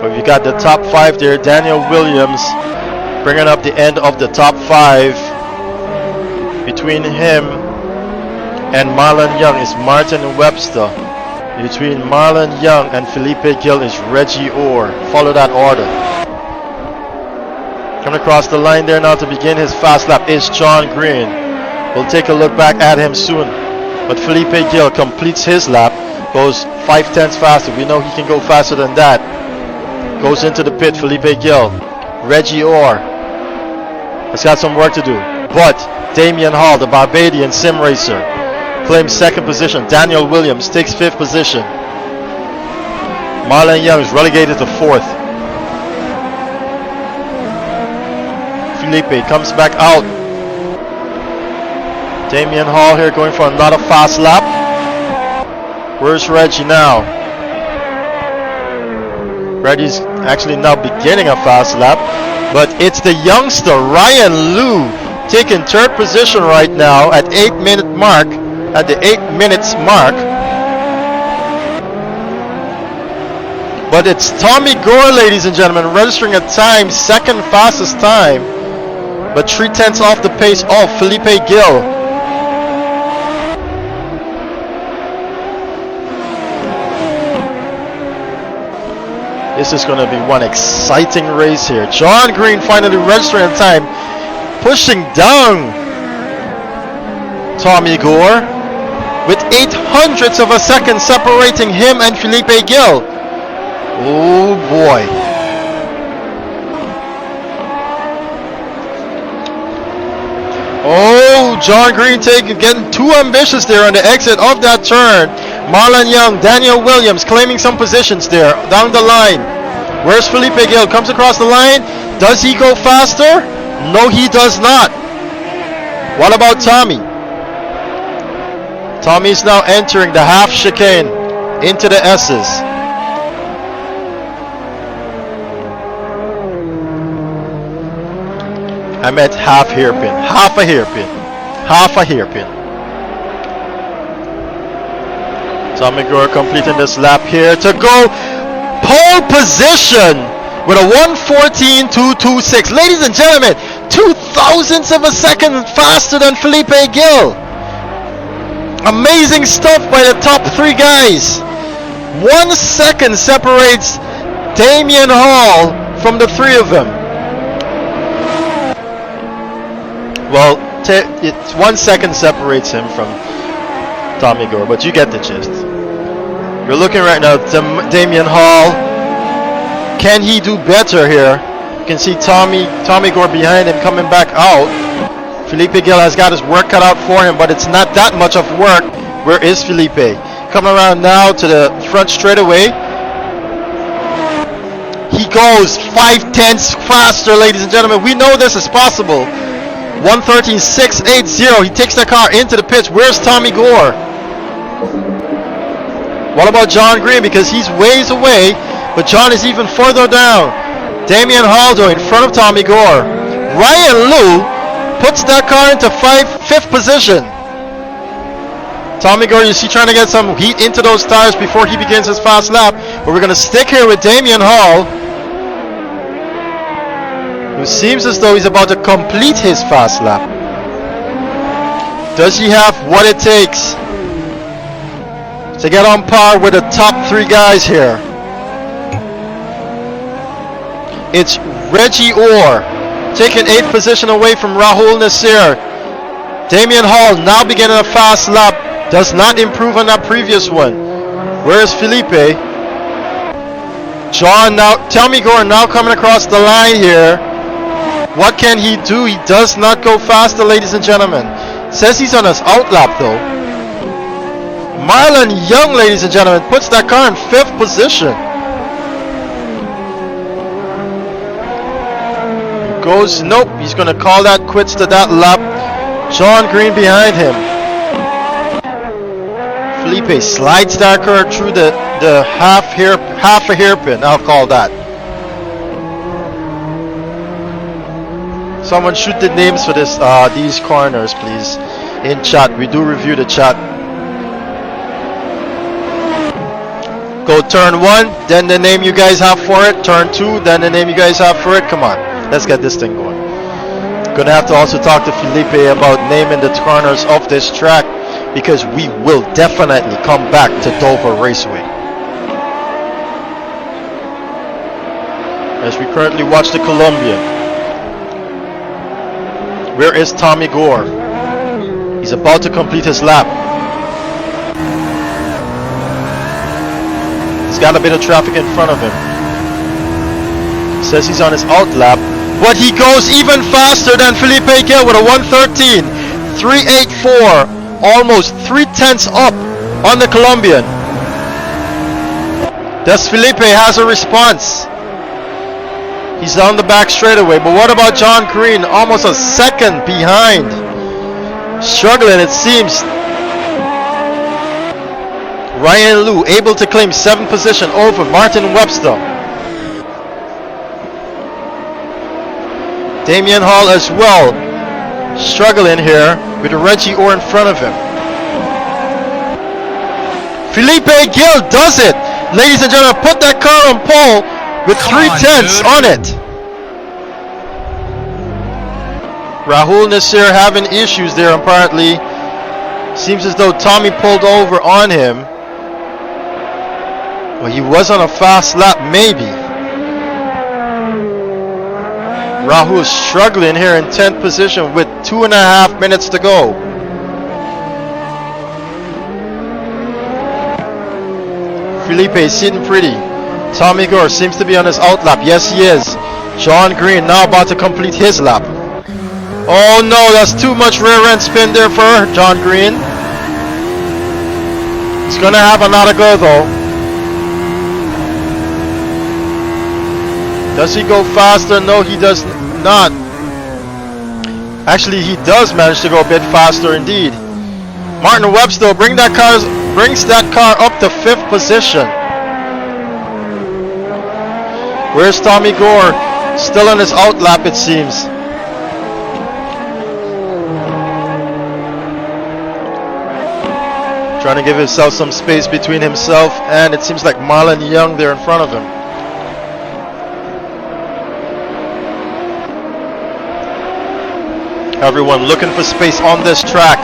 But we got the top five there. Daniel Williams bringing up the end of the top five. Between him and Marlon Young is Martin Webster. Between Marlon Young and Felipe Gill is Reggie Orr. Follow that order. Coming across the line there now to begin his fast lap is John Green. We'll take a look back at him soon. But Felipe Gill completes his lap, Goes 5/10 faster. We know he can go faster than that. Goes into the pit. Felipe Gil. Reggie Orr has got some work to do. But Damian Hall, the Barbadian sim racer, claims 2nd position. Daniel Williams takes 5th position. Marlon Young is relegated to 4th. Felipe comes back out. Damian Hall here going for another fast lap. Where's Reggie now? Reggie's actually now beginning a fast lap, but it's the youngster Ryan Liu taking 3rd position right now at 8-minute mark. At the 8 minutes mark. But it's Tommy Gore, ladies and gentlemen, registering a time, 2nd fastest time, but 3/10 off the pace of Felipe Gil. This is going to be one exciting race here. John Green finally registering a time, pushing down Tommy Gore with 0.08 of a second separating him and Felipe Gil. Oh boy. Oh, John Green getting too ambitious there on the exit of that turn. Marlon Young, Daniel Williams claiming some positions there down the line. Where's Felipe Gil? Comes across the line. Does he go faster? No, he does not. What about Tommy? Tommy's now entering the half chicane into the S's. I meant half hairpin. Half a hairpin. Half a hairpin. Tommy Gore completing this lap here to go pole position with a 1:14.226. Ladies and gentlemen, 0.02 of a second faster than Felipe Gil. Amazing stuff by the top 3 guys. 1 second separates Damian Hall from the 3 of them. Well, it's 1 second separates him from Tommy Gore, but you get the gist. We're looking right now at Damian Hall. Can he do better here? You can see Tommy Gore behind him coming back out. Felipe Gil has got his work cut out for him, but it's not that much of work. Where is Felipe? Coming around now to the front straightaway. He goes 5/10 faster, ladies and gentlemen. We know this is possible. 1:13.680. He takes the car into the pits. Where's Tommy Gore? What about John Green? Because he's ways away, but John is even further down. Damian Haldo in front of Tommy Gore. Ryan Liu puts that car into 5th position. Tommy Gore, you see, trying to get some heat into those tires before he begins his fast lap. But we're going to stick here with Damian Hall, who seems as though he's about to complete his fast lap. Does he have what it takes to get on par with the top 3 guys here? It's Reggie Orr taking 8th position away from Rahul Nasir. Damian Hall now beginning a fast lap. Does not improve on that previous one. Where's Felipe? John now, Tommy Gore now coming across the line here. What can he do? He does not go faster, ladies and gentlemen. Says he's on his outlap though. Marlon Young, ladies and gentlemen, puts that car in 5th position. Goes, nope, he's going to call that quits to that lap. John Green behind him. Felipe slides that car through the half a hairpin, I'll call that. Someone shoot the names for this these corners, please, in chat. We do review the chat. Go turn 1, then the name you guys have for it. Turn 2, then the name you guys have for it. Come on, let's get this thing going. Gonna have to also talk to Felipe about naming the corners of this track, because we will definitely come back to Dover Raceway. As we currently watch the Colombian. Where is Tommy Gore? He's about to complete his lap. He's got a bit of traffic in front of him. Says he's on his out lap, but he goes even faster than Felipe Gil with a 113. 384, almost 3/10 up on the Colombian. Does Felipe has a response? He's on the back straightaway, but what about John Green? Almost a second behind. Struggling, it seems. Ryan Liu able to claim 7th position over Martin Webster. Damian Hall as well, struggling here with Reggie Orr in front of him. Felipe Gil does it! Ladies and gentlemen, put that car on pole with 3/10 on it. Rahul Nasir having issues there apparently. Seems as though Tommy pulled over on him. Well, he was on a fast lap maybe. Rahul is struggling here in 10th position with 2.5 minutes to go. Felipe is sitting pretty. Tommy Gore seems to be on his out lap. Yes, he is. John Green now about to complete his lap. Oh no, that's too much rear end spin there for John Green. He's gonna have another go though. Does he go faster? No, he does not. Actually, he does manage to go a bit faster indeed. Martin Webster brings that car up to 5th position. Where's Tommy Gore? Still on his out lap, it seems. Trying to give himself some space between himself and it seems like Marlon Young there in front of him. Everyone looking for space on this track.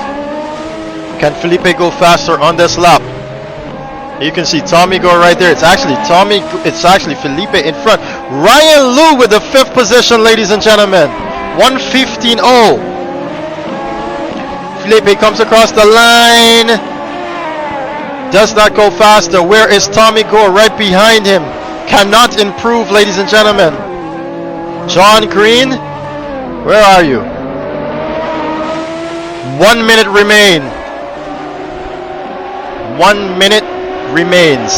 Can Felipe go faster on this lap? You can see Tommy go right there. It's actually Felipe in front. Ryan Liu with the 5th position, ladies and gentlemen. 1:15.0. Felipe comes across the line. Does not go faster. Where is Tommy Gore? Right behind him. Cannot improve, ladies and gentlemen. John Green, where are you? 1 minute remain. 1 minute remains.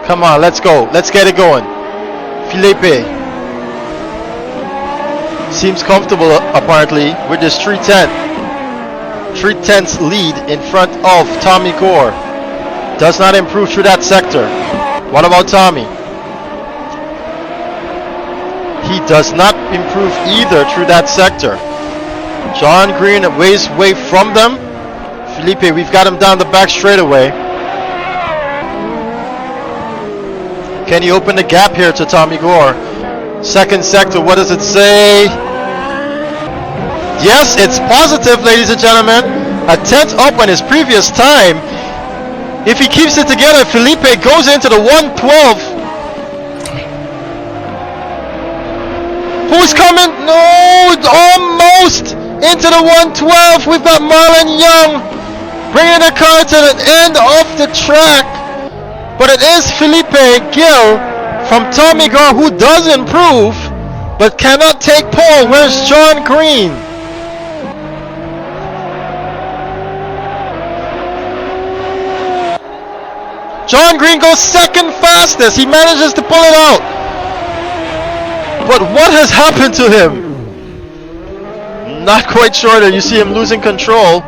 Come on, let's go. Let's get it going. Felipe seems comfortable apparently with this 3/10 lead in front of Tommy Gore. Does not improve through that sector. What about Tommy? He does not improve either through that sector. John Green ways away from them. Felipe, we've got him down the back straightaway. Can he open the gap here to Tommy Gore? Second sector, what does it say? Yes, it's positive, ladies and gentlemen. A 10th up on his previous time. If he keeps it together, Felipe goes into the 112. Who's coming? No, almost into the 112. We've got Marlon Young bringing the car to the end of the track. But it is Felipe Gil from Tommy Gore who does improve, but cannot take pole. Where's John Green? John Green goes second fastest. He manages to pull it out. But what has happened to him? Not quite sure there. You see him losing control.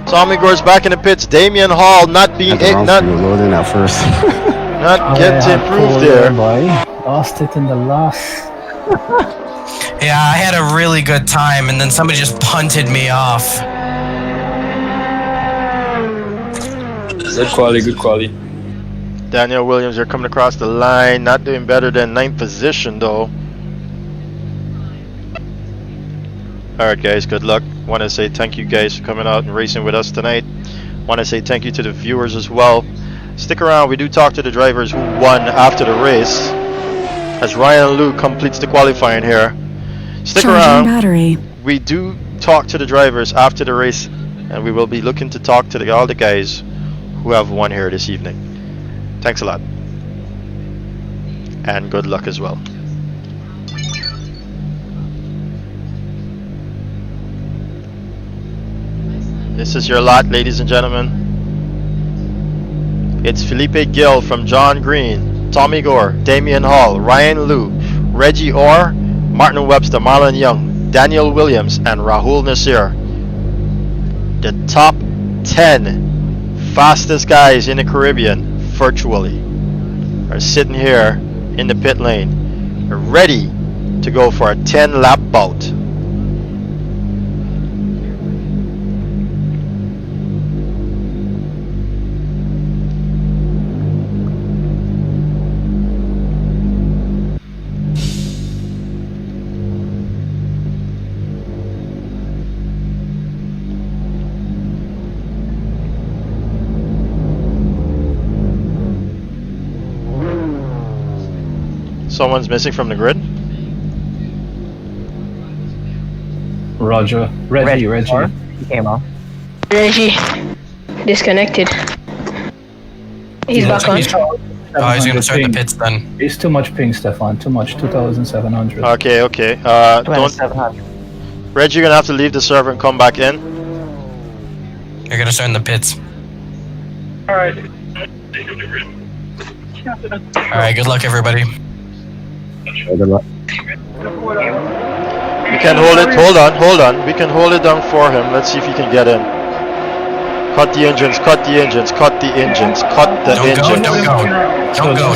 Tommy Gore's back in the pits. Damian Hall not being not loading at first. not get to improve there. Lost it in the loss. Yeah, I had a really good time and then somebody just punted me off. Good quality, good quality. Daniel Williams, you're coming across the line. Not doing better than 9th position though. Alright guys, good luck. Want to say thank you guys for coming out and racing with us tonight. Want to say thank you to the viewers as well. Stick around, we do talk to the drivers who won after the race. As Ryan Liu completes the qualifying here. Stick around. Battery. We do talk to the drivers after the race. And we will be looking to talk to all the guys who have won here this evening. Thanks a lot. and good luck as well. This is your lot, ladies and gentlemen. It's Felipe Gill from John Green, Tommy Gore, Damian Hall, Ryan Liu, Reggie Orr, Martin Webster, Marlon Young, Daniel Williams, and Rahul Nasir. The top 10 fastest guys in the Caribbean, virtually, are sitting here in the pit lane, ready to go for a 10-lap bout. Someone's missing from the grid. Roger. Reggie. He came off. Reggie. Disconnected. He's back on. He's gonna start the pits then. It's too much ping, Stefan. Too much. 2,700. Okay. Don't. 2,700. Reggie, you're gonna have to leave the server and come back in. You're gonna start in the pits. Alright. Alright, good luck everybody. We can hold it. Hold on. We can hold it down for him. Let's see if he can get in. Cut the engines. Cut the engines. Cut the engines. Cut the engines. Don't go.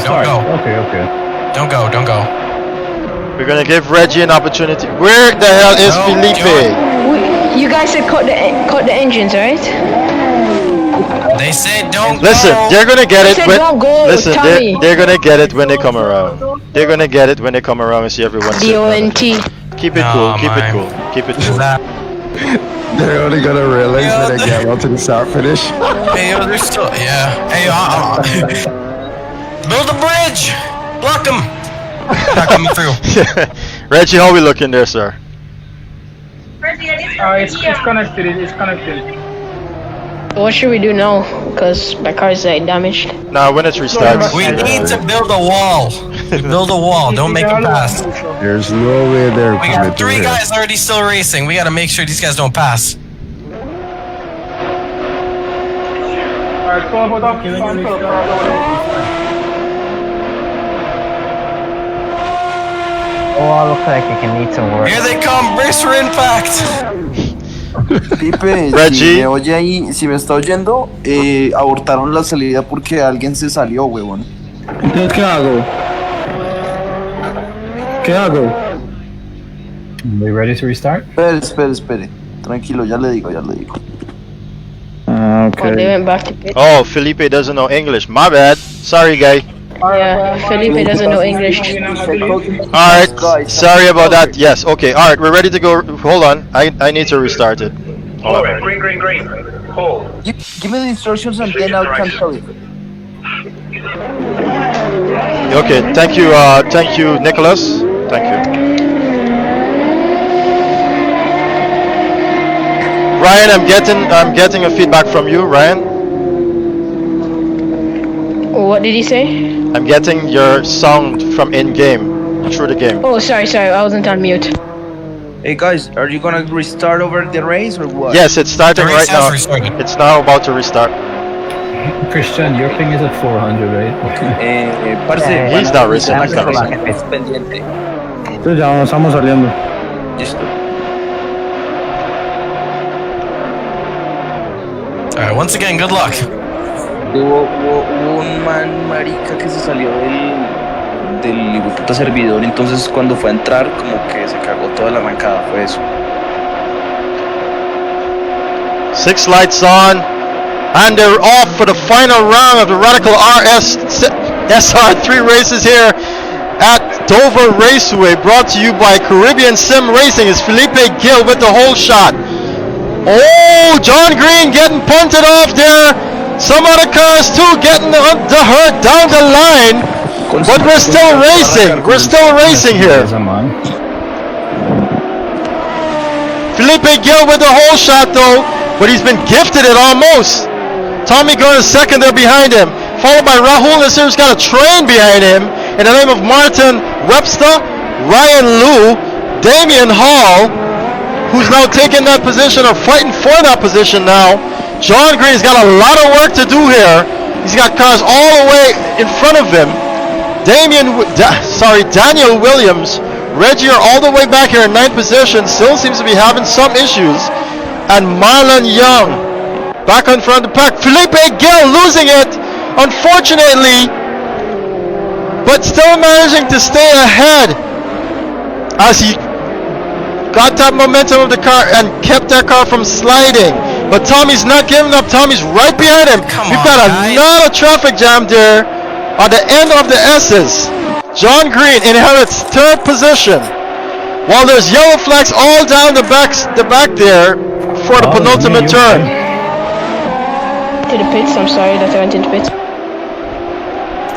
Okay. Don't go. We're gonna give Reggie an opportunity. Where the hell is Felipe? You guys said cut the engines, right? They said don't Listen, go. they're gonna get it. Don't go, Listen, Tommy. they're gonna get it when they come around. They're gonna get it when they come around and see everyone. DONT. Keep it cool. Keep it cool. Keep it cool. They're only gonna realize when they get out to the start finish. Hey, yo, they're still. Yeah. Hey, build a bridge. Block them. Not coming through. Reggie, how we looking there, sir? It's connected. It's connected. What should we do now? Because my car is damaged. Now, when it restarts. We need to build a wall. Build a wall. Don't make them pass. There's no way they're We got 3 guys already still racing. We gotta make sure these guys don't pass. Alright, pull up. Oh, looks like you can need some work. Here they come. Brace for impact. Pipe, Reggie. si me oye ahí, si me está oyendo, abortaron la salida porque alguien se salió, huevón. Entonces, ¿qué hago? We ready to restart? Espere. Tranquilo, ya le digo. Okay. Oh, they went back to pit. Oh, Felipe doesn't know English. My bad. Sorry, guy. Yeah, Felipe doesn't know English. Alright, sorry about that. Yes, okay. Alright, we're ready to go. Hold on. I need to restart it. Hold on. Green. Hold. Give me the instructions and then I can tell you. Okay, thank you, Nicholas. Thank you. Ryan, I'm getting a feedback from you, Ryan. What did he say? I'm getting your sound from in-game, through the game. Oh, sorry, I wasn't on mute. Hey guys, are you gonna restart over the race or what? Yes, it's starting right now. It's now about to restart. Christian, your ping is at 400, right? Parce, He's not racing. He's not racing. Es pendiente. Entonces ya estamos saliendo. Listo. Alright, once again, good luck. Hubo un man marica que se salió del puta servidor, entonces cuando fue a entrar como que se cagó toda la arrancada, fue eso. 6 lights on, and they're off for the final round of the Radical RS SR3 races here at Dover Raceway, brought to you by Caribbean Sim Racing. It's Felipe Gill with the whole shot. Oh, John Green getting punted off there. Some other cars too getting the hurt down the line, but we're still racing. We're still racing here. Felipe Gill with the whole shot though, but he's been gifted it almost. Tommy Gurn is second there behind him, followed by Rahul Nasir, who's got a train behind him. in the name of Martin Webster, Ryan Liu, Damian Hall, who's now taking that position or fighting for that position now. John Green's got a lot of work to do here. He's got cars all the way in front of him. Daniel Williams, Reggie are all the way back here in 9th position, still seems to be having some issues. And Marlon Young back in front of the pack. Felipe Gill losing it, unfortunately, but still managing to stay ahead as he got that momentum of the car and kept that car from sliding. But Tommy's not giving up. Tommy's right behind him. We've got another traffic jam there at the end of the S's. John Green inherits 3rd position, while there's yellow flags all down the back there for the penultimate turn. To the pits, I'm sorry that I went into pits.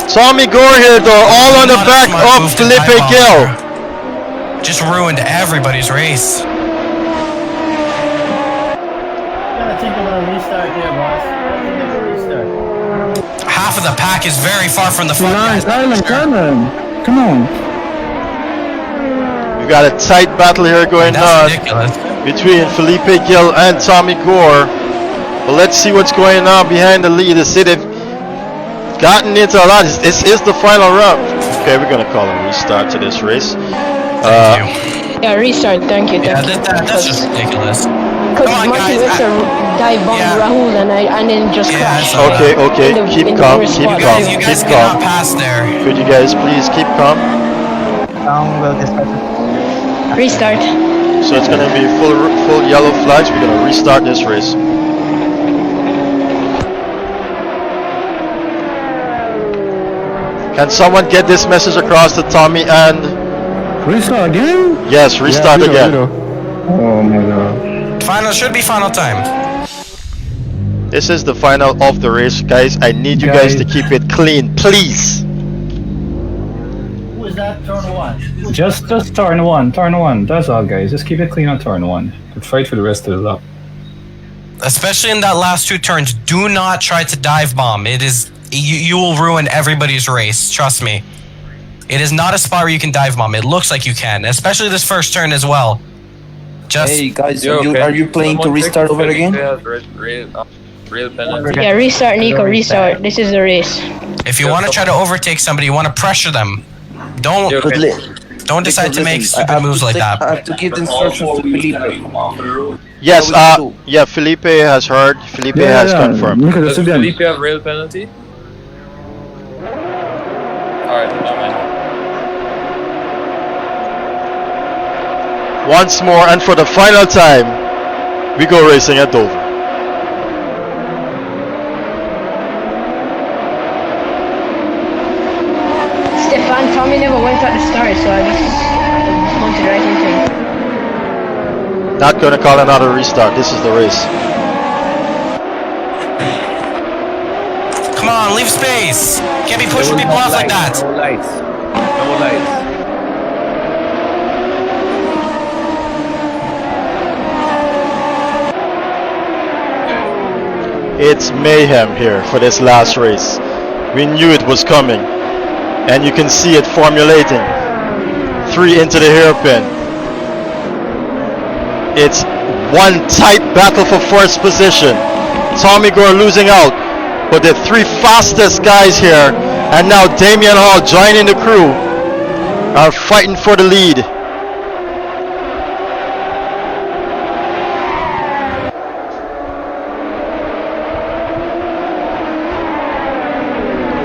Tommy Gore here though, all on the back of Felipe Gill. Just ruined everybody's race. Gotta think about a restart here, boss. Gotta think about a restart. Half of the pack is very far from the front. Come on. We got a tight battle here going on between Felipe Gill and Tommy Gore. But let's see what's going on behind the lead. They've gotten into a lot. This is the final round. Okay, we're gonna call a restart to this race. Yeah, restart. Thank you. Yeah, that's just ridiculous. Because Martin Webster dive bombed Rahul and then just crashed. Okay, keep calm, keep calm. Pass there. Could you guys please keep calm? Restart. So it's gonna be full yellow flags. We're gonna restart this race. Can someone get this message across to Tommy and... Restart again? Yes, restart again. Oh my god. Final should be final time. This is the final of the race, guys. I need you guys to keep it clean, please. Who is that? Turn 1. Just turn one. That's all, guys. Just keep it clean on turn 1. But fight for the rest of the lap. Especially in that last 2 turns, do not try to dive bomb. It is you will ruin everybody's race. Trust me. It is not a spot where you can dive bomb. It looks like you can, especially this first turn as well. Just hey guys, are you playing to restart over again? Yeah, restart, Nico. Restart. This is the race. If you want to try to overtake somebody, you want to pressure them. Don't decide to make stupid moves like that. I have to give instructions to Felipe. Yes, yeah, Felipe has heard. Felipe has confirmed. Does Felipe have rail penalty? Alright, no man. Once more, and for the final time, we go racing at Dover. Stefan, Tommy never went at the start, so I just wanted right into him. Not gonna call another restart. This is the race. Come on, leave space. Can't be pushing people off like that. No lights. No lights. It's mayhem here for this last race. We knew it was coming, and you can see it formulating. 3 into the hairpin. It's one tight battle for first position. Tommy Gore losing out, but the 3 fastest guys here, and now Damian Hall joining the crew, are fighting for the lead.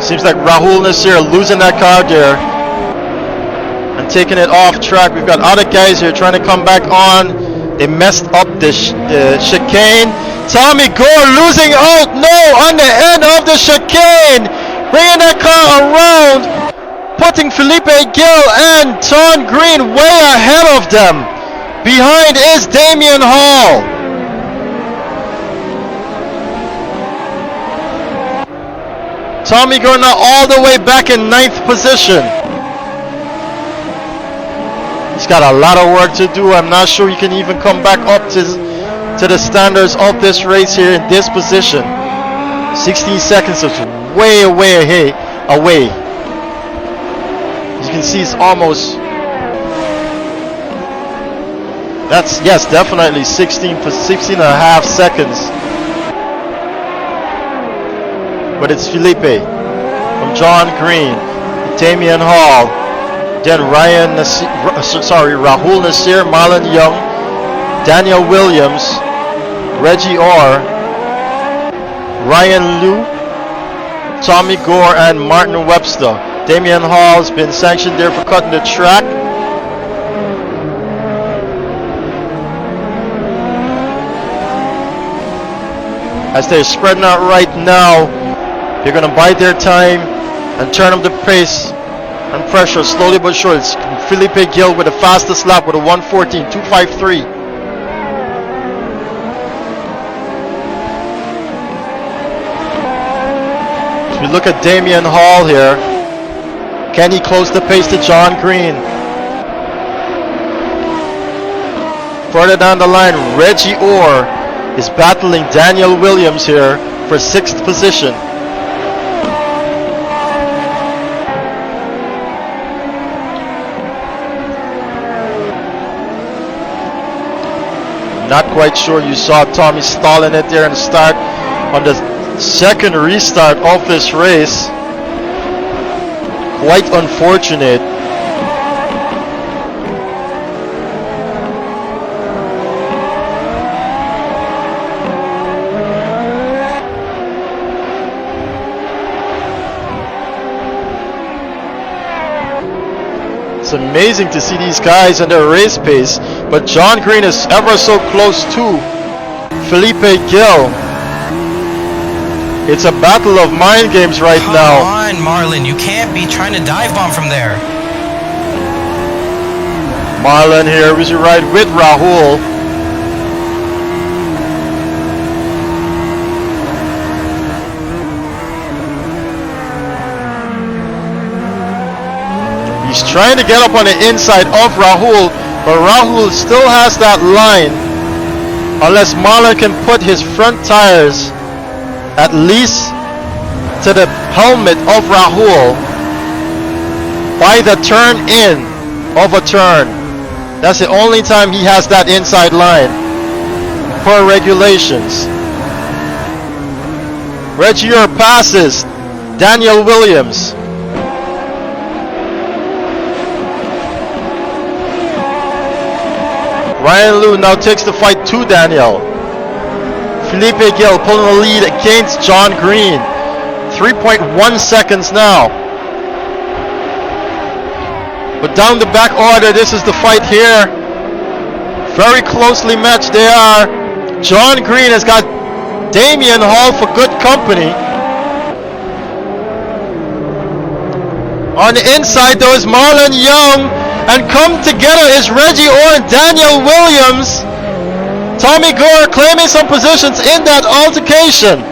Seems like Rahul Nasir losing that car there and taking it off track. We've got other guys here trying to come back on. They messed up the chicane. Tommy Gore losing out. No, on the end of the chicane. Bringing that car around. Putting Felipe Gill and Tom Green way ahead of them. Behind is Damian Hall. Tommy Gore now all the way back in 9th position. He's got a lot of work to do. I'm not sure he can even come back up to the standards of this race here in this position. 16 seconds is way away. see is almost. That's, yes, definitely 16 and a half seconds. But it's Felipe from John Green, Damian Hall, then Rahul Nasir, Marlon Young, Daniel Williams, Reggie Orr, Ryan Liu, Tommy Gore, and Martin Webster. Damian Hall has been sanctioned there for cutting the track. As they're spreading out right now, they're going to bide their time and turn up the pace and pressure slowly but surely. It's Felipe Gil with the fastest lap with a 1:14.253. If we look at Damian Hall here, can he close the pace to John Green? Further down the line, Reggie Orr is battling Daniel Williams here for 6th position. Not quite sure you saw Tommy stalling it there and start on the second restart of this race. Quite unfortunate. It's amazing to see these guys and their race pace, but John Green is ever so close to Felipe Gil. It's a battle of mind games right now. Come on, Marlon, you can't be trying to dive bomb from there. Marlon here, we should ride with Rahul. He's trying to get up on the inside of Rahul, but Rahul still has that line. Unless Marlon can put his front tires at least to the helmet of Rahul by the turn in of a turn. That's the only time he has that inside line per regulations. Reggie Orr passes Daniel Williams. Ryan Liu now takes the fight to Daniel. Felipe Gil pulling the lead against John Green. 3.1 seconds now. But down the back order, this is the fight here. Very closely matched they are. John Green has got Damian Hall for good company. On the inside though is Marlon Young. And come together is Reggie Orr and Daniel Williams. Tommy Gore claiming some positions in that altercation.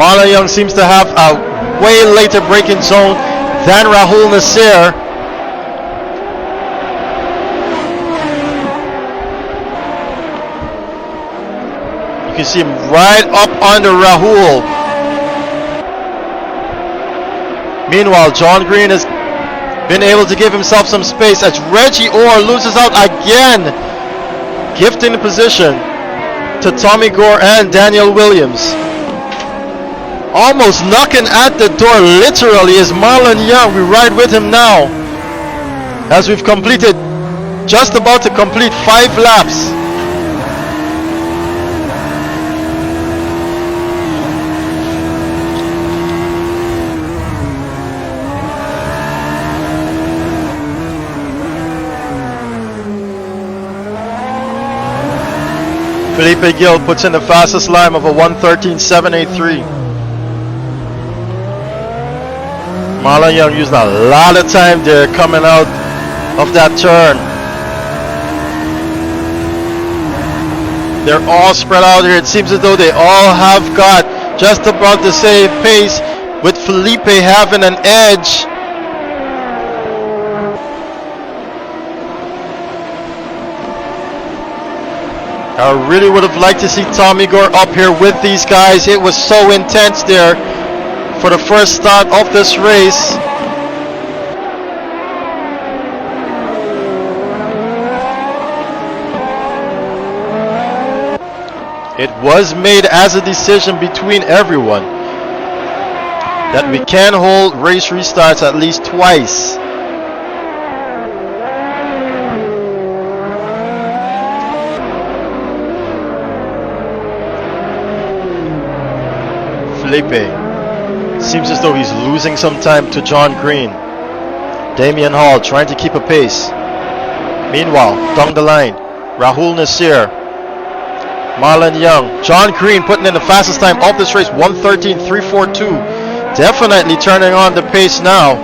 Marlon Young seems to have a way later braking zone than Rahul Nasir. You can see him right up under Rahul. Meanwhile, John Green has been able to give himself some space as Reggie Orr loses out again, gifting the position to Tommy Gore and Daniel Williams. Almost knocking at the door, literally, is Marlon Young. We ride with him now as we've completed, just about to complete 5 laps. Felipe Gil puts in the fastest lap of a 1:13.783. Marlon Young used a lot of time there coming out of that turn. They're all spread out here. It seems as though they all have got just about the same pace, with Felipe having an edge. I really would have liked to see Tommy Gore up here with these guys. It was so intense there for the first start of this race. It was made as a decision between everyone that we can hold race restarts at least twice. Felipe seems as though he's losing some time to John Green. Damian Hall trying to keep a pace. Meanwhile, down the line, Rahul Nasir, Marlon Young, John Green putting in the fastest time of this race, 1:13.342. Definitely turning on the pace now.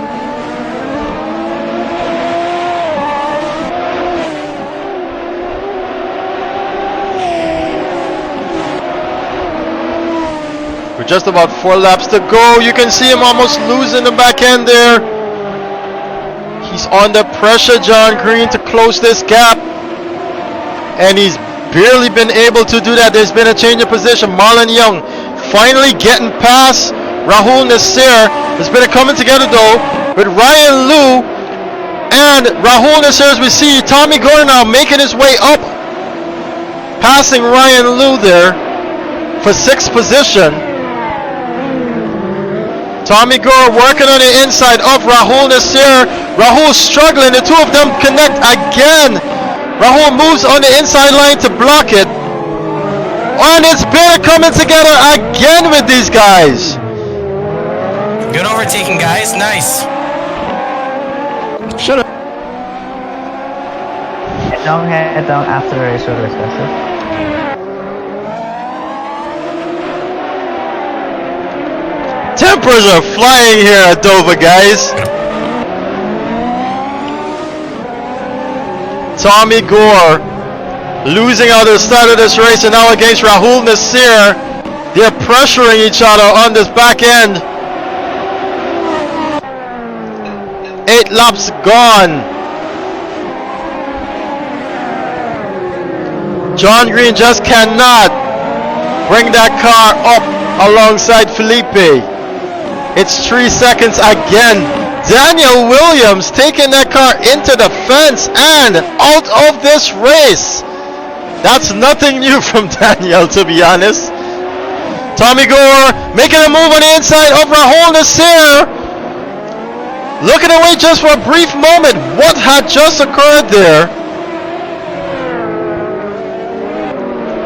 We're just about 4 laps to go. You can see him almost losing the back end there. He's under pressure, John Green, to close this gap. And he's barely been able to do that. There's been a change of position. Marlon Young finally getting past Rahul Nasir. There's been a coming together though with Ryan Liu and Rahul Nasir, as we see Tommy Gore now making his way up, passing Ryan Liu there for 6th position. Tommy Gore working on the inside of Rahul Nasir. Rahul struggling. The two of them connect again. Rahul moves on the inside line to block it. And it's been coming together again with these guys. Good overtaking, guys. Nice. Shut up. Head down after the race will discuss it. Tempers are flying here at Dover, guys. Tommy Gore losing out at the start of this race, and now against Rahul Nasir. They're pressuring each other on this back end. 8 laps gone. John Green just cannot bring that car up alongside Felipe. It's 3 seconds again. Daniel Williams taking that car into the fence and out of this race. That's nothing new from Daniel, to be honest. Tommy Gore making a move on the inside of Rahul Nasir. Looking away just for a brief moment. What had just occurred there?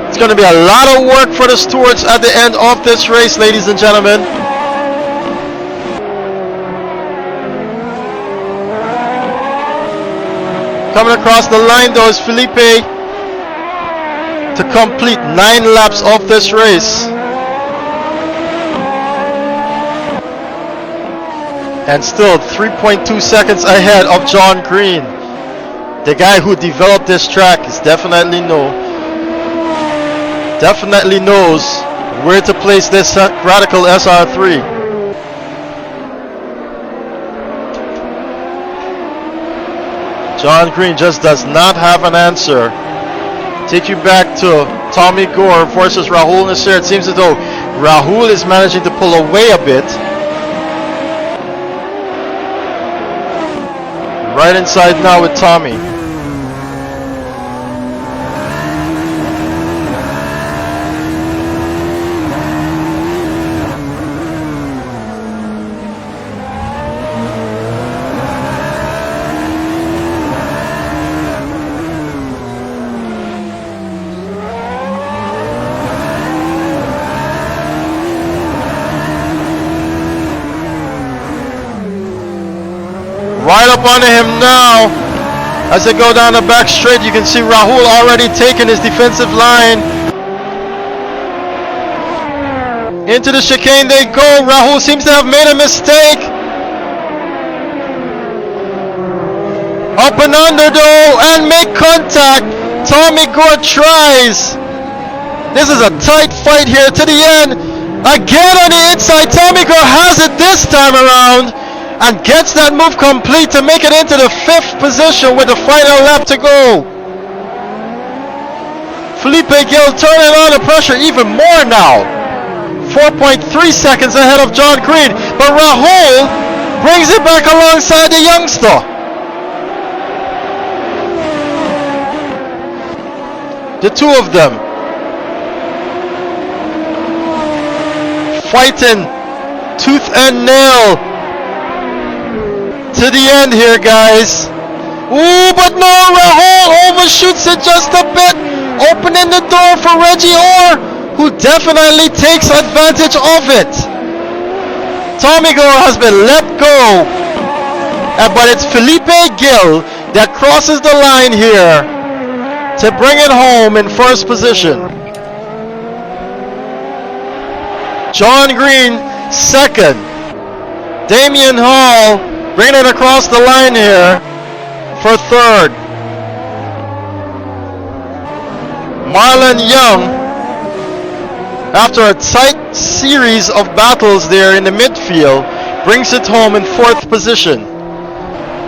It's going to be a lot of work for the stewards at the end of this race, ladies and gentlemen. Coming across the line though is Felipe to complete 9 laps of this race. And still 3.2 seconds ahead of John Green. The guy who developed this track is definitely knows where to place this Radical SR3. John Green just does not have an answer. Take you back to Tommy Gore versus Rahul Nasir. It seems as though Rahul is managing to pull away a bit. Right inside now with Tommy. Right up onto him now. As they go down the back straight, you can see Rahul already taking his defensive line. Into the chicane they go. Rahul seems to have made a mistake. Up and under though, and make contact. Tommy Gore tries. This is a tight fight here to the end. Again on the inside, Tommy Gore has it this time around. And gets that move complete to make it into the 5th position with the final lap to go. Felipe Gil turning on the pressure even more now. 4.3 seconds ahead of John Green, but Rahul brings it back alongside the youngster. The two of them fighting tooth and nail to the end here, guys. Ooh, but no, Rahul overshoots it just a bit, opening the door for Reggie Orr, who definitely takes advantage of it. Tommy Gore has been let go, but it's Felipe Gil that crosses the line here to bring it home in first position. John Green second. Damian Hall bringing it across the line here for third. Marlon Young, after a tight series of battles there in the midfield, brings it home in fourth position.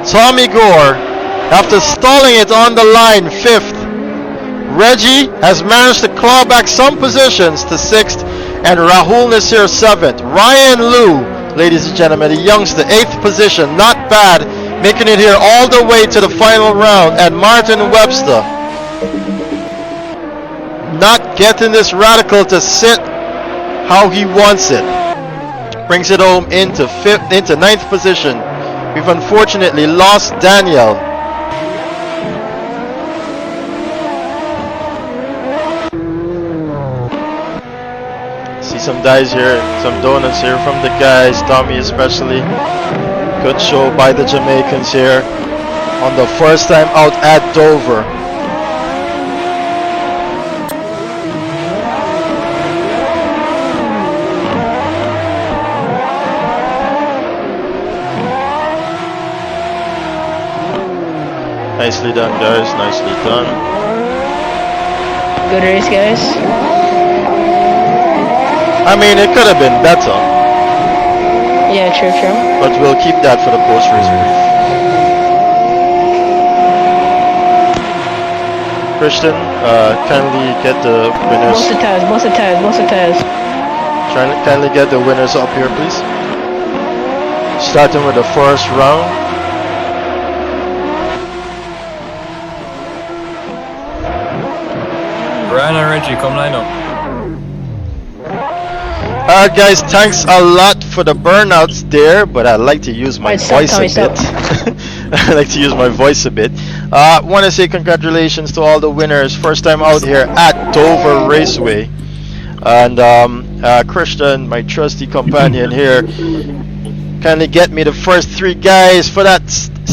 Tommy Gore, after stalling it on the line, fifth. Reggie has managed to claw back some positions to sixth, and Rahul Nasir seventh. Ryan Liu, ladies and gentlemen, the youngster, eighth position, not bad, making it here all the way to the final round. And Martin Webster, not getting this radical to sit how he wants it, brings it home into ninth position. We've unfortunately lost Daniel. See some dice here, some donuts here from the guys, Tommy especially. Good show by the Jamaicans here on the first time out at Dover. Nicely done, guys. Nicely done. Good race, guys. I mean, it could have been better. Yeah, true. But we'll keep that for the post-race brief. Christian, kindly get the winners. Boss of tires. Kindly get the winners up here, please. Starting with the first round. Brian and Reggie, come line up. Alright guys, thanks a lot for the burnouts there, but I like to use my voice a bit. I like to use my voice a bit. Want to say congratulations to all the winners. First time out here at Dover Raceway. And Christian, my trusty companion here, kindly get me the first three guys for that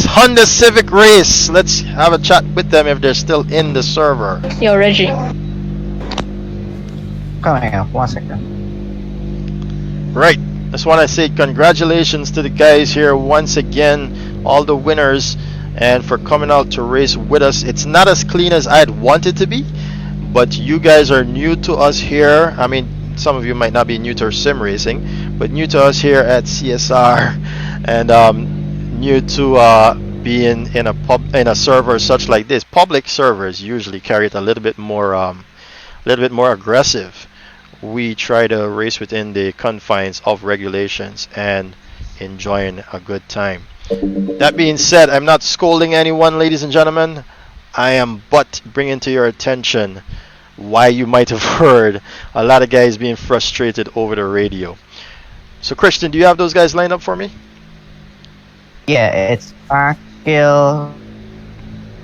Honda Civic race. Let's have a chat with them if they're still in the server. Yo, Reggie. Coming up, 1 second. Right, just want to say congratulations to the guys here once again, all the winners, and for coming out to race with us. It's not as clean as I'd want it to be, but you guys are new to us here. I mean, some of you might not be new to sim racing, but new to us here at CSR, and new to being in a server such like this. Public servers usually carry it a little bit more aggressive. We try to race within the confines of regulations and enjoying a good time. That being said, I'm not scolding anyone, ladies and gentlemen. I am but bringing to your attention why you might have heard a lot of guys being frustrated over the radio. So Christian, do you have those guys lined up for me? Yeah, it's Mark Gill,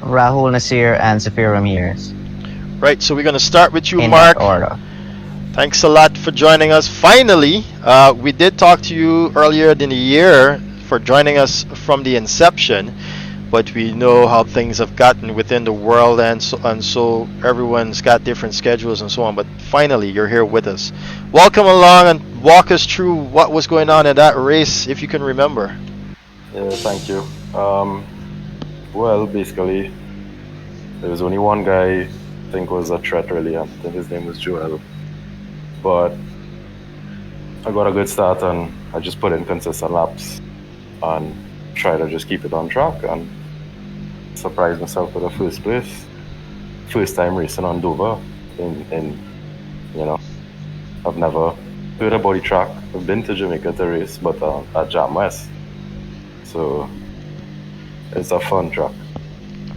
Rahul Nasir, and Zafir Ramirez. Right, so we're going to start with you, in Mark. that order. Thanks a lot for joining us. Finally, we did talk to you earlier in the year for joining us from the inception, but we know how things have gotten within the world, and so everyone's got different schedules and so on, but finally you're here with us. Welcome along and walk us through what was going on in that race, if you can remember. Yeah, thank you. Well, basically, there was only one guy I think was a threat really. I think his name was Joel. But I got a good start and I just put in consistent laps and try to just keep it on track and surprise myself with a first place. First time racing on Dover. in you know, I've never heard about the track. I've been to Jamaica to race, but at Jam West. So it's a fun track.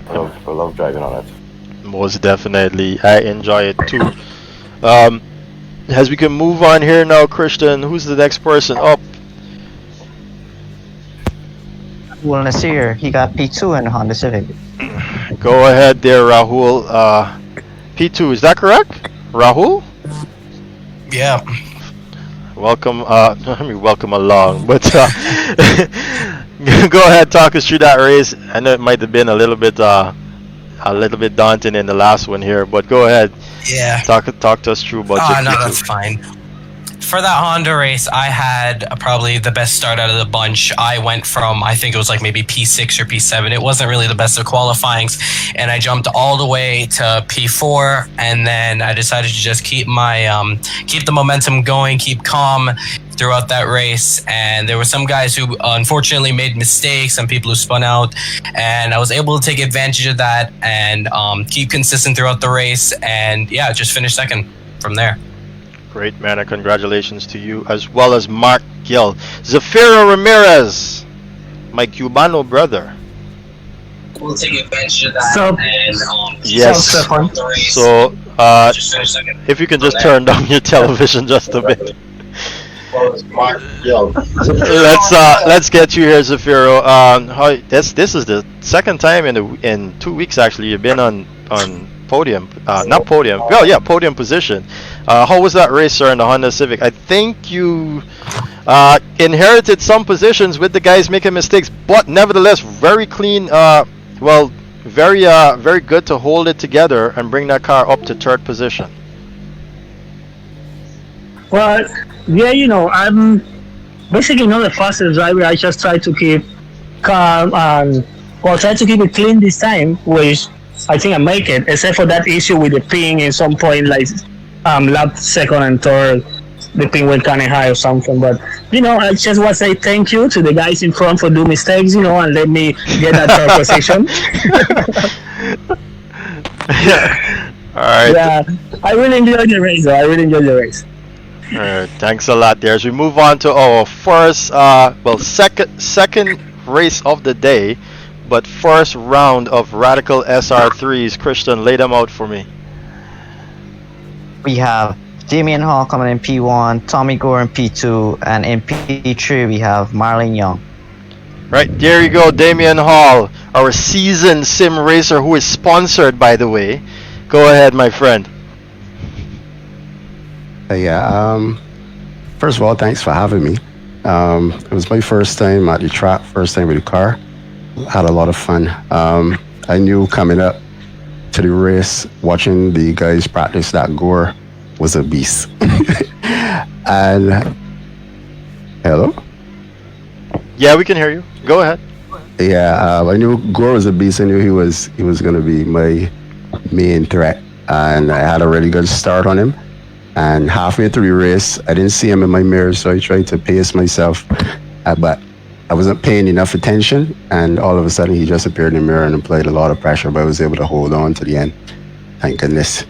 I love driving on it. Most definitely, I enjoy it too. As we can move on here now, Christian, who's the next person up? Well, Nasir, he got P2 in the Honda Civic. Go ahead there, Rahul. P2, is that correct? Rahul? Yeah. Welcome, I mean, welcome along, but go ahead, talk us through that race. I know it might have been a little bit daunting in the last one here, but go ahead. Yeah. Talk to us through about your No, P2. that's fine. For that Honda race, I had probably the best start out of the bunch. I went from, I think it was like maybe P6 or P7. It wasn't really the best of qualifyings, and I jumped all the way to P4, and then I decided to just keep my keep the momentum going, keep calm throughout that race. And there were some guys who unfortunately made mistakes, some people who spun out, and I was able to take advantage of that and keep consistent throughout the race, and yeah, just finish second from there. Great, man, and congratulations to you, as well as Mark Gill. Zafiro Ramirez, my Cubano brother. We'll take advantage of that. Yes. So, if you can just turn down your television just a bit. Let's get you here, Zafiro. This is the second time in 2 weeks actually you've been on podium, not podium. Well, yeah, podium position. How was that race, sir, in the Honda Civic? I think you inherited some positions with the guys making mistakes, but nevertheless, very clean. Well, very good to hold it together and bring that car up to third position. Well, yeah, you know, I'm basically not the fastest driver. I just try to keep calm and try to keep it clean this time, which I think I make it, except for that issue with the ping in some point, like lap second and third, the ping went kind of high or something. But you know, I just want to say thank you to the guys in front for doing mistakes, you know, and let me get that third position. All right. Yeah, I really enjoyed the race, though. I really enjoyed the race. All right, thanks a lot there. As we move on to our first, second race of the day, but first round of Radical SR3s. Christian, lay them out for me. We have Damian Hall coming in P1, Tommy Gore in P2, and in P3 we have Marlon Young. Right, there you go, Damian Hall, our seasoned sim racer who is sponsored, by the way. Go ahead, my friend. First of all, thanks for having me. It was my first time at the track, first time with the car. Had a lot of fun. I knew coming up to the race, watching the guys practice, that Gore was a beast. And hello? Yeah, we can hear you. Go ahead. Yeah, I knew Gore was a beast. I knew he was going to be my main threat, and I had a really good start on him. And halfway through the race, I didn't see him in my mirror, so I tried to pace myself, but I wasn't paying enough attention, and all of a sudden he just appeared in the mirror and applied a lot of pressure, but I was able to hold on to the end. Thank goodness.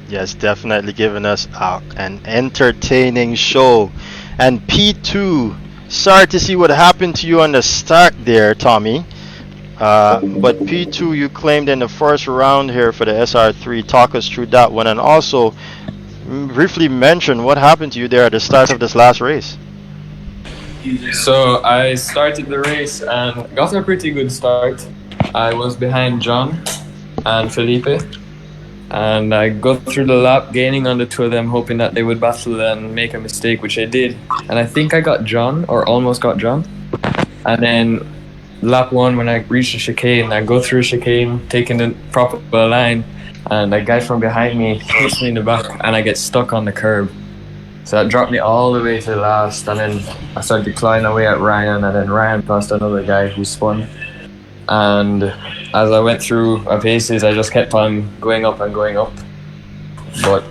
Yes, definitely giving us an entertaining show. And P2, sorry to see what happened to you on the start there, Tommy. But P2, you claimed in the first round here for the SR3. Talk us through that one, and also briefly mention what happened to you there at the start of this last race. So I started the race and got a pretty good start. I was behind John and Felipe, and I got through the lap gaining on the two of them, hoping that they would battle and make a mistake, which I did. And I think I got John, or almost got John. And then lap one, when I reached the chicane, I go through a chicane, taking the proper line, and a guy from behind me hits me in the back, and I get stuck on the curb. So that dropped me all the way to the last, and then I started clawing away at Ryan, and then Ryan passed another guy who spun. And as I went through my paces, I just kept on going up and going up. But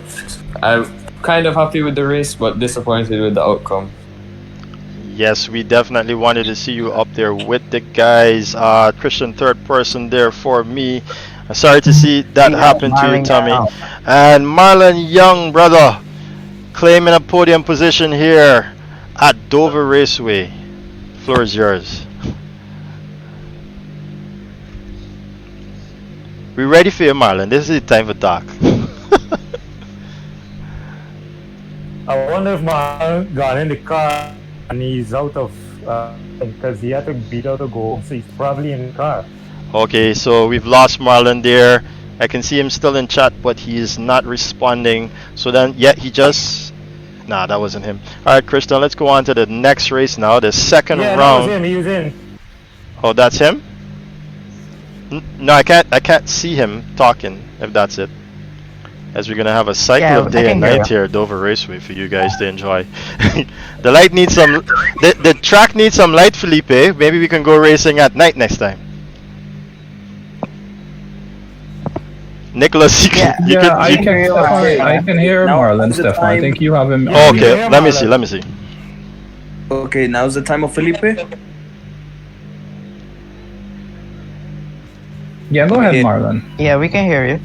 I'm kind of happy with the race, but disappointed with the outcome. Yes, we definitely wanted to see you up there with the guys. Christian, third person there for me. Sorry to see that happen to you, Tommy. And Marlon Young, brother, claiming a podium position here at Dover Raceway. Floor is yours. We ready for you, Marlon. This is the time for talk. I wonder if Marlon got in the car and he's out of because he had to beat out a goal, so he's probably in the car. Okay, so we've lost Marlon there. I can see him still in chat, but he is not responding. So then, yeah, he just... Nah, that wasn't him. Alright, Christian, let's go on to the next race now. The second round. That was him. He was in. Oh, that's him? No, I can't see him talking, if that's it. As we're gonna have a cycle of day and night here at Dover Raceway for you guys to enjoy. The light needs some... The track needs some light, Felipe. Maybe we can go racing at night next time. Nicholas, you can I can hear Marlon, Stefan. I think you have him. Okay, let me see. Okay, now's the time of Felipe. Yeah, go ahead, Marlon. Yeah, we can hear you.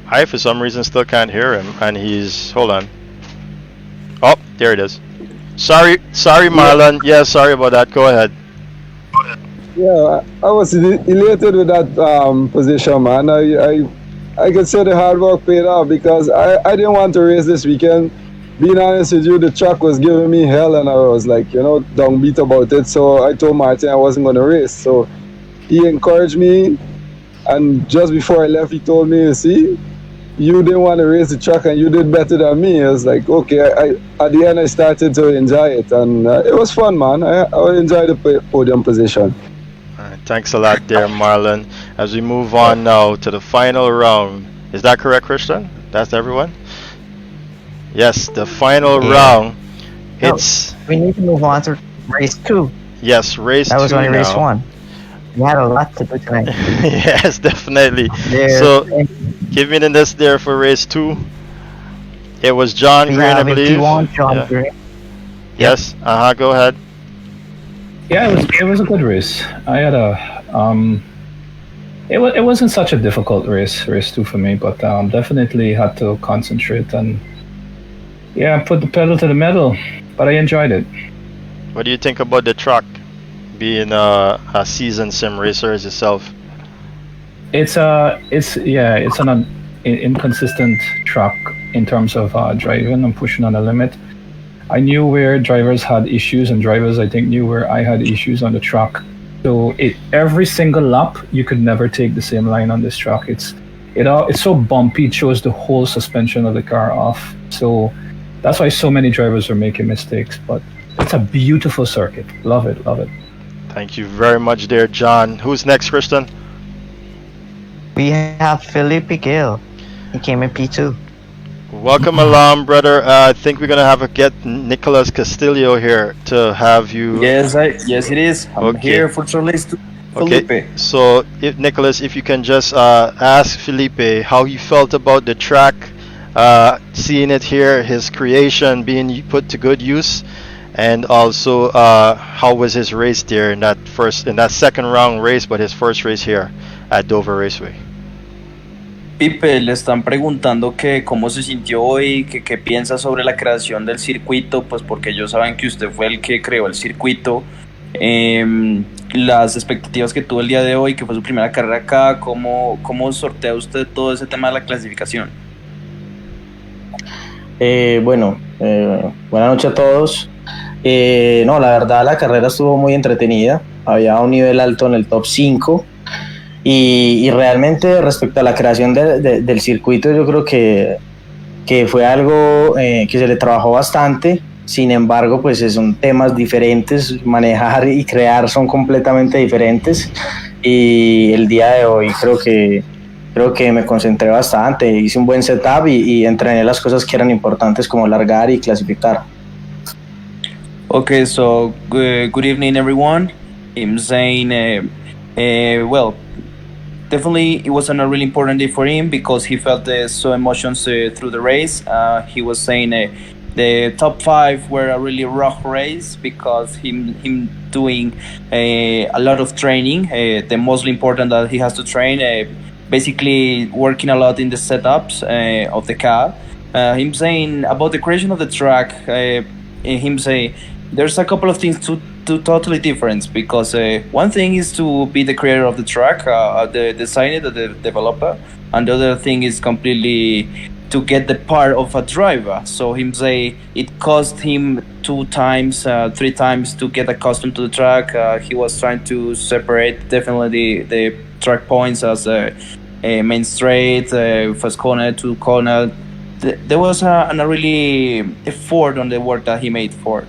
I, for some reason, still can't hear him, and he's... Hold on. Oh, there it is. Sorry, Marlon. Yeah, sorry about that. Go ahead. Yeah, I was elated with that position, man. I could say the hard work paid off because I didn't want to race this weekend. Being honest with you, the track was giving me hell, and I was like, downbeat about it. So I told Martin I wasn't going to race. So he encouraged me, and just before I left, he told me, see, you didn't want to race the track and you did better than me. I was like, okay. At the end, I started to enjoy it, and it was fun, man. I enjoyed the podium position. Alright, thanks a lot there, Marlon. As we move on now to the final round. Is that correct, Christian? That's everyone? Yes, the final round. We need to move on to race 2. Yes, race 2 That was only now. race 1. We had a lot to do tonight. Yes, definitely. So, give me the list there for race 2. It was John Green, I believe. John Green. Yes, go ahead. Yeah, it was a good race. I had a it wasn't such a difficult race 2 for me, but definitely had to concentrate and put the pedal to the metal. But I enjoyed it. What do you think about the track, being a seasoned sim racer as yourself? It's an inconsistent track in terms of driving and pushing on the limit. I knew where drivers had issues, and drivers I think knew where I had issues on the track. So every single lap you could never take the same line on this track. It's so bumpy, it shows the whole suspension of the car off. So that's why so many drivers are making mistakes. But it's a beautiful circuit. Love it. Thank you very much there, John. Who's next, Kristen? We have Felipe Gill. He came in P2. Welcome along, brother. I think we're gonna have to get Nicholas Castillo here to have you. Yes, it is. I'm here for race 2. Felipe. Okay, so Nicholas, if you can just ask Felipe how he felt about the track, seeing it here, his creation being put to good use, and also how was his race there in that second round race, but his first race here at Dover Raceway. Pipe, le están preguntando que cómo se sintió hoy, que qué piensa sobre la creación del circuito, pues porque ellos saben que usted fue el que creó el circuito, las expectativas que tuvo el día de hoy, que fue su primera carrera acá, cómo sortea usted todo ese tema de la clasificación. Buenas noches a todos. No, la verdad la carrera estuvo muy entretenida, había un nivel alto en el top 5. Y realmente respecto a la creación del circuito, yo creo que fue algo que se le trabajó bastante. Sin embargo, pues son temas diferentes, manejar y crear son completamente diferentes. Y el día de hoy creo que me concentré bastante, hice un buen setup y entrené las cosas que eran importantes como largar y clasificar. Okay, so good evening everyone. I'm saying, definitely, it was a really important day for him because he felt so emotions through the race. He was saying The top 5 were a really rough race because him doing a lot of training. The most important that he has to train, basically working a lot in the setups of the car. Him saying about the creation of the track, him say there's a couple of things to totally different, because one thing is to be the creator of the track, the designer, the developer, and the other thing is completely to get the part of a driver. So him say it cost him 2 times, 3 times to get accustomed to the track. He was trying to separate definitely the track points as a main straight, first corner, 2 corner. There was a really effort on the work that he made for it.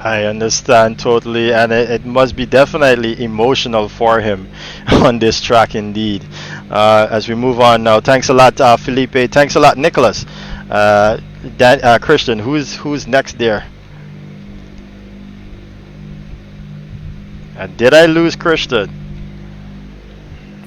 I understand totally, and it must be definitely emotional for him on this track indeed. As we move on now, thanks a lot, Felipe. Thanks a lot, Nicholas. Christian, who's next there? Did I lose Christian?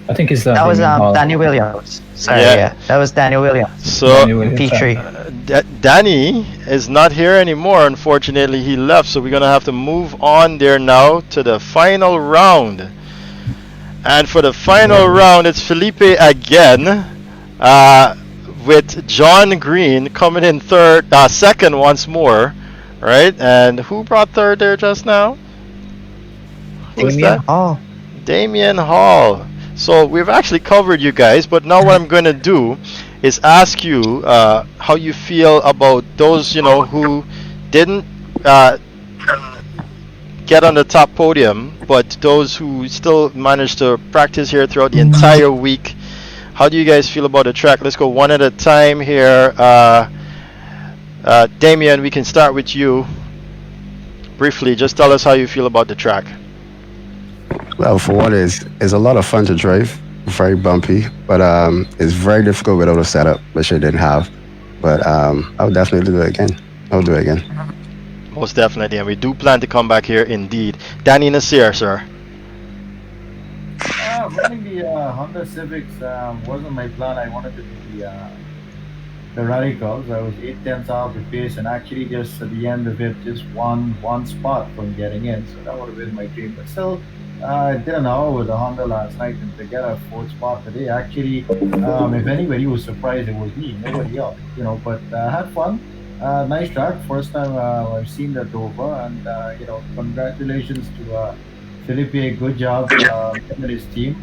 I think it's that was Daniel Williams. Sorry, yeah, that was Daniel Williams. So P3. Danny is not here anymore. Unfortunately, he left. So we're gonna have to move on there now to the final round. And for the final round, it's Felipe again, with John Green coming in second once more, right? And who brought third there just now? Damien Hall. Damien Hall. So we've actually covered you guys, but now what I'm going to do is ask you how you feel about those, who didn't get on the top podium, but those who still managed to practice here throughout the entire week. How do you guys feel about the track? Let's go one at a time here. Damien, we can start with you. Briefly, just tell us how you feel about the track. Well, for one, it's a lot of fun to drive. Very bumpy, but it's very difficult without a setup, which I didn't have. But I'll definitely do it again. I'll do it again. Most definitely, and we do plan to come back here indeed. Danny Nasir, sir. Running the Honda Civics wasn't my plan. I wanted to do the radicals. I was 8/10 off the pace, and actually just at the end of it, just one spot from getting in. So that would have been my dream. But still, I did an hour with the Honda last night, and to get a 4th spot today, actually, if anybody was surprised, it was me, nobody else. But had fun. Nice track. First time I've seen the Dover, and congratulations to Felipe. Good job, him and his team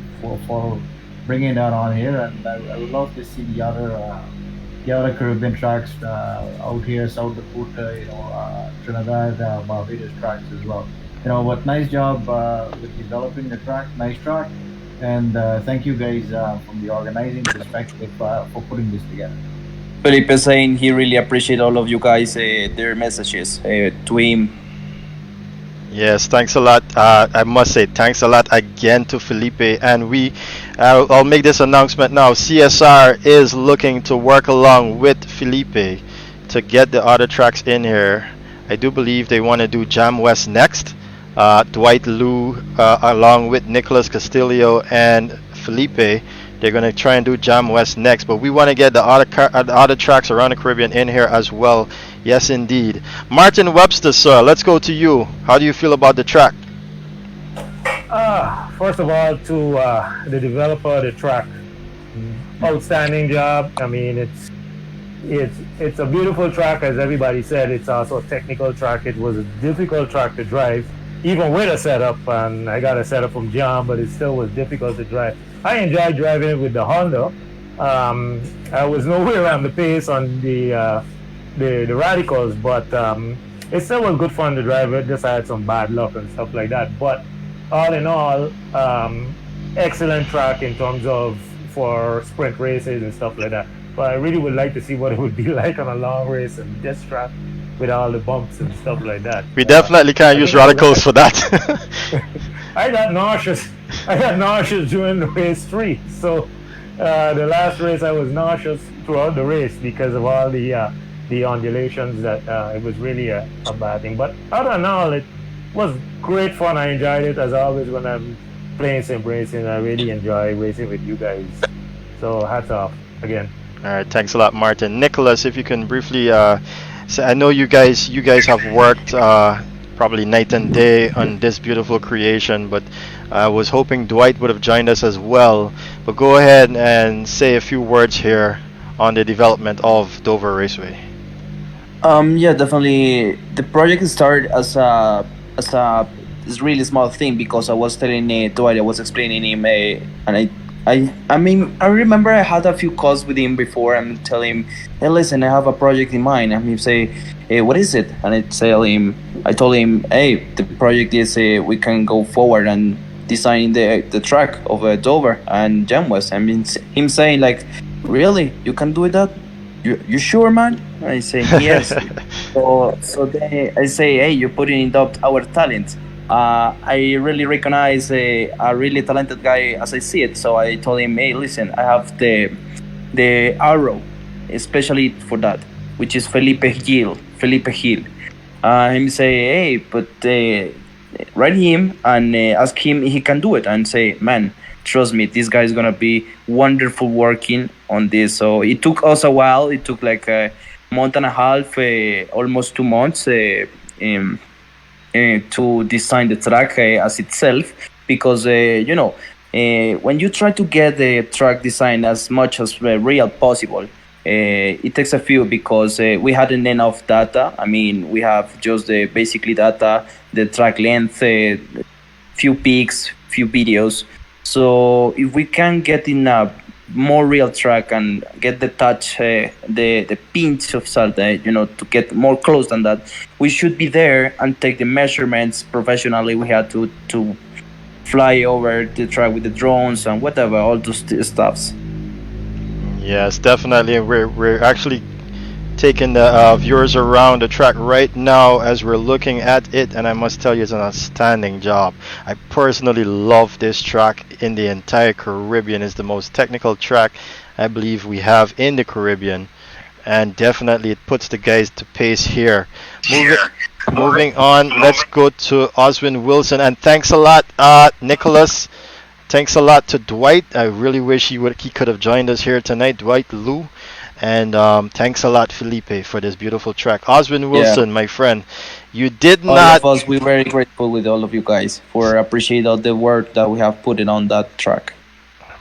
for bringing that on here. And I would love to see the other Caribbean tracks out here, South Dakota, Trinidad, Barbados tracks as well. But nice job with developing the track. Nice track, and thank you guys from the organizing perspective for putting this together. Felipe saying he really appreciates all of you guys, their messages to him. Yes, thanks a lot. I must say thanks a lot again to Felipe, and I'll make this announcement now. CSR is looking to work along with Felipe to get the other tracks in here. I do believe they want to do Jam West next. Dwight Liu along with Nicholas Castillo and Felipe, they're going to try and do Jam West next, but we want to get the other tracks around the Caribbean in here as well. Yes indeed. Martin Webster, sir, let's go to you. How do you feel about the track? First of all, to the developer of the track, outstanding job. I mean, it's a beautiful track, as everybody said. It's also a technical track. It was a difficult track to drive, even with a setup, and I got a setup from John, but it still was difficult to drive. I enjoyed driving it with the Honda. I was nowhere on the pace on the radicals, but it still was good fun to drive it. Just had some bad luck and stuff like that. But all in all, excellent track in terms of for sprint races and stuff like that. But I really would like to see what it would be like on a long race and this track with all the bumps and stuff like that. We definitely can't use radicals for that. I got nauseous. During the race 3. So the last race I was nauseous throughout the race because of all the undulations. That it was really a bad thing. But other than all, it was great fun. I enjoyed it as always when I'm playing sim racing. I really enjoy racing with you guys. So hats off again. All right, thanks a lot, Martin. Nicholas, if you can briefly So I know you guys have worked probably night and day on this beautiful creation, but I was hoping Dwight would have joined us as well. But go ahead and say a few words here on the development of Dover Raceway. Yeah, definitely. The project started as a really small thing because I was telling Dwight, I was explaining him, and I mean, I remember I had a few calls with him before and tell him, hey, listen, I have a project in mind. And he say, hey, what is it? And I told him, hey, the project is we can go forward and design the track of Dover and Jamwest. I mean, him saying like, really, you can do that? You sure, man? And I say, yes. so then I say, hey, you're putting in doubt our talent. I really recognize a really talented guy as I see it. So I told him, hey, listen, I have the arrow, especially for that, which is Felipe Hill. Him say, hey, but write him and ask him if he can do it, and say, man, trust me, this guy is gonna be wonderful working on this. So it took us a while. It took like a month and a half, almost 2 months to design the track as itself, because when you try to get the track design as much as real possible, it takes a few, because we hadn't enough data. I mean, we have just the basically data, the track length, few pics, few videos. So if we can get in a more real track and get the touch, the pinch of salt, to get more close than that, we should be there and take the measurements professionally. We had to fly over the track with the drones and whatever, all those stuffs. Yes, definitely. We're actually taking the viewers around the track right now as we're looking at it, and I must tell you, it's an outstanding job. I personally love this track in the entire Caribbean. It's the most technical track I believe we have in the Caribbean, and definitely it puts the guys to pace here. Moving on, let's go to Oswin Wilson, and thanks a lot, Nicholas. Thanks a lot to Dwight. I really wish he could have joined us here tonight, Dwight Lou. And thanks a lot, Felipe, for this beautiful track. Oswin Wilson, my friend, you did all not... of us, we're very grateful with all of you guys for appreciate all the work that we have put in on that track.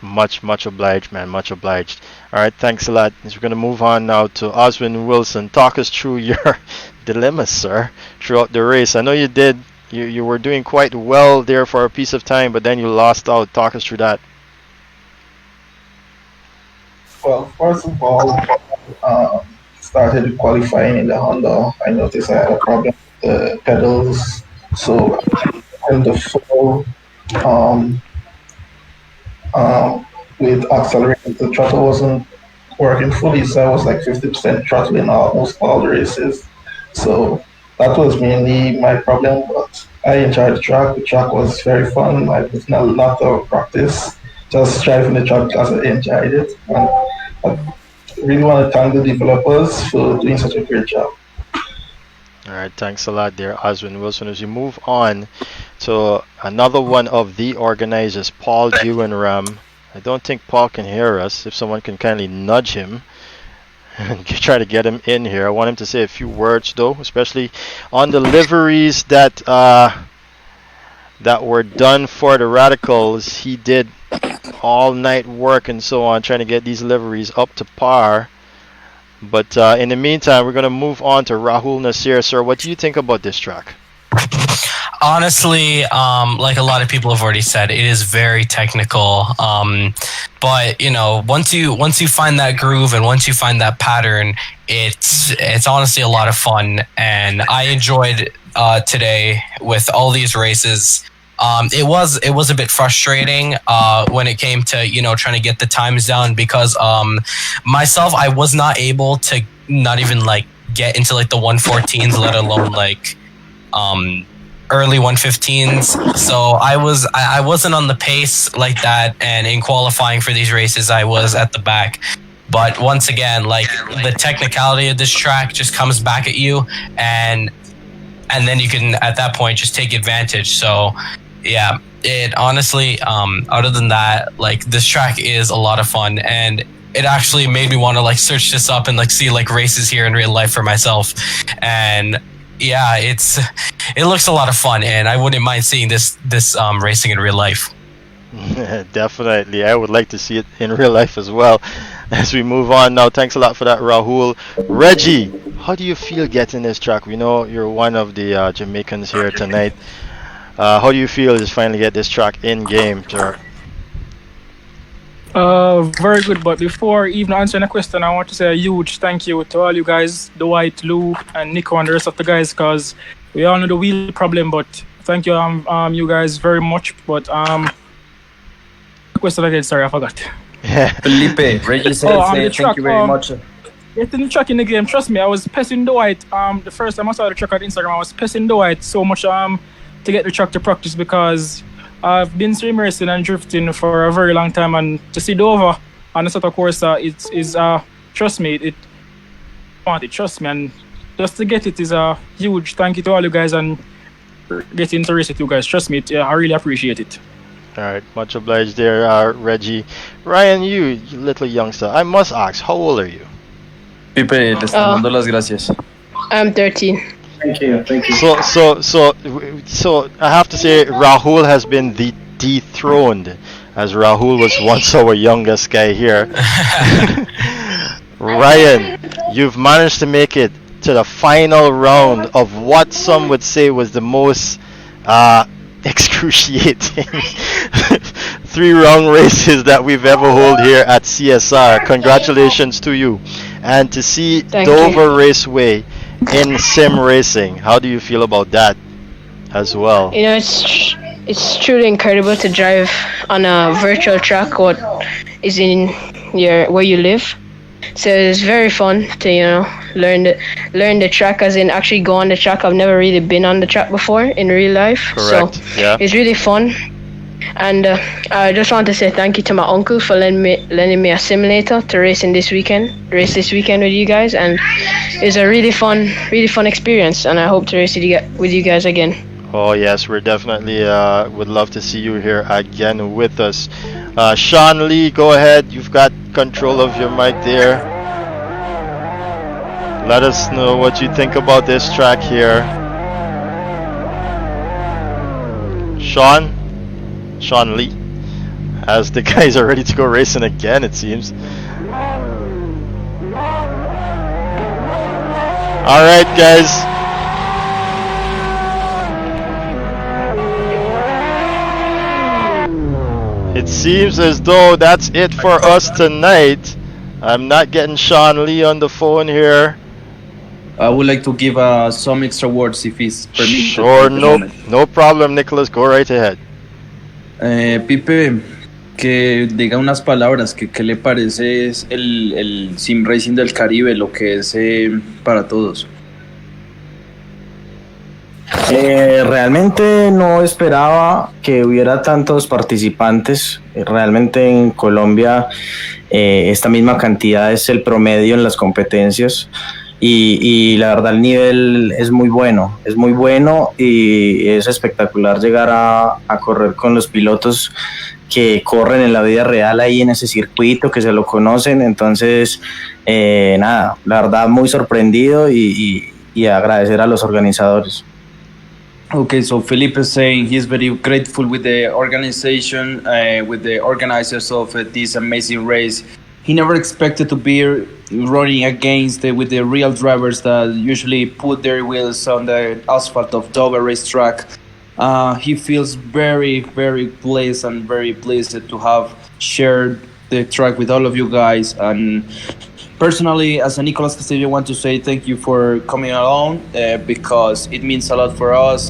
Much obliged, man. Much obliged. All right, thanks a lot. We're going to move on now to Oswin Wilson. Talk us through your dilemmas, sir, throughout the race. I know you did. You were doing quite well there for a piece of time, but then you lost out. Talk us through that. Well, first of all, started qualifying in the Honda. I noticed I had a problem with the pedals, so in the full with accelerating, the throttle wasn't working fully, so I was like 50% throttling almost all the races. So that was mainly my problem, but I enjoyed the track. The track was very fun. I was in a lot of practice just driving the track because I enjoyed it. And I really want to thank the developers for doing such a great job. All right, thanks a lot there, Oswin Wilson. As you move on to another one of the organizers, Paul Dewenram. I don't think Paul can hear us. If someone can kindly nudge him and try to get him in here. I want him to say a few words, though, especially on the liveries that were done for the Radicals. He did all night work and so on, trying to get these liveries up to par. But in the meantime, we're going to move on to Rahul Nasir. Sir, what do you think about this track? Honestly, like a lot of people have already said, it is very technical. But once you find that groove and once you find that pattern, it's honestly a lot of fun. And I enjoyed today with all these races. It was a bit frustrating when it came to trying to get the times down, because myself, I was not able to not even like get into like the 114s, let alone like early 115s. So I wasn't on the pace like that, and in qualifying for these races I was at the back. But once again, like the technicality of this track just comes back at you, and then you can at that point just take advantage. So yeah, it honestly, other than that, like this track is a lot of fun, and it actually made me want to like search this up and like see like races here in real life for myself. And yeah, it looks a lot of fun, and I wouldn't mind seeing this racing in real life. Definitely, I would like to see it in real life as well. As we move on now, thanks a lot for that, Rahul. Reggie, how do you feel getting this track? We know you're one of the Jamaicans here tonight. How do you feel to finally get this track in game, sir? Very good, but before even answering the question, I want to say a huge thank you to all you guys, Dwight, Lou, and Nico, and the rest of the guys, because we all know the wheel problem, but thank you, you guys very much. But question again, sorry, I forgot. Felipe, Reggie said, thank you very much. Getting the track in the game, trust me, I was pestering Dwight. The first time I saw the track on Instagram, I was pestering Dwight so much to get the track to practice, because I've been stream racing and drifting for a very long time, and to see Dover on the sort of course, it's trust me, trust me, and just to get it is a huge thank you to all you guys, and getting to race with you guys. Trust me, I really appreciate it. All right, much obliged there, Reggie. Ryan, you little youngster, I must ask, how old are you? Pipe, te están dando las gracias. I'm 13. Thank you. So I have to say, Rahul has been dethroned, as Rahul was once our youngest guy here. Ryan, you've managed to make it to the final round of what some would say was the most excruciating 3-round races that we've ever held here at CSR. Congratulations to you. And to see Dover Raceway in sim racing, how do you feel about that as well? You know, it's truly incredible to drive on a virtual track what is in where you live. So it's very fun to learn the track, as in actually go on the track. I've never really been on the track before in real life. Correct. So yeah. It's really fun. And I just want to say thank you to my uncle for lending me a simulator to race this weekend with you guys, and it's a really fun experience, and I hope to race with you guys again. Oh yes, we're definitely would love to see you here again with us. Sean Lee, go ahead, you've got control of your mic there. Let us know what you think about this track here. Sean Lee, as the guys are ready to go racing again, it seems. Alright guys, it seems as though that's it for us tonight. I'm not getting Sean Lee on the phone here. I would like to give some extra words if it's permitted. Sure, no problem, Nicholas, go right ahead. Pipe, que diga unas palabras, ¿qué le parece es el Sim Racing del Caribe, lo que es para todos? Realmente no esperaba que hubiera tantos participantes. Realmente en Colombia esta misma cantidad es el promedio en las competencias. Y la verdad el nivel es muy bueno y es espectacular llegar a correr con los pilotos que corren en la vida real ahí en ese circuito, que se lo conocen. Entonces nada, la verdad muy sorprendido y agradecer a los organizadores. Okay, so Felipe is saying he's very grateful with the organization, with the organizers of this amazing race. He never expected to be running against with the real drivers that usually put their wheels on the asphalt of Dover racetrack. He feels very, very blessed and very pleased to have shared the track with all of you guys. And personally, as a Nicolas Castillo, I want to say thank you for coming along because it means a lot for us.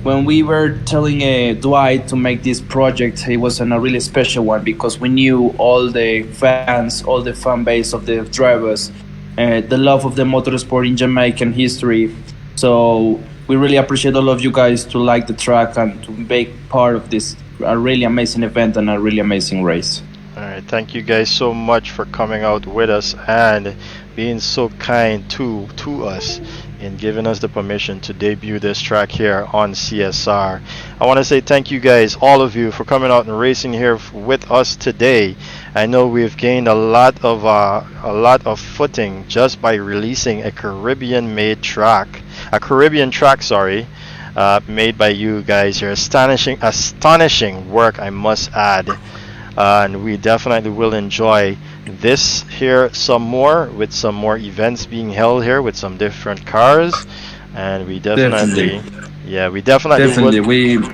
When we were telling Dwight to make this project, it was a really special one because we knew all the fans, all the fan base of the drivers, the love of the motorsport in Jamaican history. So we really appreciate all of you guys to like the track and to make part of this a really amazing event and a really amazing race. All right, thank you guys so much for coming out with us and being so kind to us in giving us the permission to debut this track here on CSR. I want to say thank you guys, all of you, for coming out and racing here with us today. I know we've gained a lot of footing just by releasing a Caribbean track, made by you guys here. Astonishing work, I must add. And we definitely will enjoy this here some more, with some more events being held here with some different cars, and we definitely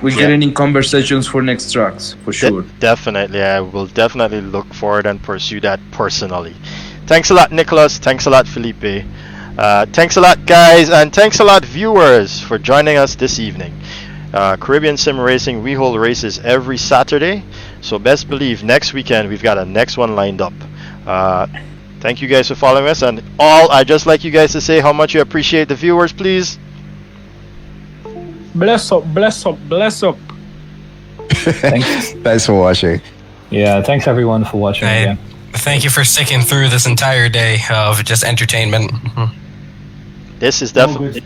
we getting in conversations for next tracks for sure. Definitely, I will definitely look forward and pursue that personally. Thanks a lot, Nicholas. Thanks a lot, Felipe. Thanks a lot, guys, and thanks a lot, viewers, for joining us this evening. Caribbean Sim Racing, we hold races every Saturday, so best believe next weekend we've got a next one lined up. Thank you guys for following us, and I'd just like you guys to say how much you appreciate the viewers, please. Bless up, bless up, bless up. Thanks for watching. Yeah, thanks everyone for watching. Hey, thank you for sticking through this entire day of just entertainment. This is definitely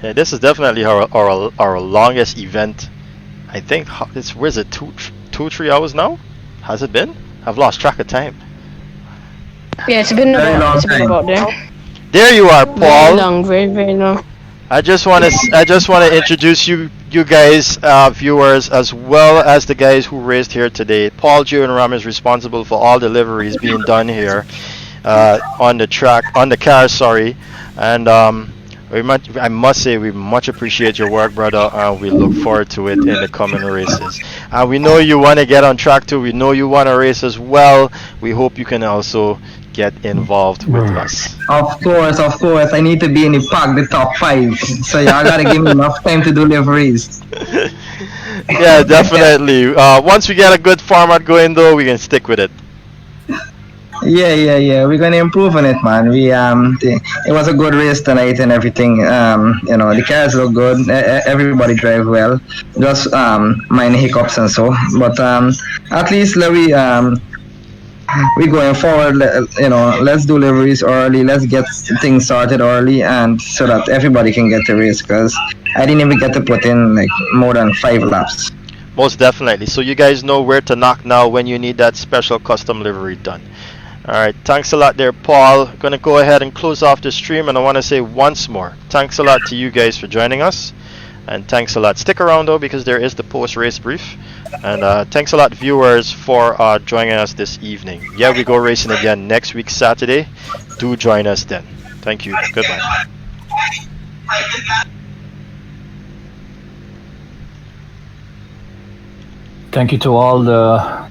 this is definitely our longest event. I think where's it, 2-3 hours now? Has it been? I've lost track of time. Yeah, it's been about there. There you are, Paul. Very long, very, very long. I just want to introduce you guys, viewers, as well as the guys who raced here today. Paul Ram is responsible for all deliveries being done here on the car, and I must say we much appreciate your work, brother, and we look forward to it in the coming races. And we know you want to get on track too. We know you want to race as well. We hope you can also get involved with us. Of course. I need to be in the pack, the top 5. So y'all gotta give me enough time to do deliveries. Yeah, definitely. Once we get a good format going, though, we can stick with it. Yeah. We're gonna improve on it, man. It was a good race tonight and everything. The cars look good. Everybody drive well. Just minor hiccups and so. But at least we going forward. Let's do deliveries early. Let's get things started early, and so that everybody can get the race. Because I didn't even get to put in like more than 5 laps. Most definitely. So you guys know where to knock now when you need that special custom livery done. Alright, thanks a lot there, Paul. Gonna go ahead and close off the stream, and I want to say once more, thanks a lot to you guys for joining us, and thanks a lot. Stick around though, because there is the post-race brief, and thanks a lot, viewers, for joining us this evening. Yeah, we go racing again next week, Saturday. Do join us then. Thank you. Goodbye. Thank you to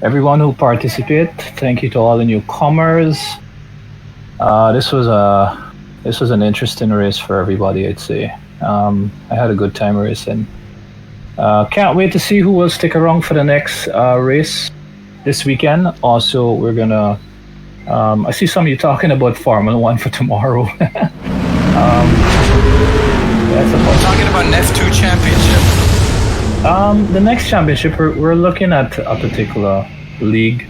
everyone who participated. Thank you to all the newcomers. This was an interesting race for everybody, I'd say. I had a good time racing. Can't wait to see who will stick around for the next race this weekend. Also, we're gonna. I see some of you talking about Formula 1 for tomorrow. Talking about an F2 championship. The next championship, we're looking at a particular league